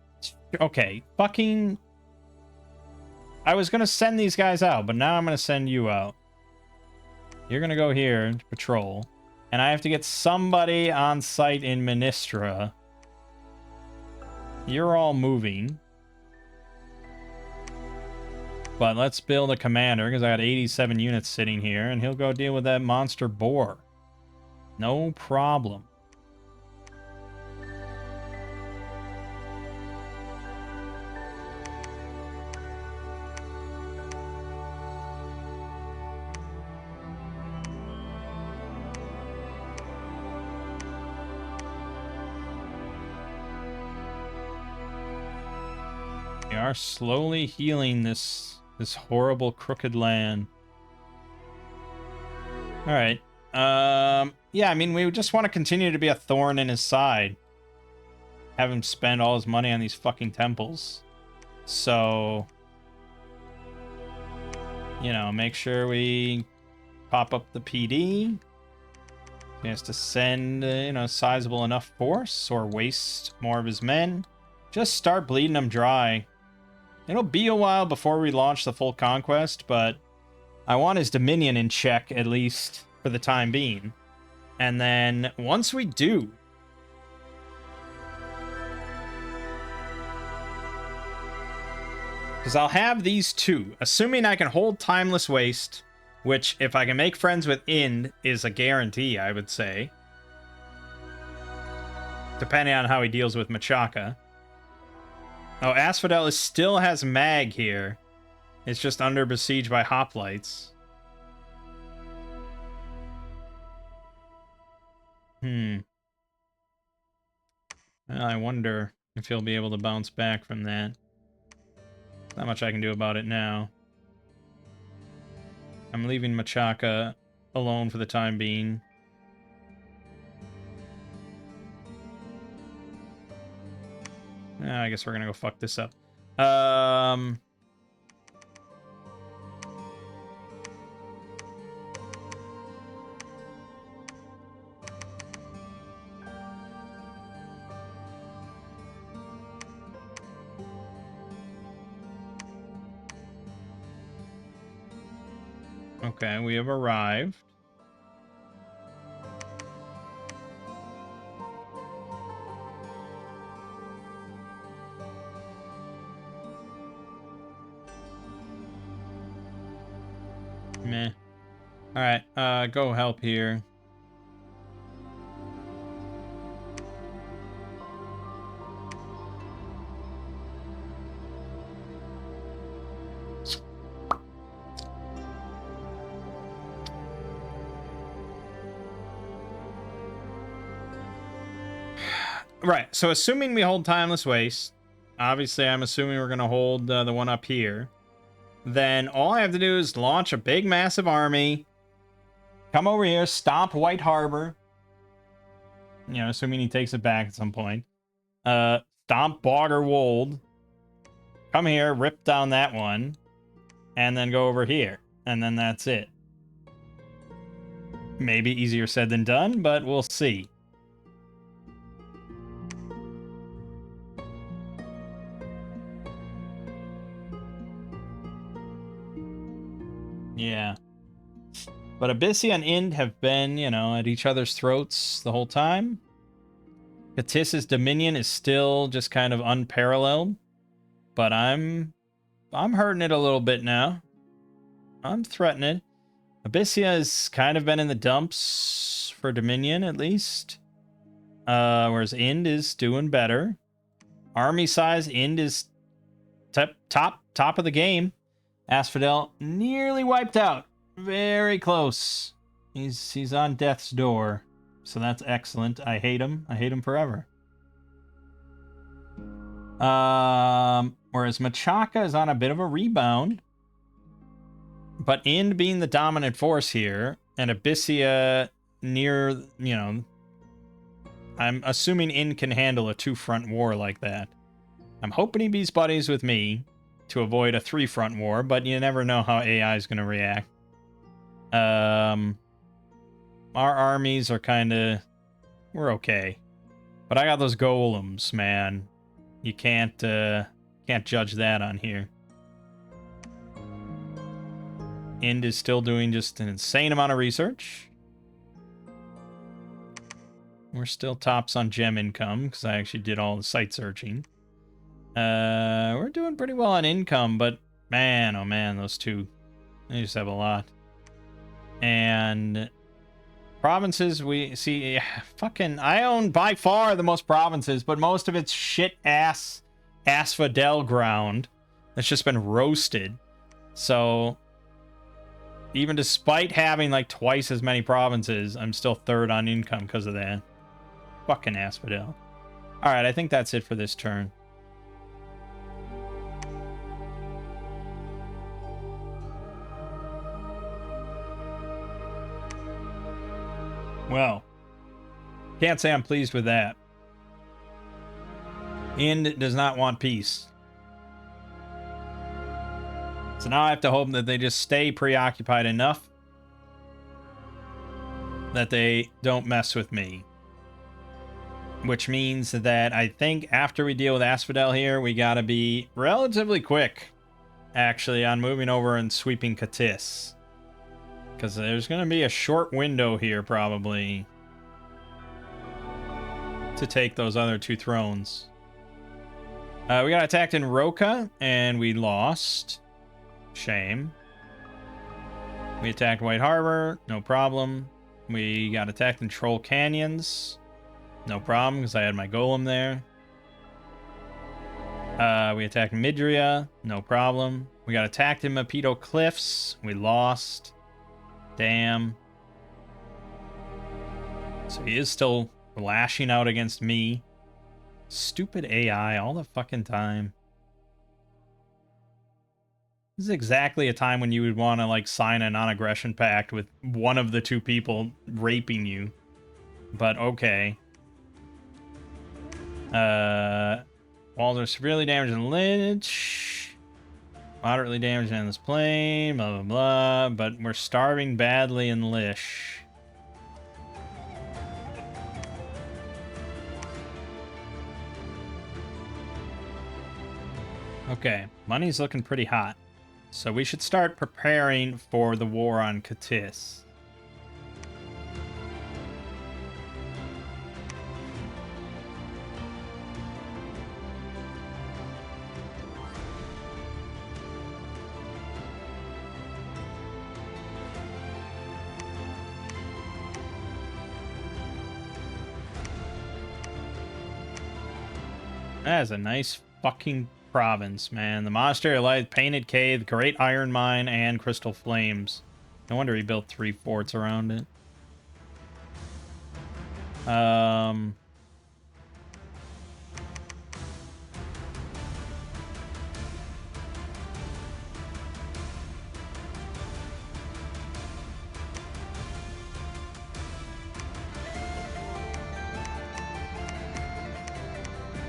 Okay. Fucking... I was going to send these guys out, but now I'm going to send you out. You're going to go here to patrol. And I have to get somebody on site in Ministra. You're all moving. But let's build a commander, because I got 87 units sitting here, and he'll go deal with that monster boar. No problem. We are slowly healing this horrible crooked land. All right. Yeah, I mean, we just want to continue to be a thorn in his side. Have him spend all his money on these fucking temples. So, you know, make sure we pop up the PD. He has to send, you know, sizable enough force or waste more of his men. Just start bleeding them dry. It'll be a while before we launch the full conquest, but I want his dominion in check, at least for the time being. And then once we do, because I'll have these two, assuming I can hold Timeless Waste, which, if I can make friends with Ind, is a guarantee, I would say. Depending on how he deals with Machaka. Oh, Asphodel still has Mangg here. It's just under besieged by hoplites. I wonder if he'll be able to bounce back from that. Not much I can do about it now. I'm leaving Machaka alone for the time being. I guess we're gonna go fuck this up. Okay, we have arrived. Meh. Alright, go help here. Right, so assuming we hold Timeless Waste, obviously I'm assuming we're going to hold the one up here, then all I have to do is launch a big, massive army, come over here, stomp White Harbor, you know, assuming he takes it back at some point, stomp Bogger Wold, come here, rip down that one, and then go over here, and then that's it. Maybe easier said than done, but we'll see. Yeah. But Abyssia and Ind have been, you know, at each other's throats the whole time. Katis's dominion is still just kind of unparalleled. But I'm hurting it a little bit now. I'm threatening. Abyssia has kind of been in the dumps for dominion, at least. Whereas Ind is doing better. Army size, Ind is top of the game. Asphodel nearly wiped out. Very close. He's on death's door. So that's excellent. I hate him. I hate him forever. Whereas Machaka is on a bit of a rebound. But Ind being the dominant force here, and Abyssia near, you know, I'm assuming Ind can handle a two-front war like that. I'm hoping he beats buddies with me to avoid a three-front war, but you never know how AI is going to react. Our armies are kind of... We're okay. But I got those golems, man. You can't judge that on here. Ind is still doing just an insane amount of research. We're still tops on gem income, because I actually did all the site searching. We're doing pretty well on income, but man, oh man, those two, they just have a lot. And provinces, we see, fucking, I own by far the most provinces, but most of it's shit-ass asphodel ground that's just been roasted. So, even despite having like twice as many provinces, I'm still third on income because of that. Fucking asphodel. Alright, I think that's it for this turn. Well, can't say I'm pleased with that. Ind does not want peace. So now I have to hope that they just stay preoccupied enough that they don't mess with me. Which means that I think after we deal with Asphodel here, we gotta be relatively quick, actually, on moving over and sweeping Katis. Because there's gonna be a short window here, probably, to take those other two thrones. We got attacked in Roka, and we lost. Shame. We attacked White Harbor, no problem. We got attacked in Troll Canyons, no problem, because I had my golem there. We attacked Midria, no problem. We got attacked in Mapeto Cliffs, we lost. Damn. So he is still lashing out against me. Stupid AI all the fucking time. This is exactly a time when you would want to, like, sign a non-aggression pact with one of the two people raping you. But okay. Walls are severely damaged in Lich. Moderately damaged in this plane. Blah, blah, blah. But we're starving badly in Lich. Okay. Money's looking pretty hot. So we should start preparing for the war on Katis. That is a nice fucking province, man. The Monastery of Light, Painted Cave, the Great Iron Mine, and Crystal Flames. No wonder he built 3 forts around it.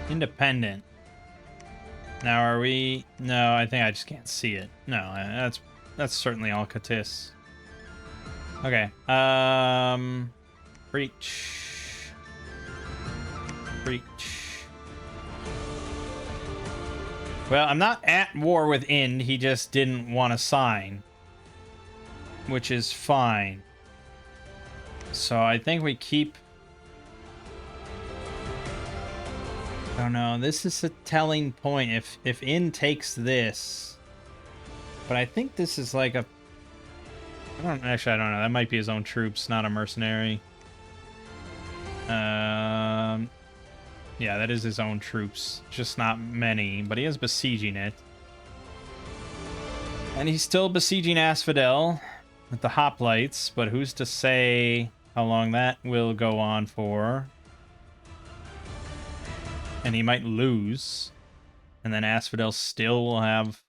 Independent. Now, are we... No, I think I just can't see it. No, that's certainly all Katis. Okay. Preach. Preach. Well, I'm not at war with Ind. He just didn't want to sign. Which is fine. So I think we keep... I don't know. This is a telling point. If Ind takes this, but I think this is like a. I don't know. That might be his own troops, not a mercenary. Yeah, that is his own troops, just not many. But he is besieging it, and he's still besieging Asphodel with the hoplites. But who's to say how long that will go on for? And he might lose. And then Asphodel still will have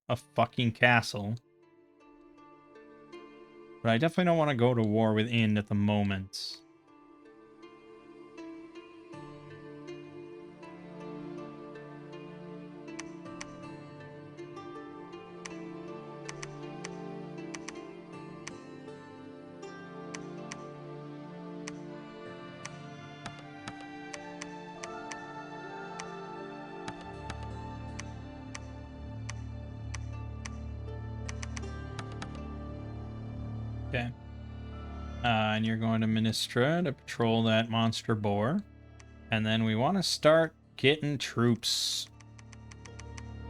a fucking castle. But I definitely don't want to go to war with Ind at the moment. Okay. And you're going to Ministra to patrol that monster boar. And then we want to start getting troops.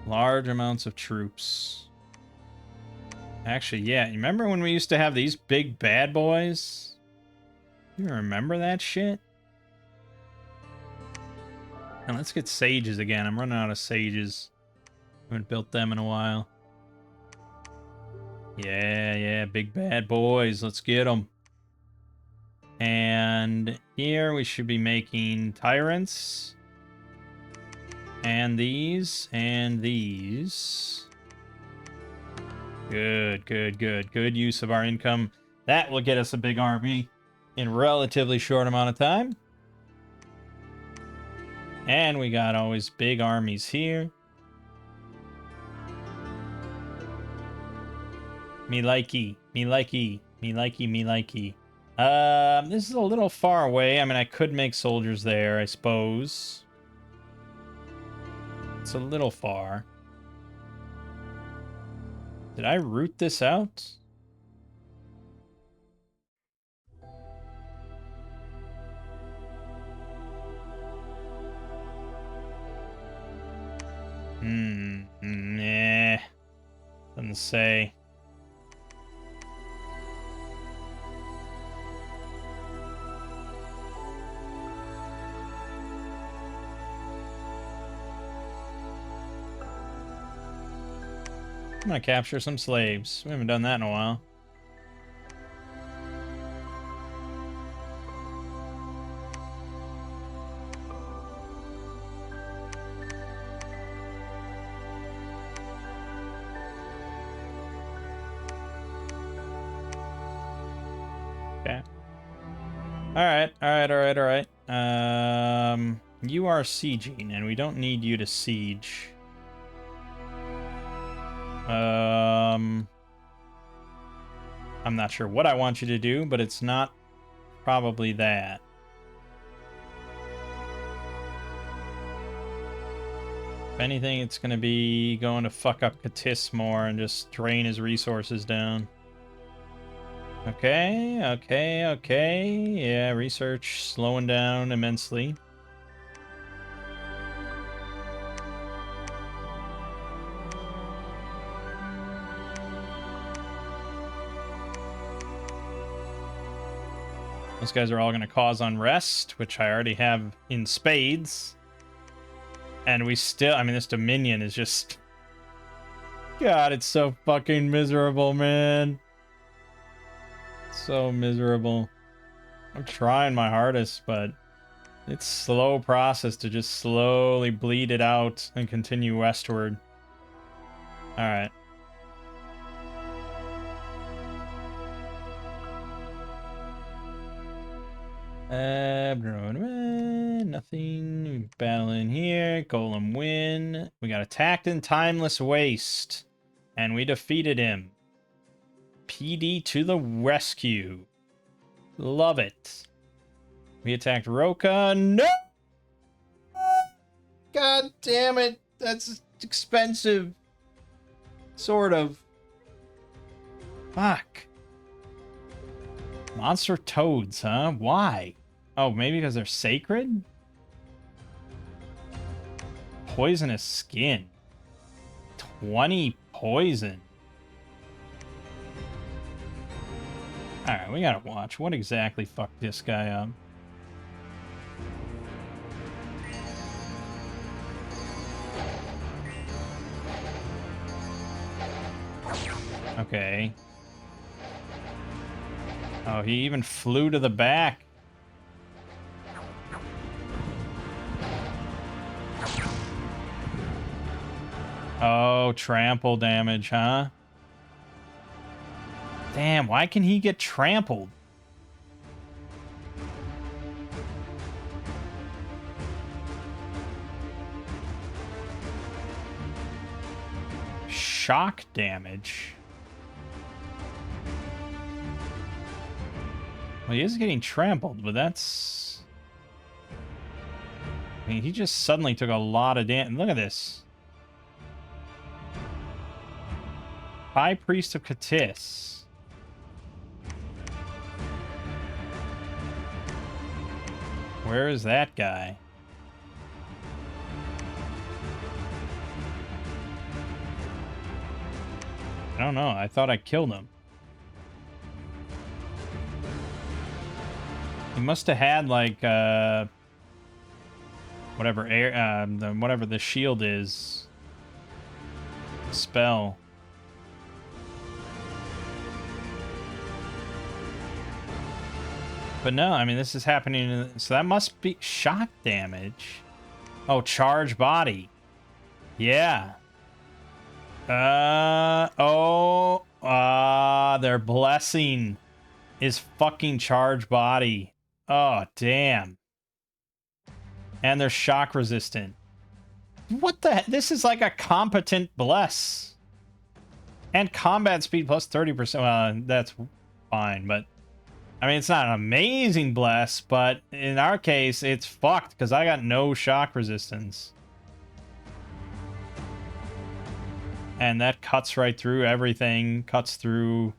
Large amounts of troops. Actually, yeah. You remember when we used to have these big bad boys? You remember that shit? And let's get sages again. I'm running out of sages. Haven't built them in a while. Yeah, big bad boys. Let's get them. And here we should be making tyrants. And these. And these. Good. Good use of our income. That will get us a big army. in relatively short amount of time. And we got always big armies here. Me likey, me likey, me likey, me likey. This is a little far away. I mean, I could make soldiers there, I suppose. It's a little far. Did I root this out? Nah. Doesn't say. I'm gonna capture some slaves. We haven't done that in a while. Okay. Alright. You are sieging, and we don't need you to siege. I'm not sure what I want you to do, but it's not probably that. If anything, it's going to be going to fuck up Katis more and just drain his resources down. Okay. Yeah, research slowing down immensely. Those guys are all going to cause unrest, which I already have in spades. And we still, I mean, this Dominion is just... God, it's so fucking miserable, man. So miserable. I'm trying my hardest, but it's a slow process to just slowly bleed it out and continue westward. Alright. Nothing. Battle in here. Golem win. We got attacked in Timeless Waste. And we defeated him. PD to the rescue. Love it. We attacked Roka. No! God damn it. That's expensive. Sort of. Fuck. Monster toads, huh? Why? Oh, maybe because they're sacred? Poisonous skin. 20 poison. Alright, we gotta watch. What exactly fucked this guy up? Okay. Oh, he even flew to the back. Oh, trample damage, huh? Damn, why can he get trampled? Shock damage. Well, he is getting trampled, but that's... I mean, he just suddenly took a lot of damage. Look at this. High Priest of Katis. Where is that guy? I don't know. I thought I killed him. He must have had like whatever air whatever the shield is. Spell. But no, I mean this is happening, so that must be shock damage. Oh, charge body. Yeah. They're blessing is fucking charge body. Oh, damn. And they're shock resistant. What the heck? This is like a competent bless. And combat speed plus 30%. Well, that's fine, but... I mean, it's not an amazing bless, but in our case, it's fucked because I got no shock resistance. And that cuts right through everything. Cuts through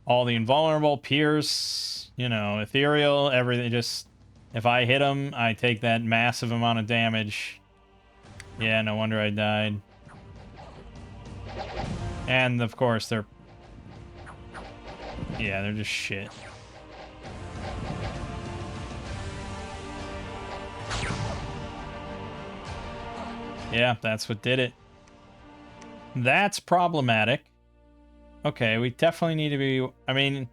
all the invulnerable, pierce, you know, ethereal, everything. Just, if I hit them, I take that massive amount of damage. Yeah, no wonder I died. And, of course, they're... Yeah, they're just shit. Yeah, that's what did it. That's problematic. Okay, we definitely need to be... I mean...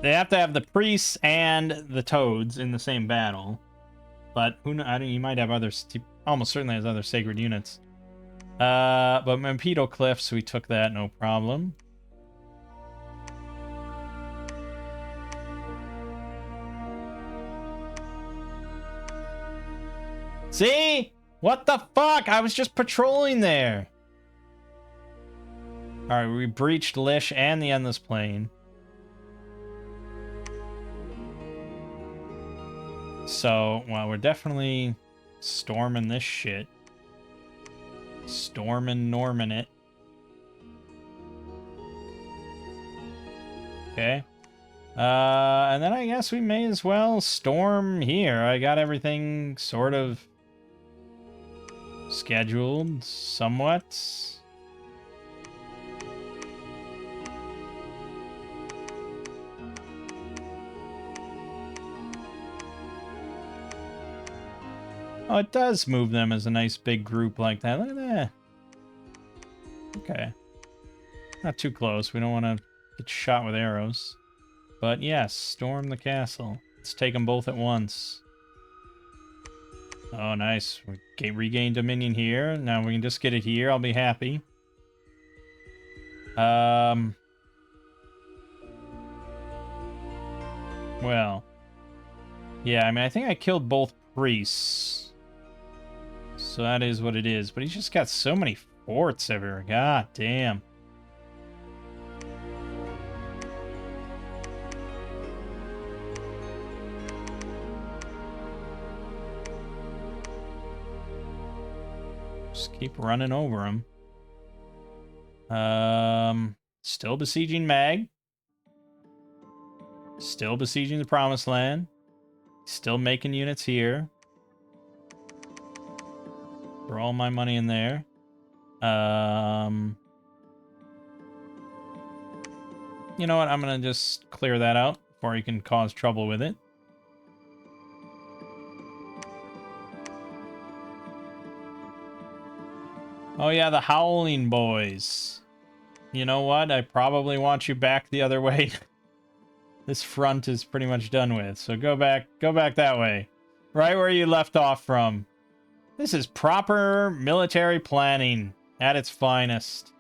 They have to have the priests and the toads in the same battle. But who knows? I don't, you might have others... Almost certainly has other sacred units. But Mampido Cliffs, we took that, no problem. See? What the fuck? I was just patrolling there. Alright, we breached Lish and the Endless Plane. So, well, we're definitely storming this shit. Storming Norman it. Okay. And then I guess we may as well storm here. I got everything sort of scheduled somewhat. Oh, it does move them as a nice big group like that. Look at that. Okay. Not too close. We don't want to get shot with arrows. But yes, storm the castle. Let's take them both at once. Oh, nice. We regain dominion here. Now we can just get it here. I'll be happy. Well. Yeah, I mean, I think I killed both priests. So that is what it is. But he's just got so many forts everywhere. God damn. Just keep running over him. Still besieging Mangg. Still besieging the Promised Land. Still making units here. Throw all my money in there. You know what? I'm gonna just clear that out before he can cause trouble with it. Oh yeah, the Howling Boys. You know what? I probably want you back the other way. This front is pretty much done with, so go back that way. Right where you left off from. This is proper military planning at its finest.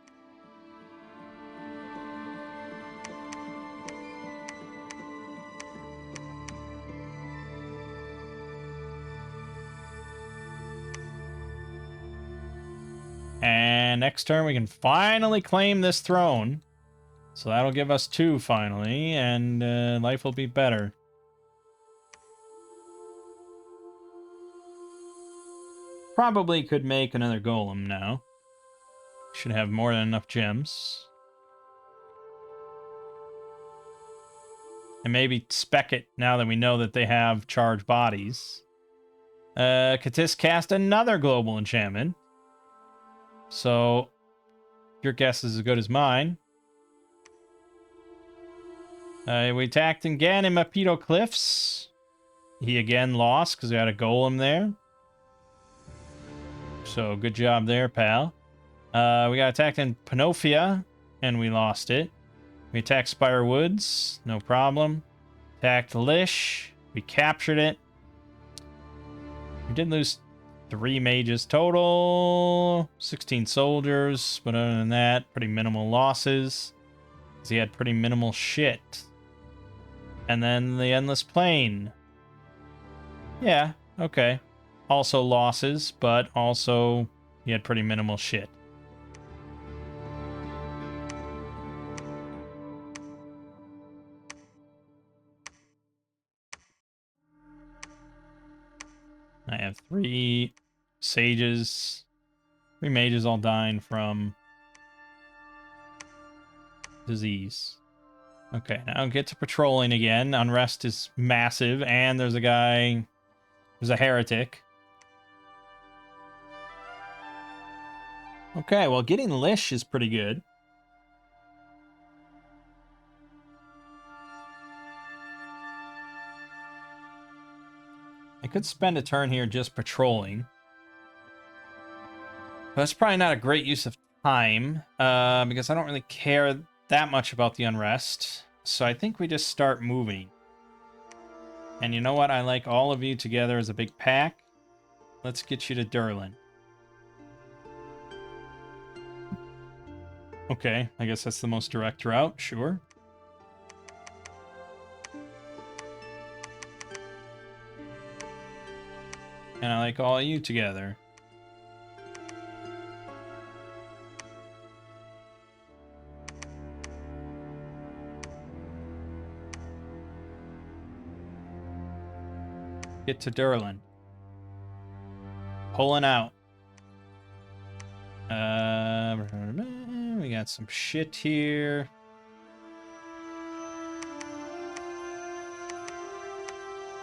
And next turn we can finally claim this throne. So that'll give us 2 finally, and life will be better. Probably could make another golem now. Should have more than enough gems. And maybe spec it now that we know that they have charged bodies. Katis cast another global enchantment. So, your guess is as good as mine. We attacked again in Mampido Cliffs. He again lost because we had a golem there. So, good job there, pal. We got attacked in Panofia, and we lost it. We attacked Spire Woods, no problem. Attacked Lish, we captured it. We did lose 3 mages total, 16 soldiers, but other than that, pretty minimal losses. 'Cause he had pretty minimal shit. And then the Endless Plane. Yeah, okay. Also losses, but also he had pretty minimal shit. I have 3 sages. 3 mages all dying from disease. Okay, now get to patrolling again. Unrest is massive, and there's a guy who's a heretic. Okay, well, getting Lish is pretty good. I could spend a turn here just patrolling. But that's probably not a great use of time, because I don't really care that much about the unrest. So I think we just start moving. And you know what? I like all of you together as a big pack. Let's get you to Durlin. Okay, I guess that's the most direct route, sure. And I like all of you together. Get to Durlin. Pulling out. We got some shit here.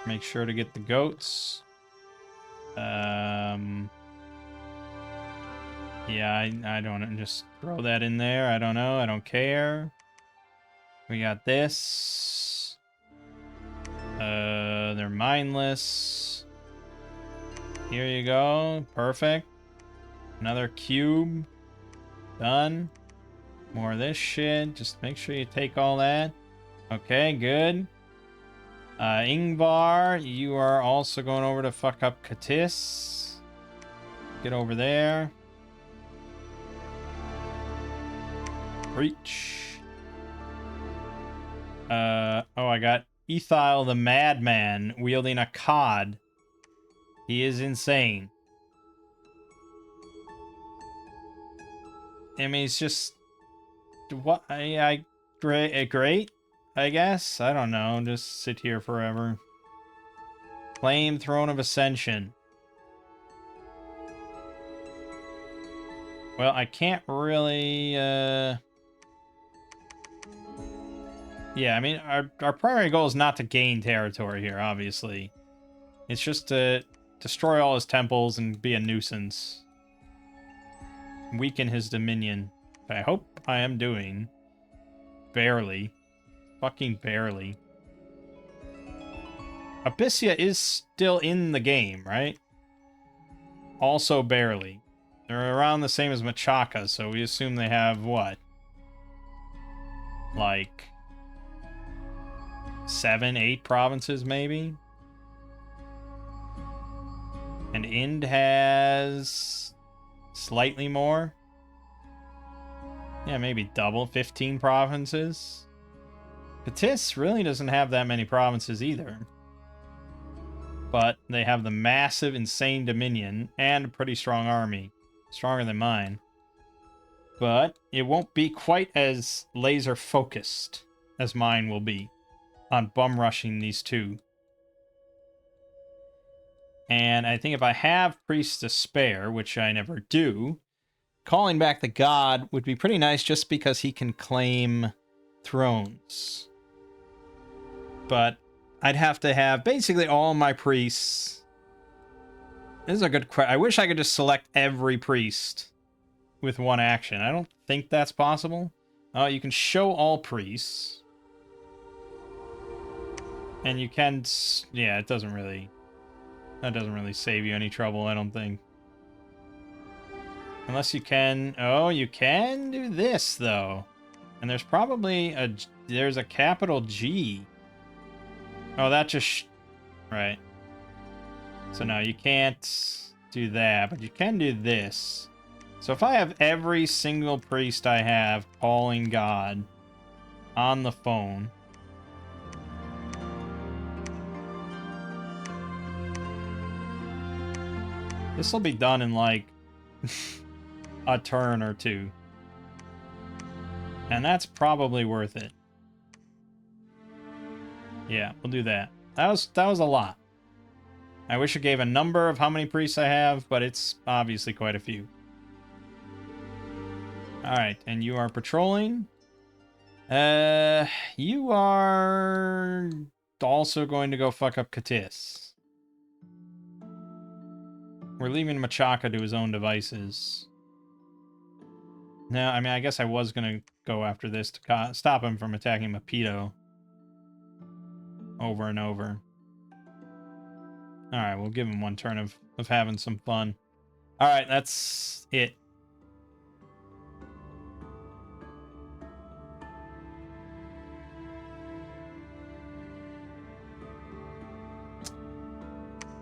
Make sure to get the goats. Yeah, I don't just throw that in there. I don't know. I don't care. We got this. They're mindless. Here you go. Perfect. Another cube. Done. More of this shit. Just make sure you take all that. Okay, good. Ingvar, you are also going over to fuck up Katis. Get over there. Breach. Oh, I got Ethyle the Madman wielding a cod. He is insane. I mean, it's just... What? Great, I guess? I don't know. Just sit here forever. Claim Throne of Ascension. Well, I can't really... Yeah, I mean, our primary goal is not to gain territory here, obviously. It's just to destroy all his temples and be a nuisance. Weaken his dominion. I hope I am doing. Barely. Fucking barely. Abyssia is still in the game, right? Also barely. They're around the same as Machaca, so we assume they have what? Like 7, 8 provinces, maybe? And Ind has slightly more. Yeah, maybe double, 15 provinces. Katis really doesn't have that many provinces either. But they have the massive, insane dominion and a pretty strong army. Stronger than mine. But it won't be quite as laser focused as mine will be on bum rushing these two. And I think if I have priests to spare, which I never do, calling back the god would be pretty nice just because he can claim thrones. But I'd have to have basically all my priests. This is a good question. I wish I could just select every priest with one action. I don't think that's possible. You can show all priests. And you can... Yeah, it doesn't really... That doesn't really save you any trouble, I don't think. Unless you can... Oh, you can do this, though. And there's probably a... There's a capital G. Oh, that just... Right. So no, you can't do that, but you can do this. So if I have every single priest I have calling God, on the phone. This will be done in like a turn or two. And that's probably worth it. Yeah, we'll do that. That was a lot. I wish it gave a number of how many priests I have, but it's obviously quite a few. Alright, and you are patrolling. You are also going to go fuck up Katis. We're leaving Machaka to his own devices. No, I mean, I guess I was going to go after this to stop him from attacking Mapeto over and over. Alright, we'll give him one turn of having some fun. Alright, that's it.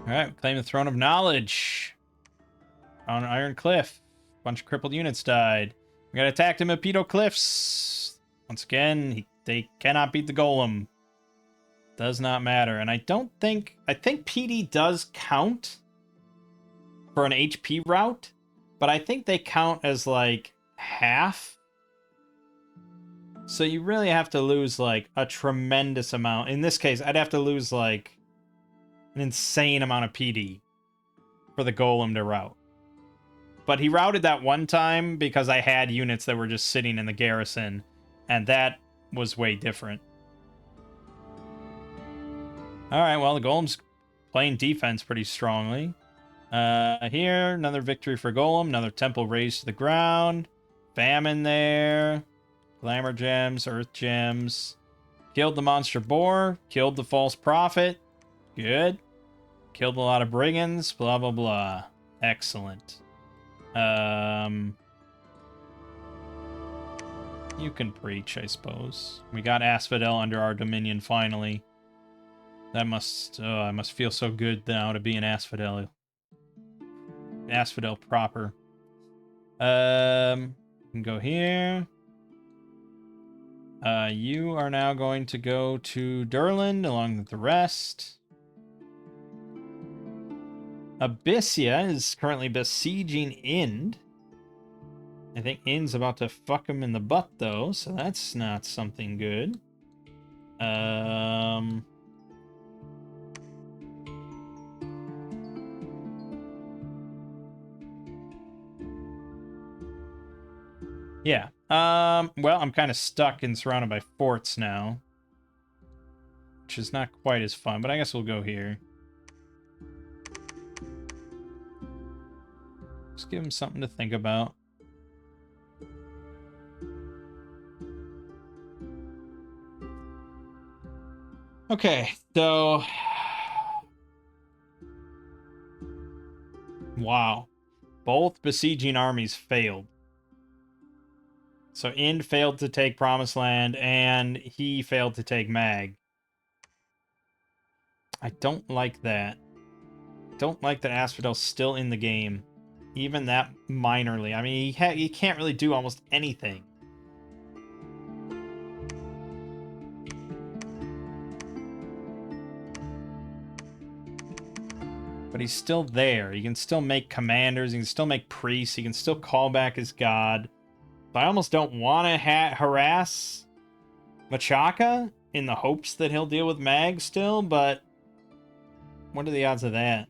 Alright, claim the Throne of Knowledge. On Iron Cliff. Bunch of crippled units died. We got attacked in Mapeto Cliffs. Once again, they cannot beat the Golem. Does not matter. And I think PD does count for an HP route, but I think they count as like half. So you really have to lose like a tremendous amount. In this case, I'd have to lose like an insane amount of PD for the Golem to route. But he routed that one time because I had units that were just sitting in the garrison, and that was way different. Alright, well, the Golem's playing defense pretty strongly. Here, another victory for Golem, another temple razed to the ground. Famine there. Glamour gems, earth gems. Killed the monster boar, killed the false prophet. Good. Killed a lot of brigands, blah, blah, blah. Excellent. You can preach, I suppose. We got Asphodel under our dominion finally. That must... Oh, I must feel so good now to be an Asphodel. Asphodel proper. Can go here. You are now going to go to Durland along with the rest. Abyssia is currently besieging Ind. I think Ind's about to fuck him in the butt, though, so that's not something good. Yeah. Well, I'm kind of stuck and surrounded by forts now, which is not quite as fun, but I guess we'll go here. Just give him something to think about. Okay, so... Wow. Both besieging armies failed. So Ind failed to take Promised Land, and he failed to take Mangg. I don't like that. Don't like that Asphodel's still in the game. Even that minorly. I mean, he can't really do almost anything. But he's still there. He can still make commanders. He can still make priests. He can still call back his god. I almost don't want to harass Machaka in the hopes that he'll deal with Mangg still, but what are the odds of that?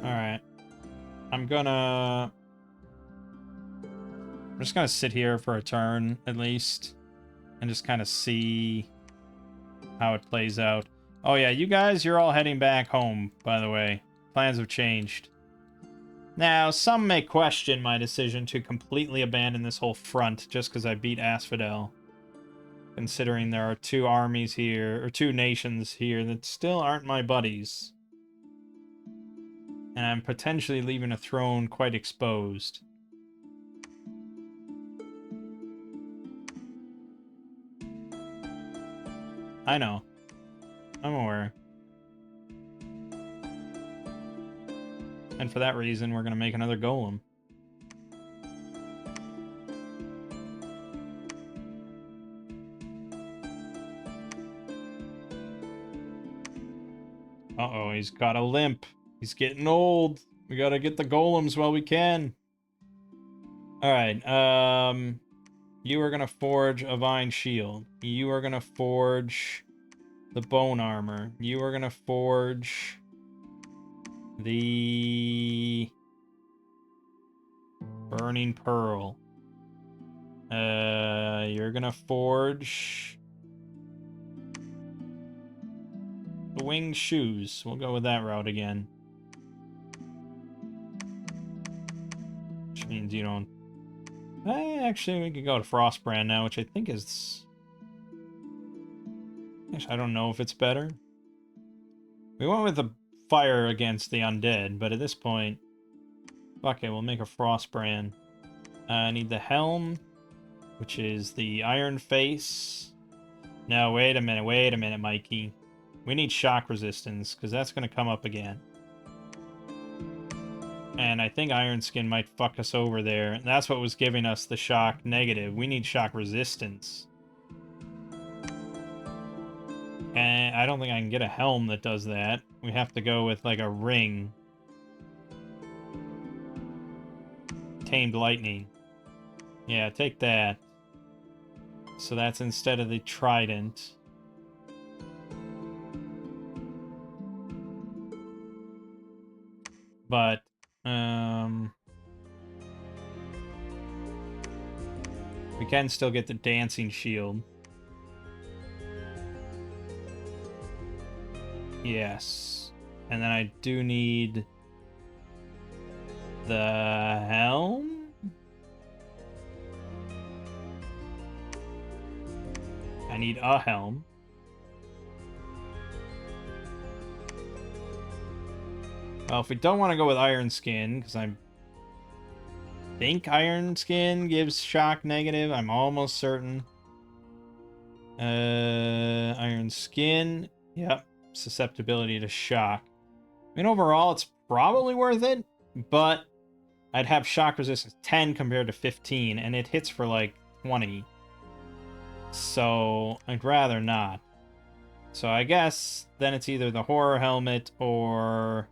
Alright. I'm just gonna sit here for a turn, at least, and just kind of see how it plays out. Oh yeah, you guys, you're all heading back home, by the way. Plans have changed. Now, some may question my decision to completely abandon this whole front just because I beat Asphodel. Considering there are two armies here, or two nations here that still aren't my buddies. And I'm potentially leaving a throne quite exposed. I know. I'm aware. And for that reason, we're going to make another golem. Uh-oh, he's got a limp. He's getting old. We gotta get the golems while we can. Alright, you are gonna forge a vine shield. You are gonna forge the bone armor. You are gonna forge the burning pearl. You're gonna forge the winged shoes. We'll go with that route again. Which means you don't... actually, we could go to Frostbrand now, which I think is... Actually, I don't know if it's better. We went with the fire against the undead, but at this point... Fuck it, we'll make a Frostbrand. I need the helm, which is the iron face. No, wait a minute, Mikey. We need shock resistance, because that's going to come up again. And I think Iron Skin might fuck us over there. That's what was giving us the shock negative. We need shock resistance. And I don't think I can get a helm that does that. We have to go with, like, a ring. Tamed Lightning. Yeah, take that. So that's instead of the trident. But, we can still get the dancing shield. Yes. And then I do need the helm? I need a helm. Well, if we don't want to go with Iron Skin, because I think Iron Skin gives shock negative, I'm almost certain. Iron Skin, yep, susceptibility to shock. I mean, overall, it's probably worth it, but I'd have shock resistance 10 compared to 15, and it hits for like 20. So I'd rather not. So I guess then it's either the horror helmet or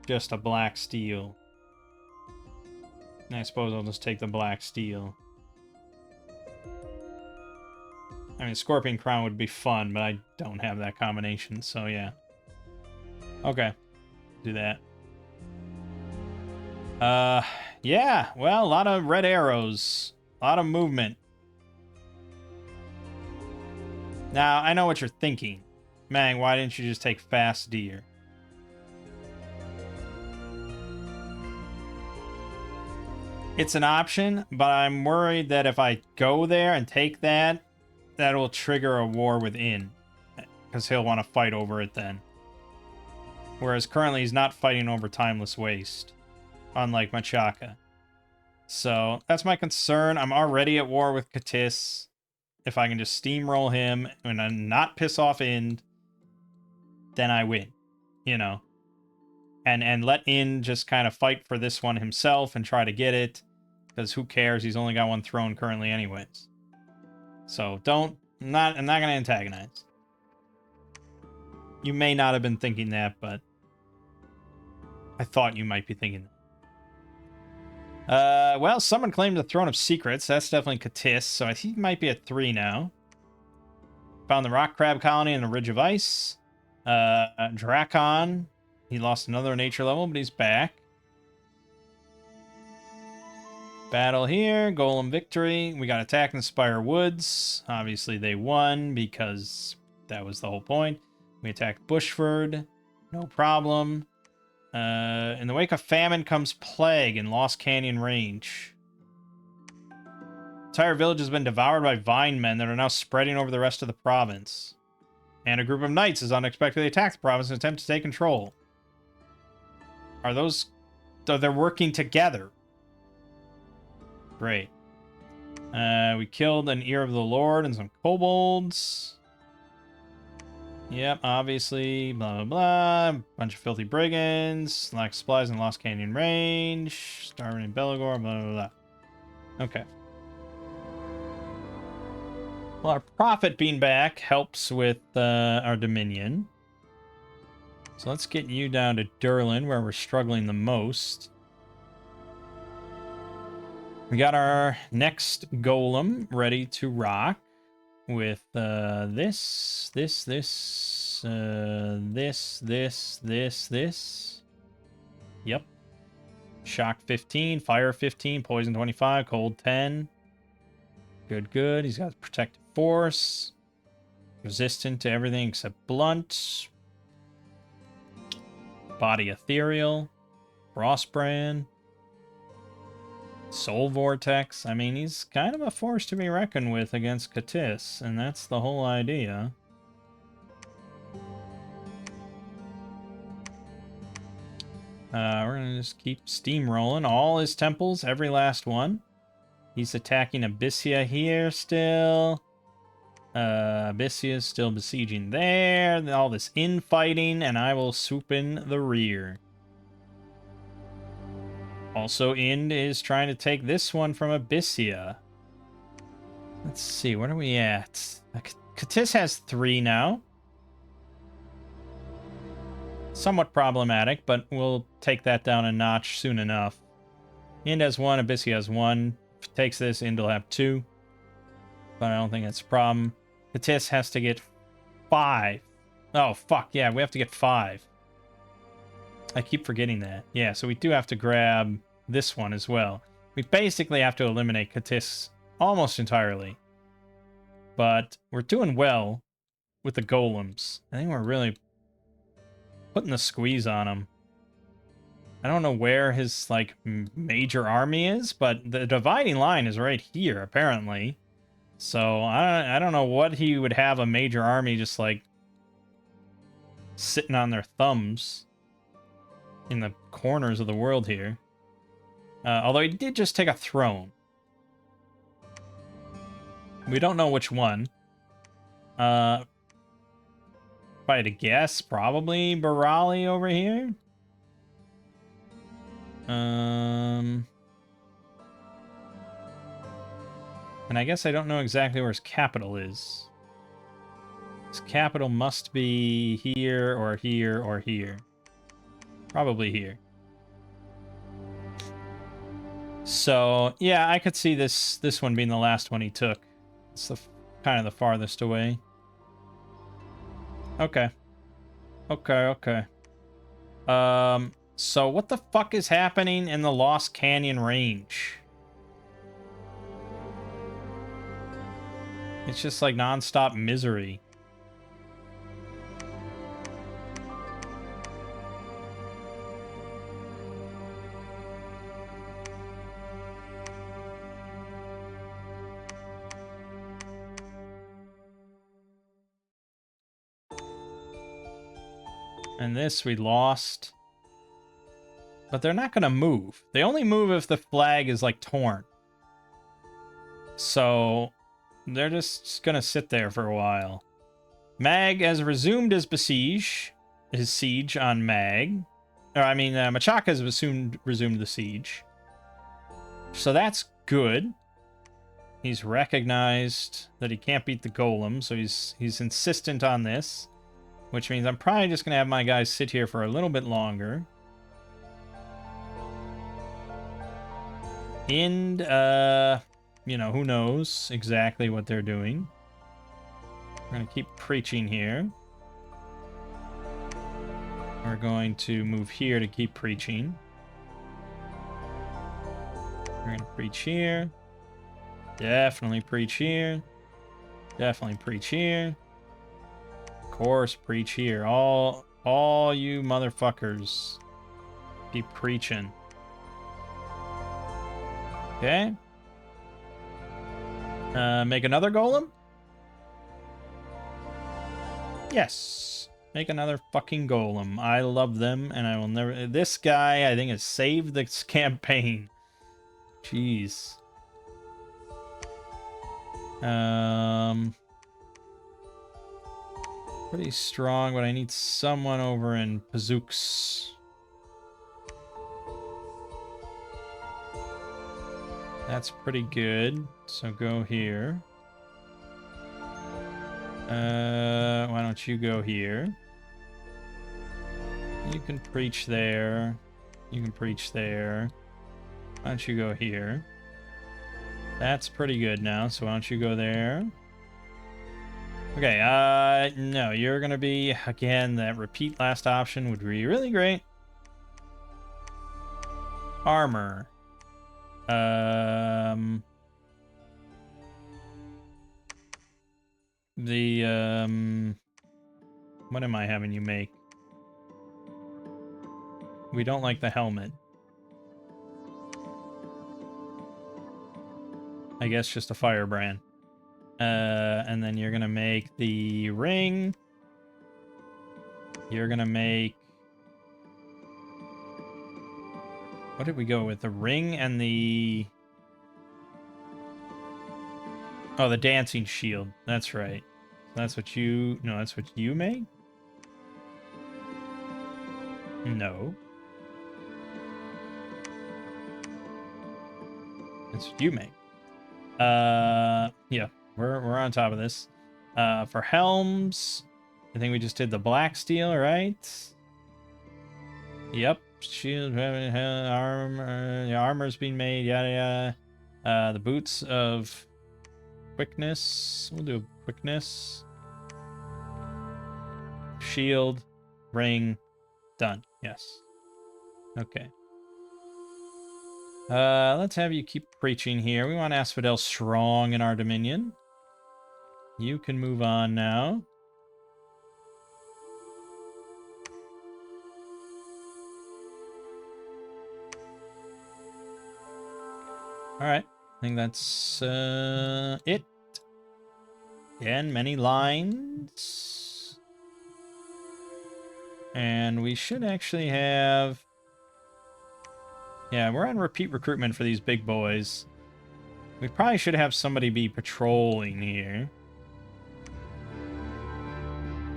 just a black steel. And I suppose I'll just take the black steel. I mean, Scorpion Crown would be fun, but I don't have that combination, so yeah. Okay. Do that. Yeah, well, a lot of red arrows. A lot of movement. Now, I know what you're thinking. Mangg, why didn't you just take Fast Deer? It's an option, but I'm worried that if I go there and take that, that will trigger a war within. Because he'll want to fight over it then. Whereas currently he's not fighting over Timeless Waste. Unlike Machaka. So, that's my concern. I'm already at war with Katis. If I can just steamroll him and not piss off Ind, then I win. You know? And let Ind just kind of fight for this one himself and try to get it. Because who cares? He's only got one throne currently anyways. So, I'm not going to antagonize. You may not have been thinking that, but I thought you might be thinking that. Well, someone claimed the Throne of Secrets. That's definitely Katis, so I think he might be at 3 now. Found the Rock Crab Colony and the Ridge of Ice. Drakon. He lost another nature level, but he's back. Battle here. Golem victory. We got attacked in Spire Woods. Obviously, they won because that was the whole point. We attacked Bushford. No problem. In the wake of famine comes plague in Lost Canyon Range. Entire village has been devoured by vine men that are now spreading over the rest of the province. And a group of knights has unexpectedly attacked the province in an attempt to take control. They're working together. Great. We killed an Ear of the Lord and some kobolds. Yep, obviously, blah, blah, blah. Bunch of filthy brigands, lack of supplies in Lost Canyon range, starving in Belagor, blah, blah, blah. Okay. Well, our profit being back helps with our Dominion. So let's get you down to Durlin, where we're struggling the most. We got our next golem ready to rock with this. Yep. Shock 15, fire 15, poison 25, cold 10. Good, good. He's got protective force. Resistant to everything except blunt. Body ethereal. Frostbrand. Soul Vortex. I mean, he's kind of a force to be reckoned with against Katis, and that's the whole idea. We're going to just keep steamrolling all his temples, every last one. He's attacking Abyssia here still. Abyssia still besieging there. All this infighting, and I will swoop in the rear. Also, Ind is trying to take this one from Abyssia. Let's see, what are we at? Katis has 3 now. Somewhat problematic, but we'll take that down a notch soon enough. Ind has 1, Abyssia has 1. If it takes this, Ind will have 2. But I don't think that's a problem. Katis has to get 5. Oh, fuck, yeah, we have to get 5. I keep forgetting that. Yeah, so we do have to grab this one as well. We basically have to eliminate Katis almost entirely. But we're doing well with the golems. I think we're really putting the squeeze on him. I don't know where his, like, major army is, but the dividing line is right here, apparently. So I don't know what he would have a major army just, like, sitting on their thumbs in the corners of the world here. Although he did just take a throne. We don't know which one. If I had to guess, probably Barali over here. And I guess I don't know exactly where his capital is. His capital must be here or here or here. Probably here. So, yeah, I could see this one being the last one he took. It's the kind of the farthest away. Okay. Okay. So what the fuck is happening in the Lost Canyon range? It's just like non-stop misery. And this we lost. But they're not going to move. They only move if the flag is, like, torn. So they're just going to sit there for a while. Mangg has resumed his siege on Mangg. Or, I mean, Machaka has resumed the siege. So that's good. He's recognized that he can't beat the golem, so he's insistent on this. Which means I'm probably just going to have my guys sit here for a little bit longer. And, you know, who knows exactly what they're doing. We're going to keep preaching here. We're going to move here to keep preaching. We're going to preach here. Definitely preach here. Definitely preach here. Of course, preach here. All you motherfuckers. Keep preaching. Okay. Make another golem? Yes. Make another fucking golem. I love them, and I will never... This guy, I think, has saved this campaign. Jeez. Pretty strong, but I need someone over in Pazooks. That's pretty good. So go here. Why don't you go here? You can preach there. You can preach there. Why don't you go here? That's pretty good now, so why don't you go there? Okay, no, you're gonna be, again, that repeat last option would be really great. Armor. What am I having you make? We don't like the helmet. I guess just a firebrand. And then you're gonna make the ring. You're gonna make... What did we go with? The ring and the... Oh, the dancing shield. That's right. That's what you... No, that's what you make? No. That's what you make. Yeah, we're on top of this. For helms, I think we just did the black steel, right? Yep. Shield, armor, the armor's being made, yada yada. The boots of quickness. We'll do quickness. Shield, ring, done. Yes. Okay. Let's have you keep preaching here. We want Asphodel strong in our dominion. You can move on now. Alright. I think that's it. Again, many lines. And we should actually have... Yeah, we're on repeat recruitment for these big boys. We probably should have somebody be patrolling here.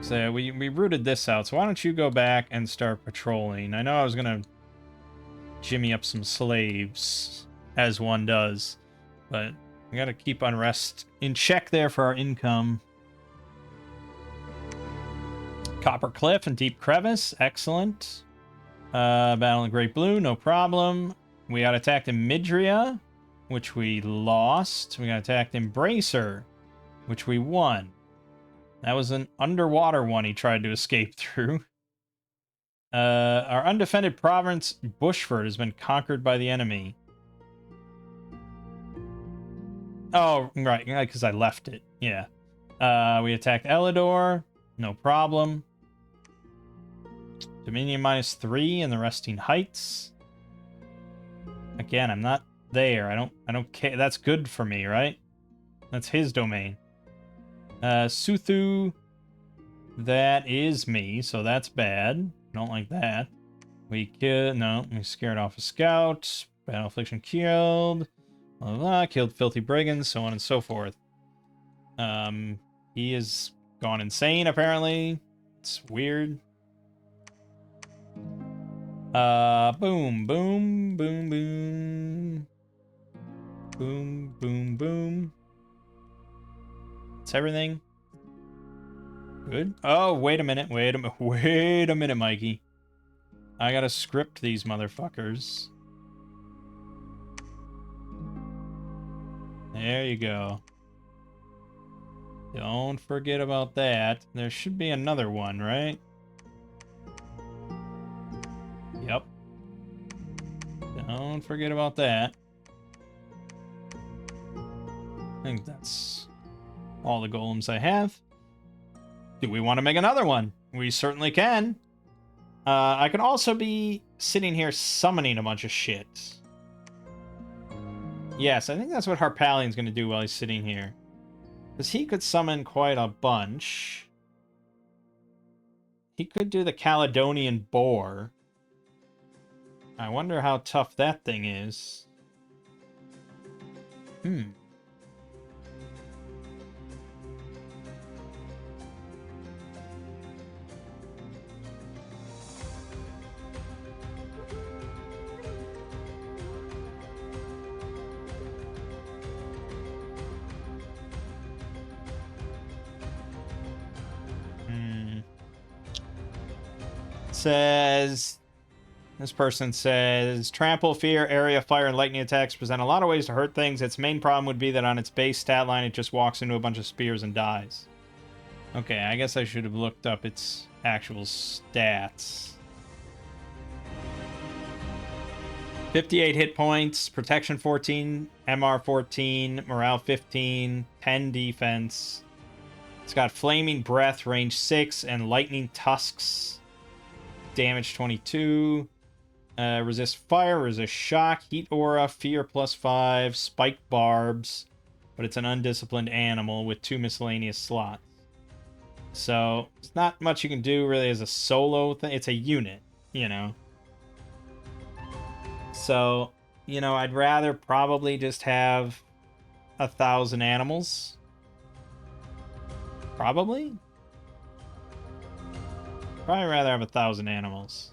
So we rooted this out, so why don't you go back and start patrolling? I know I was gonna jimmy up some slaves, as one does, but we gotta keep unrest in check there for our income. Copper Cliff and Deep Crevice, excellent. Battle in Great Blue, no problem. We got attacked in Midria, which we lost. We got attacked in Bracer, which we won. That was an underwater one he tried to escape through. Our undefended province, Bushford, has been conquered by the enemy. Oh, right, because I left it. Yeah. We attacked Elidor, no problem. Dominion -3 in the Resting Heights. Again, I'm not there. I don't care. That's good for me, right? That's his domain. Suthu, that is me, so that's bad. Don't like that. We scared off a scout. Battle affliction killed. Blah, blah, blah, killed filthy brigands, so on and so forth. He is gone insane, apparently. It's weird. Boom, boom, boom, boom. Boom, boom, boom. That's everything. Good. Oh, wait a minute, wait a minute, Mikey. I gotta script these motherfuckers. There you go. Don't forget about that. There should be another one, right? Yep. Don't forget about that. I think that's all the golems I have. Do we want to make another one? We certainly can. I could also be sitting here summoning a bunch of shit. Yes, I think that's what Harpalian's going to do while he's sitting here. Because he could summon quite a bunch. He could do the Caledonian Boar. I wonder how tough that thing is. I says... This person says, trample, fear, area, fire, and lightning attacks present a lot of ways to hurt things. Its main problem would be that on its base stat line, it just walks into a bunch of spears and dies. Okay, I guess I should have looked up its actual stats. 58 hit points, protection 14, MR 14, morale 15, 10 defense. It's got flaming breath, range 6, and lightning tusks, damage 22. Resist fire, resist shock, heat aura, fear +5, spiked barbs, but it's an undisciplined animal with 2 miscellaneous slots. So, it's not much you can do really as a solo thing. It's a unit, you know. So, you know, I'd rather probably just have 1,000 animals. Probably rather have 1,000 animals.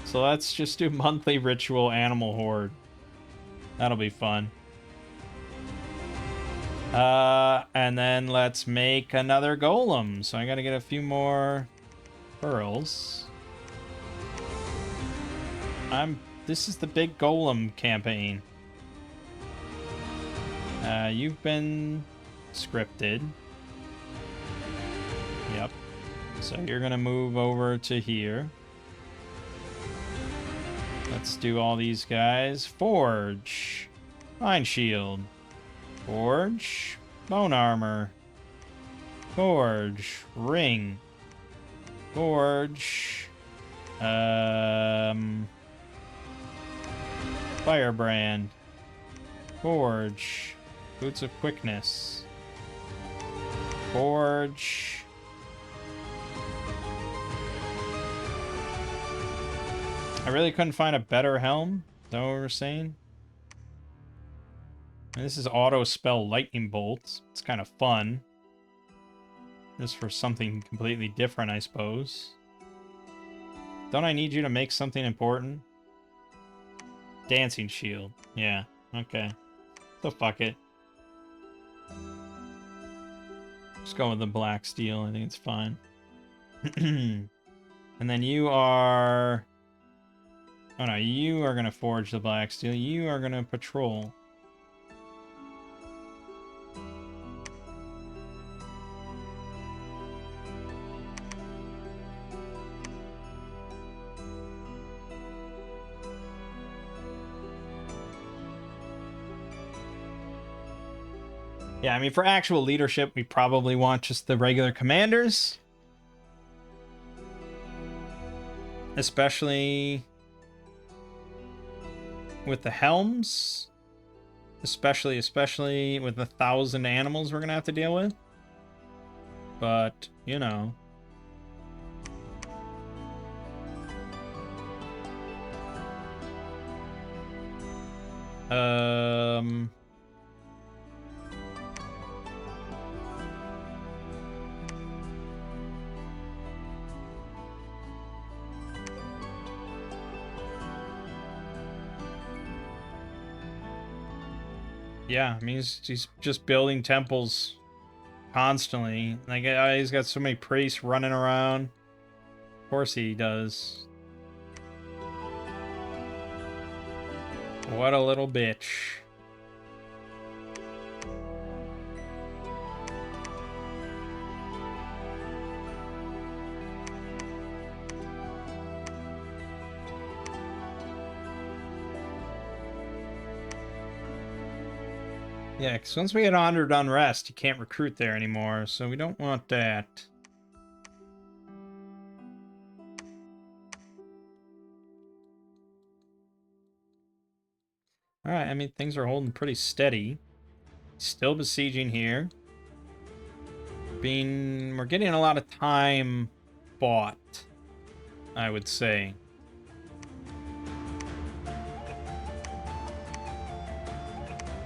So let's just do monthly ritual animal horde. That'll be fun. And then let's make another golem. So I gotta get a few more pearls. This is the big golem campaign. You've been scripted. Yep. So you're gonna move over to here. Let's do all these guys. Forge. Mind shield. Forge. Bone armor. Forge. Ring. Forge. Firebrand. Forge. Boots of quickness. Forge. I really couldn't find a better helm. Is that what we're saying? And this is auto spell lightning bolts. It's kind of fun. Just for something completely different, I suppose. Don't I need you to make something important? Dancing shield. Yeah, okay. So fuck it. Just go with the black steel. I think it's fine. And then you are... Oh no, you are gonna forge the black steel. You are gonna patrol. Yeah, I mean, for actual leadership, we probably want just the regular commanders. Especially... with the helms, especially with 1,000 animals we're gonna have to deal with. But, you know. Yeah, I mean, he's just building temples constantly. Like, he's got so many priests running around. Of course he does. What a little bitch. Yeah, because once we get 100 unrest, you can't recruit there anymore, so we don't want that. Alright, I mean, things are holding pretty steady. Still besieging here. We're getting a lot of time bought, I would say.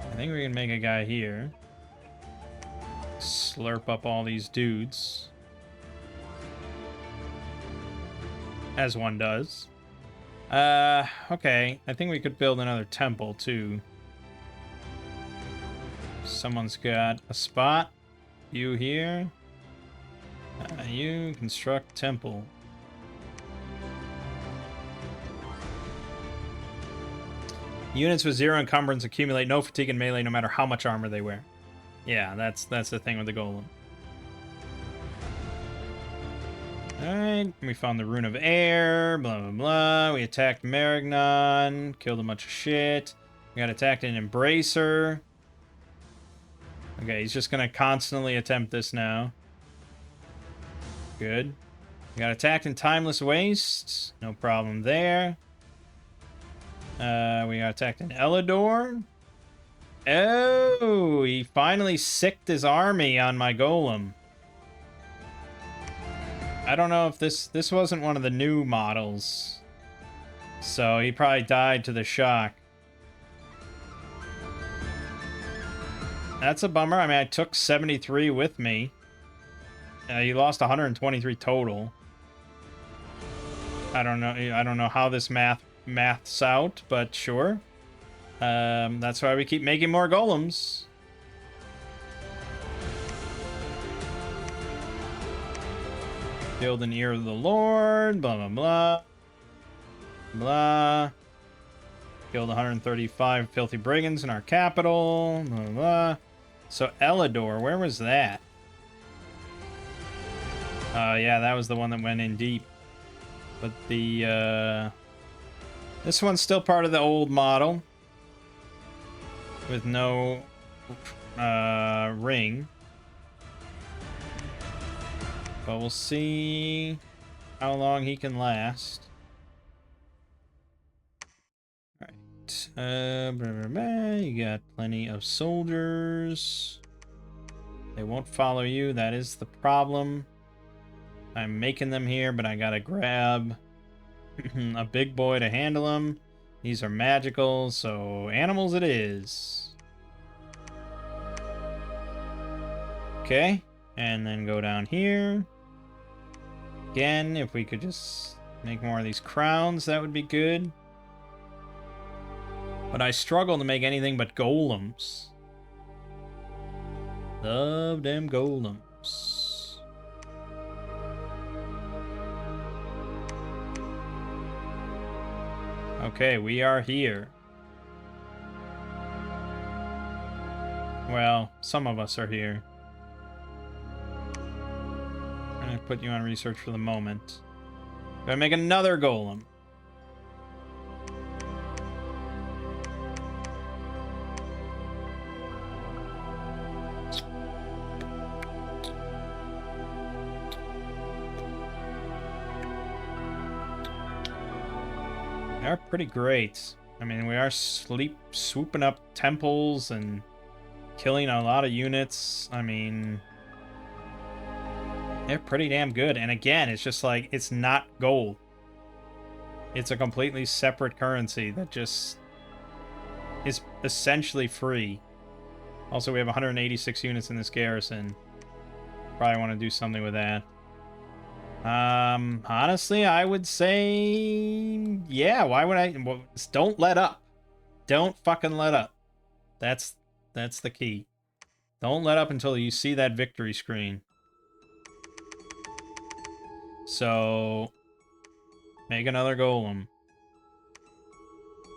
I think we can make a guy here. Slurp up all these dudes. As one does. Okay. I think we could build another temple, too. Someone's got a spot. You here. You construct temple. Units with 0 encumbrance accumulate no fatigue in melee no matter how much armor they wear. Yeah, that's the thing with the golem. Alright, we found the Rune of Air, blah blah blah. We attacked Marignon, killed a bunch of shit. We got attacked in Embracer. Okay, he's just gonna constantly attempt this now. Good. We got attacked in Timeless Waste. No problem there. We got attacked in Elidor. Oh, he finally sicked his army on my golem. I don't know if this wasn't one of the new models. So he probably died to the shock. That's a bummer. I mean, I took 73 with me. You lost 123 total. I don't know how this maths out, but sure. That's why we keep making more golems. Build an Ear of the Lord, blah blah blah. Blah. Killed 135 filthy brigands in our capital, blah blah blah. So Elidor, where was that? Yeah, that was the one that went in deep. But the, this one's still part of the old model. With no, ring. But we'll see how long he can last. Alright. You got plenty of soldiers. They won't follow you, that is the problem. I'm making them here, but I gotta grab a big boy to handle them. These are magical, so animals it is. Okay, and then go down here. Again, if we could just make more of these crowns, that would be good. But I struggle to make anything but golems. Love them golems. Okay, we are here. Well, some of us are here. I'm gonna put you on research for the moment. Gonna make another golem. They're pretty great. I mean, we are swooping up temples and killing a lot of units. I mean, they're pretty damn good. And again, it's just like, it's not gold. It's a completely separate currency that just is essentially free. Also, we have 186 units in this garrison. Probably want to do something with that. Honestly, I would say, yeah, why would I? Well, don't let up. Don't fucking let up. That's the key. Don't let up until you see that victory screen. So, make another golem.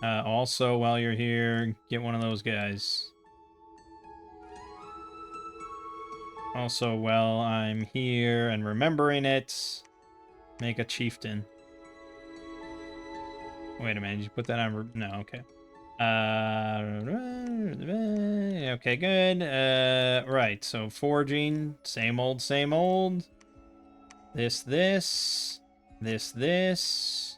Also, while you're here, get one of those guys. Also, while I'm here and remembering it, make a chieftain. Wait a minute, did you put that on? No, okay. Okay, good. Right, so forging, same old, same old. This. This. This. This.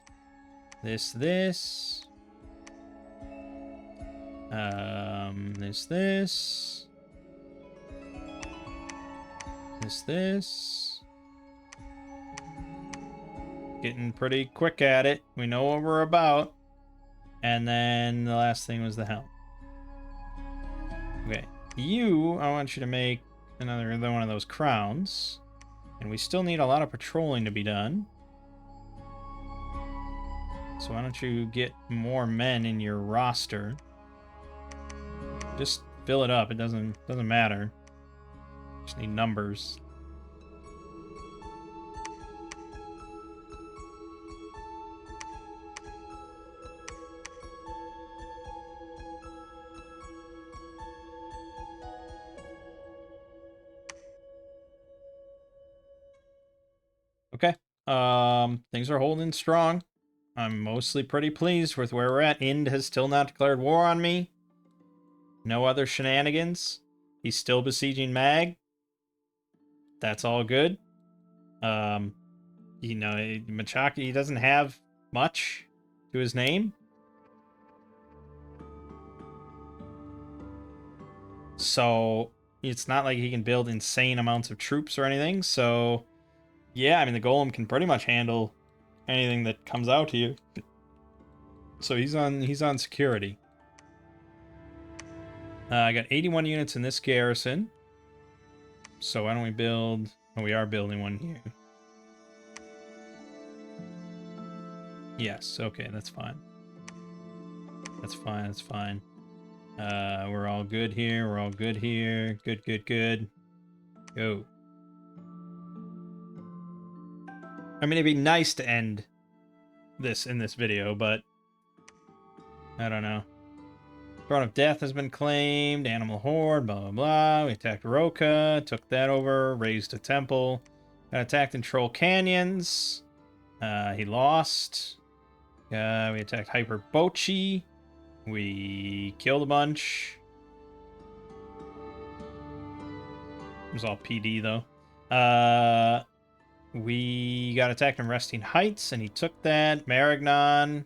Getting pretty quick at it. We know what we're about. And then the last thing was the helm. Okay. I want you to make another one of those crowns. And we still need a lot of patrolling to be done. So why don't you get more men in your roster? Just fill it up. It doesn't matter. Just need numbers. Things are holding strong. I'm mostly pretty pleased with where we're at. Ind has still not declared war on me. No other shenanigans. He's still besieging Mangg. That's all good. You know, Machaki, he doesn't have much to his name. So it's not like he can build insane amounts of troops or anything. So yeah, I mean, the golem can pretty much handle anything that comes out to you. So he's on security. I got 81 units in this garrison. So why don't we build... Oh, we are building one here. Yes, okay, that's fine. That's fine, that's fine. We're all good here, we're all good here. Good, good, good. Go. I mean, it'd be nice to end this in this video, but... I don't know. Throne of Death has been claimed. Animal Horde, blah, blah, blah. We attacked Roka, took that over, raised a temple. Got attacked in Troll Canyons. He lost. We attacked Hyper Bochi. We killed a bunch. It was all PD, though. We got attacked in Resting Heights, and he took that. Marignan.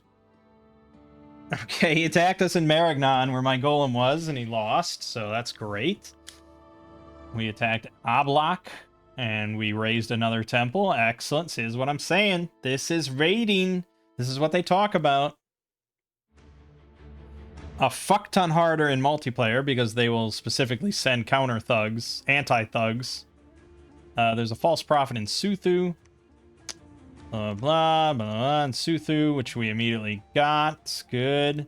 Okay, he attacked us in Marignan, where my golem was, and he lost, so that's great. We attacked Oblak, and we raised another temple. Excellent. This is what I'm saying. This is raiding. This is what they talk about. A fuck ton harder in multiplayer, because they will specifically send counter thugs, anti-thugs. There's a false prophet in Suthu. Blah, blah, blah, and Suthu, which we immediately got. Good.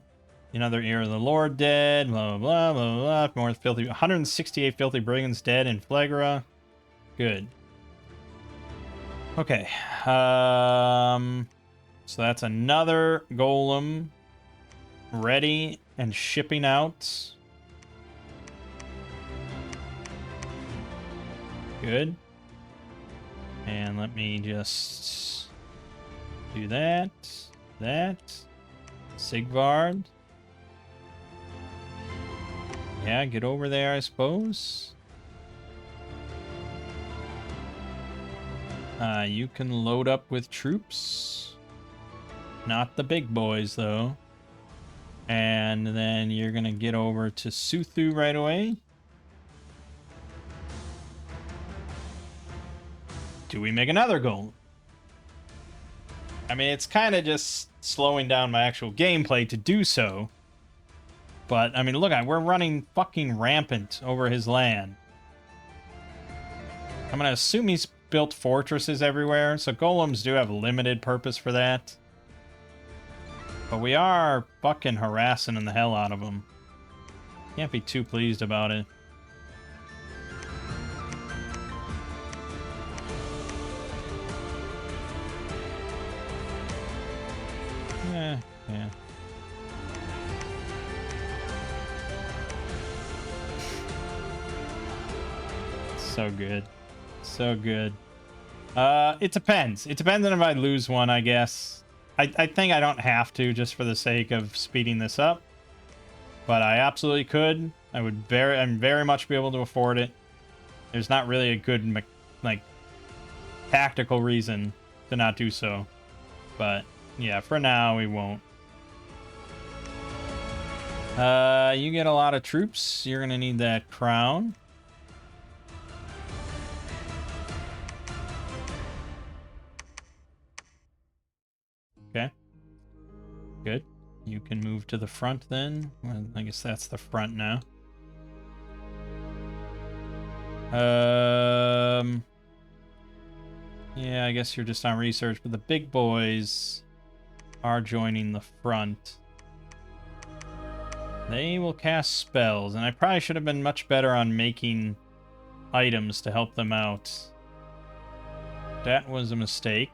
Another Ear of the Lord dead. Blah, blah, blah, blah, blah. More filthy. 168 filthy brigands dead in Phlegra. Good. Okay. So that's another golem ready and shipping out. Good. And let me just... do that. Sigvard. Yeah, get over there, I suppose. You can load up with troops. Not the big boys, though. And then you're gonna get over to Suthu right away. Do we make another goal? I mean, it's kind of just slowing down my actual gameplay to do so. But, I mean, look, we're running fucking rampant over his land. I'm going to assume he's built fortresses everywhere, so golems do have limited purpose for that. But we are fucking harassing the hell out of him. Can't be too pleased about it. Yeah. So good. So good. It depends. It depends on if I lose one, I guess. I think I don't have to, just for the sake of speeding this up. But I absolutely could. I'm very much be able to afford it. There's not really a good, like, tactical reason to not do so. But, yeah, for now, we won't. You get a lot of troops. You're gonna need that crown. Okay. Good. You can move to the front then. Well, I guess that's the front now. Yeah, I guess you're just on research, but the big boys are joining the front. They will cast spells, and I probably should have been much better on making items to help them out. That was a mistake.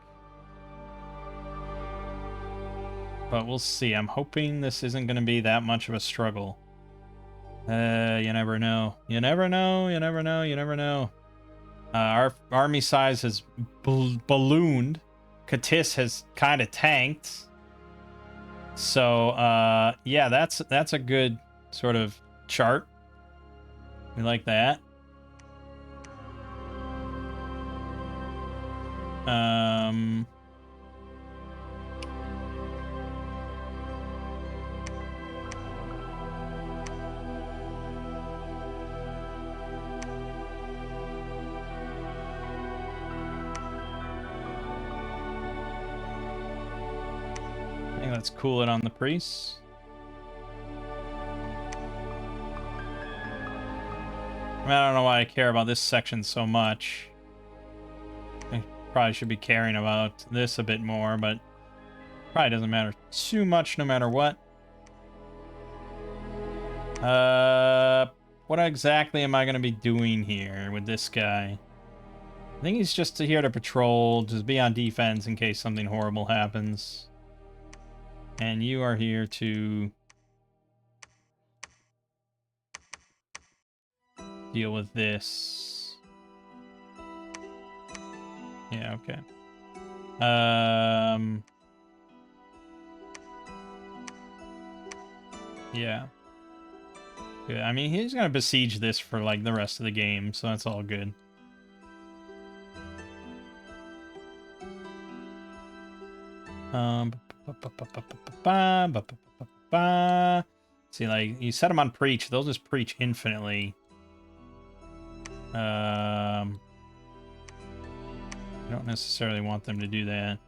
But we'll see. I'm hoping this isn't going to be that much of a struggle. You never know. You never know. You never know. You never know. Our army size has ballooned Katis has kind of tanked. So, yeah, that's a good sort of chart. We like that. I think let's cool it on the priests. I mean, I don't know why I care about this section so much. I probably should be caring about this a bit more, but probably doesn't matter too much no matter what. What exactly am I going to be doing here with this guy? I think he's just here to patrol, just be on defense in case something horrible happens. And you are here to deal with this. Yeah, okay. Yeah. Good. I mean, he's gonna besiege this for like the rest of the game, so that's all good. See, like, you set them on preach, they'll just preach infinitely. I don't necessarily want them to do that.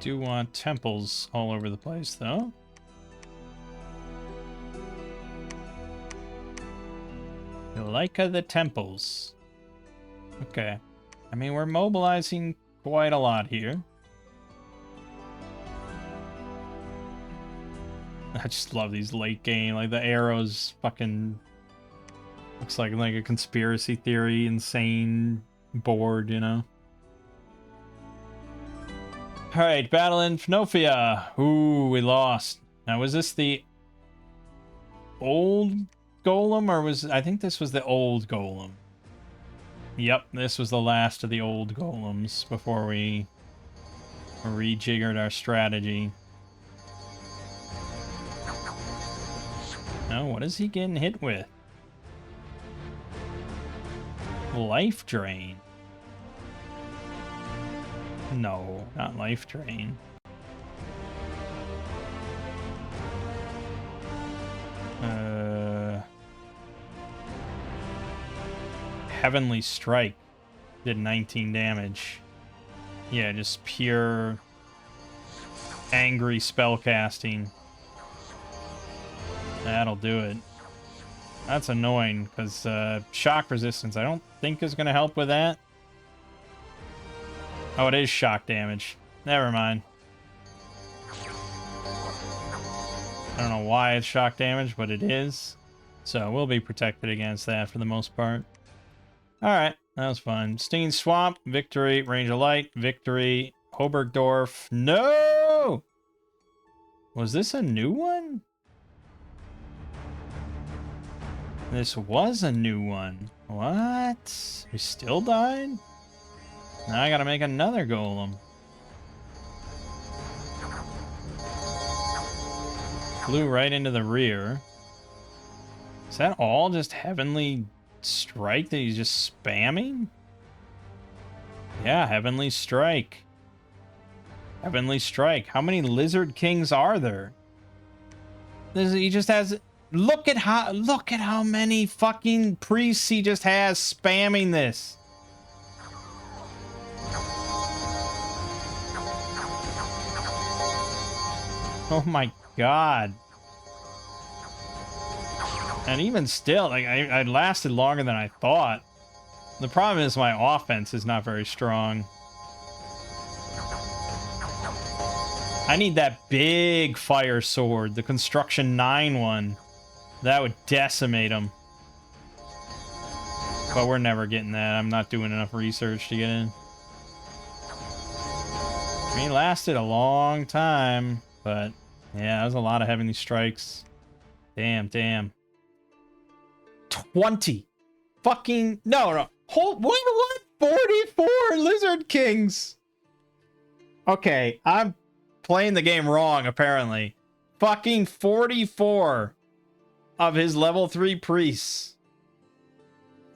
Do want temples all over the place, though. You like the temples. Okay. I mean, we're mobilizing quite a lot here. I just love these late game, like the arrows fucking looks like a conspiracy theory, insane board, you know? Alright, battle in Phnofia. Ooh, we lost. Now, was this the old golem, or was... I think this was the old golem. Yep, this was the last of the old golems before we rejiggered our strategy. Oh, what is he getting hit with? Life drain. No, not life drain. Heavenly Strike did 19 damage. Yeah, just pure angry spell casting. That'll do it. That's annoying, because shock resistance I don't think is going to help with that. Oh, it is shock damage. Never mind. I don't know why it's shock damage, but it is. So we'll be protected against that for the most part. Alright, that was fun. Stinging Swamp, victory. Range of Light, victory. Hobergdorf, no! Was this a new one? This was a new one. What? We still died? Now I gotta make another golem. Flew right into the rear. Is that all just Heavenly Strike that he's just spamming? Yeah, Heavenly Strike. Heavenly Strike. How many Lizard Kings are there? He just has... Look at how many fucking priests he just has spamming this. Oh my god. And even still, like, I lasted longer than I thought. The problem is my offense is not very strong. I need that big fire sword, the Construction 9 one. That would decimate him. But we're never getting that. I'm not doing enough research to get in. I mean, it lasted a long time, but yeah, that was a lot of Heavenly Strikes. Damn, damn. 20. Fucking no. Hold what? 44 Lizard Kings. Okay, I'm playing the game wrong apparently. Fucking 44 of his level 3 priests.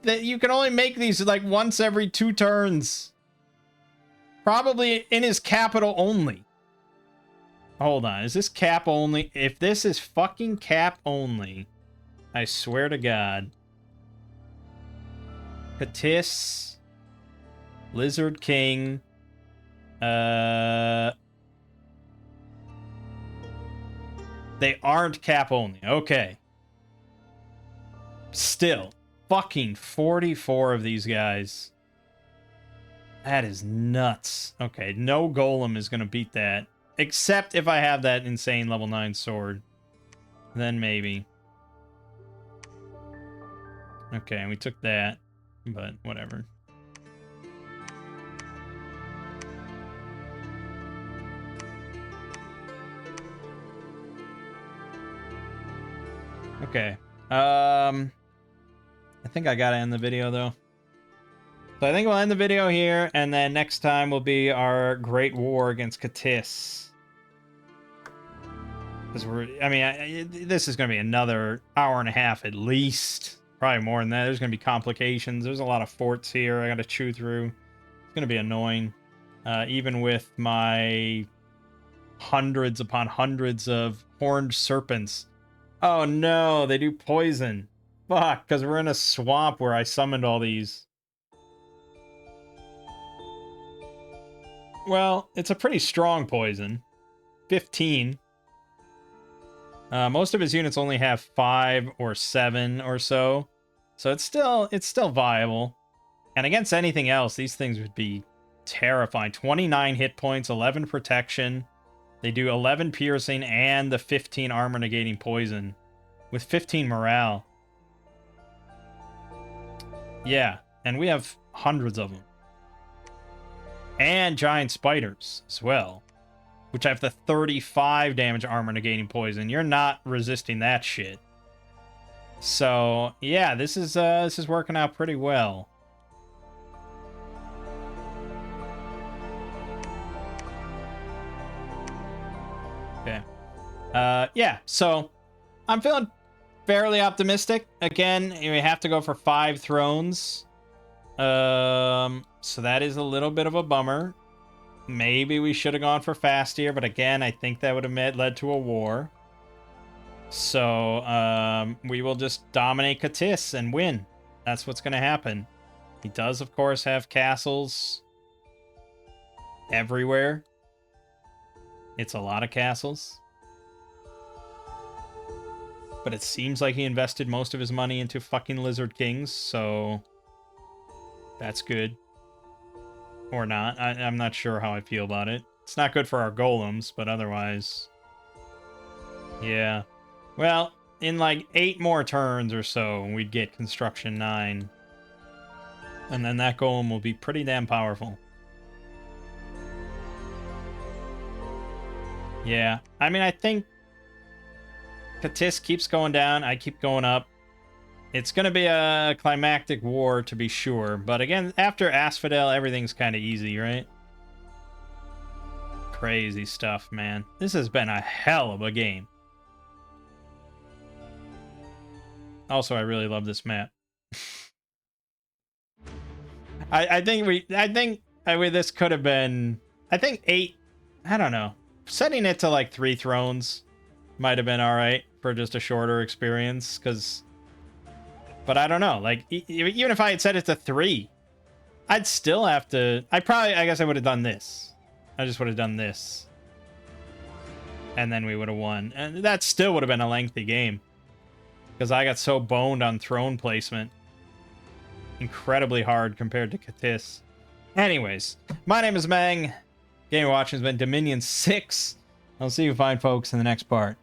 That you can only make these like once every 2 turns. Probably in his capital only. Hold on, is this cap only? If this is fucking cap only, I swear to God. Katis, Lizard King, they aren't cap only. Okay. Still, fucking 44 of these guys. That is nuts. Okay, no golem is gonna beat that. Except if I have that insane level 9 sword. Then maybe. Okay, we took that. But whatever. Okay. I think I gotta end the video though. So I think we'll end the video here, and then next time will be our Great War against Katis. Because this is gonna be another hour and a half at least. Probably more than that. There's gonna be complications. There's a lot of forts here I gotta chew through. It's gonna be annoying. Even with my hundreds upon hundreds of horned serpents. Oh no, they do poison. Fuck, because we're in a swamp where I summoned all these. Well, it's a pretty strong poison. 15. Most of his units only have 5 or 7 or so. So it's still viable. And against anything else, these things would be terrifying. 29 hit points, 11 protection. They do 11 piercing and the 15 armor negating poison. With 15 morale. Yeah, and we have hundreds of them. And giant spiders as well. Which have the 35 damage armor negating poison. You're not resisting that shit. So, yeah, this is working out pretty well. Okay. Yeah, so I'm feeling fairly optimistic. Again, we have to go for 5 thrones. So that is a little bit of a bummer. Maybe we should have gone for fast here, but again, I think that would have led to a war. So, we will just dominate Katis and win. That's what's going to happen. He does, of course, have castles everywhere. It's a lot of castles. But it seems like he invested most of his money into fucking Lizard Kings, so that's good. Or not. I'm not sure how I feel about it. It's not good for our golems, but otherwise... yeah. Well, in like 8 more turns or so, we'd get Construction 9. And then that golem will be pretty damn powerful. Yeah. I mean, I think Katis keeps going down. I keep going up. It's going to be a climactic war, to be sure. But again, after Asphodel, everything's kind of easy, right? Crazy stuff, man. This has been a hell of a game. Also, I really love this map. I think this could have been... I think 8... I don't know. Setting it to like 3 thrones might have been alright for just a shorter experience, because... But I don't know, like, even if I had set it to 3, I'd still have to... I guess I would have done this. I just would have done this. And then we would have won. And that still would have been a lengthy game. Because I got so boned on throne placement. Incredibly hard compared to Katis. Anyways, my name is Mangg. Game you're watching has been Dominion 6. I'll see you fine folks in the next part.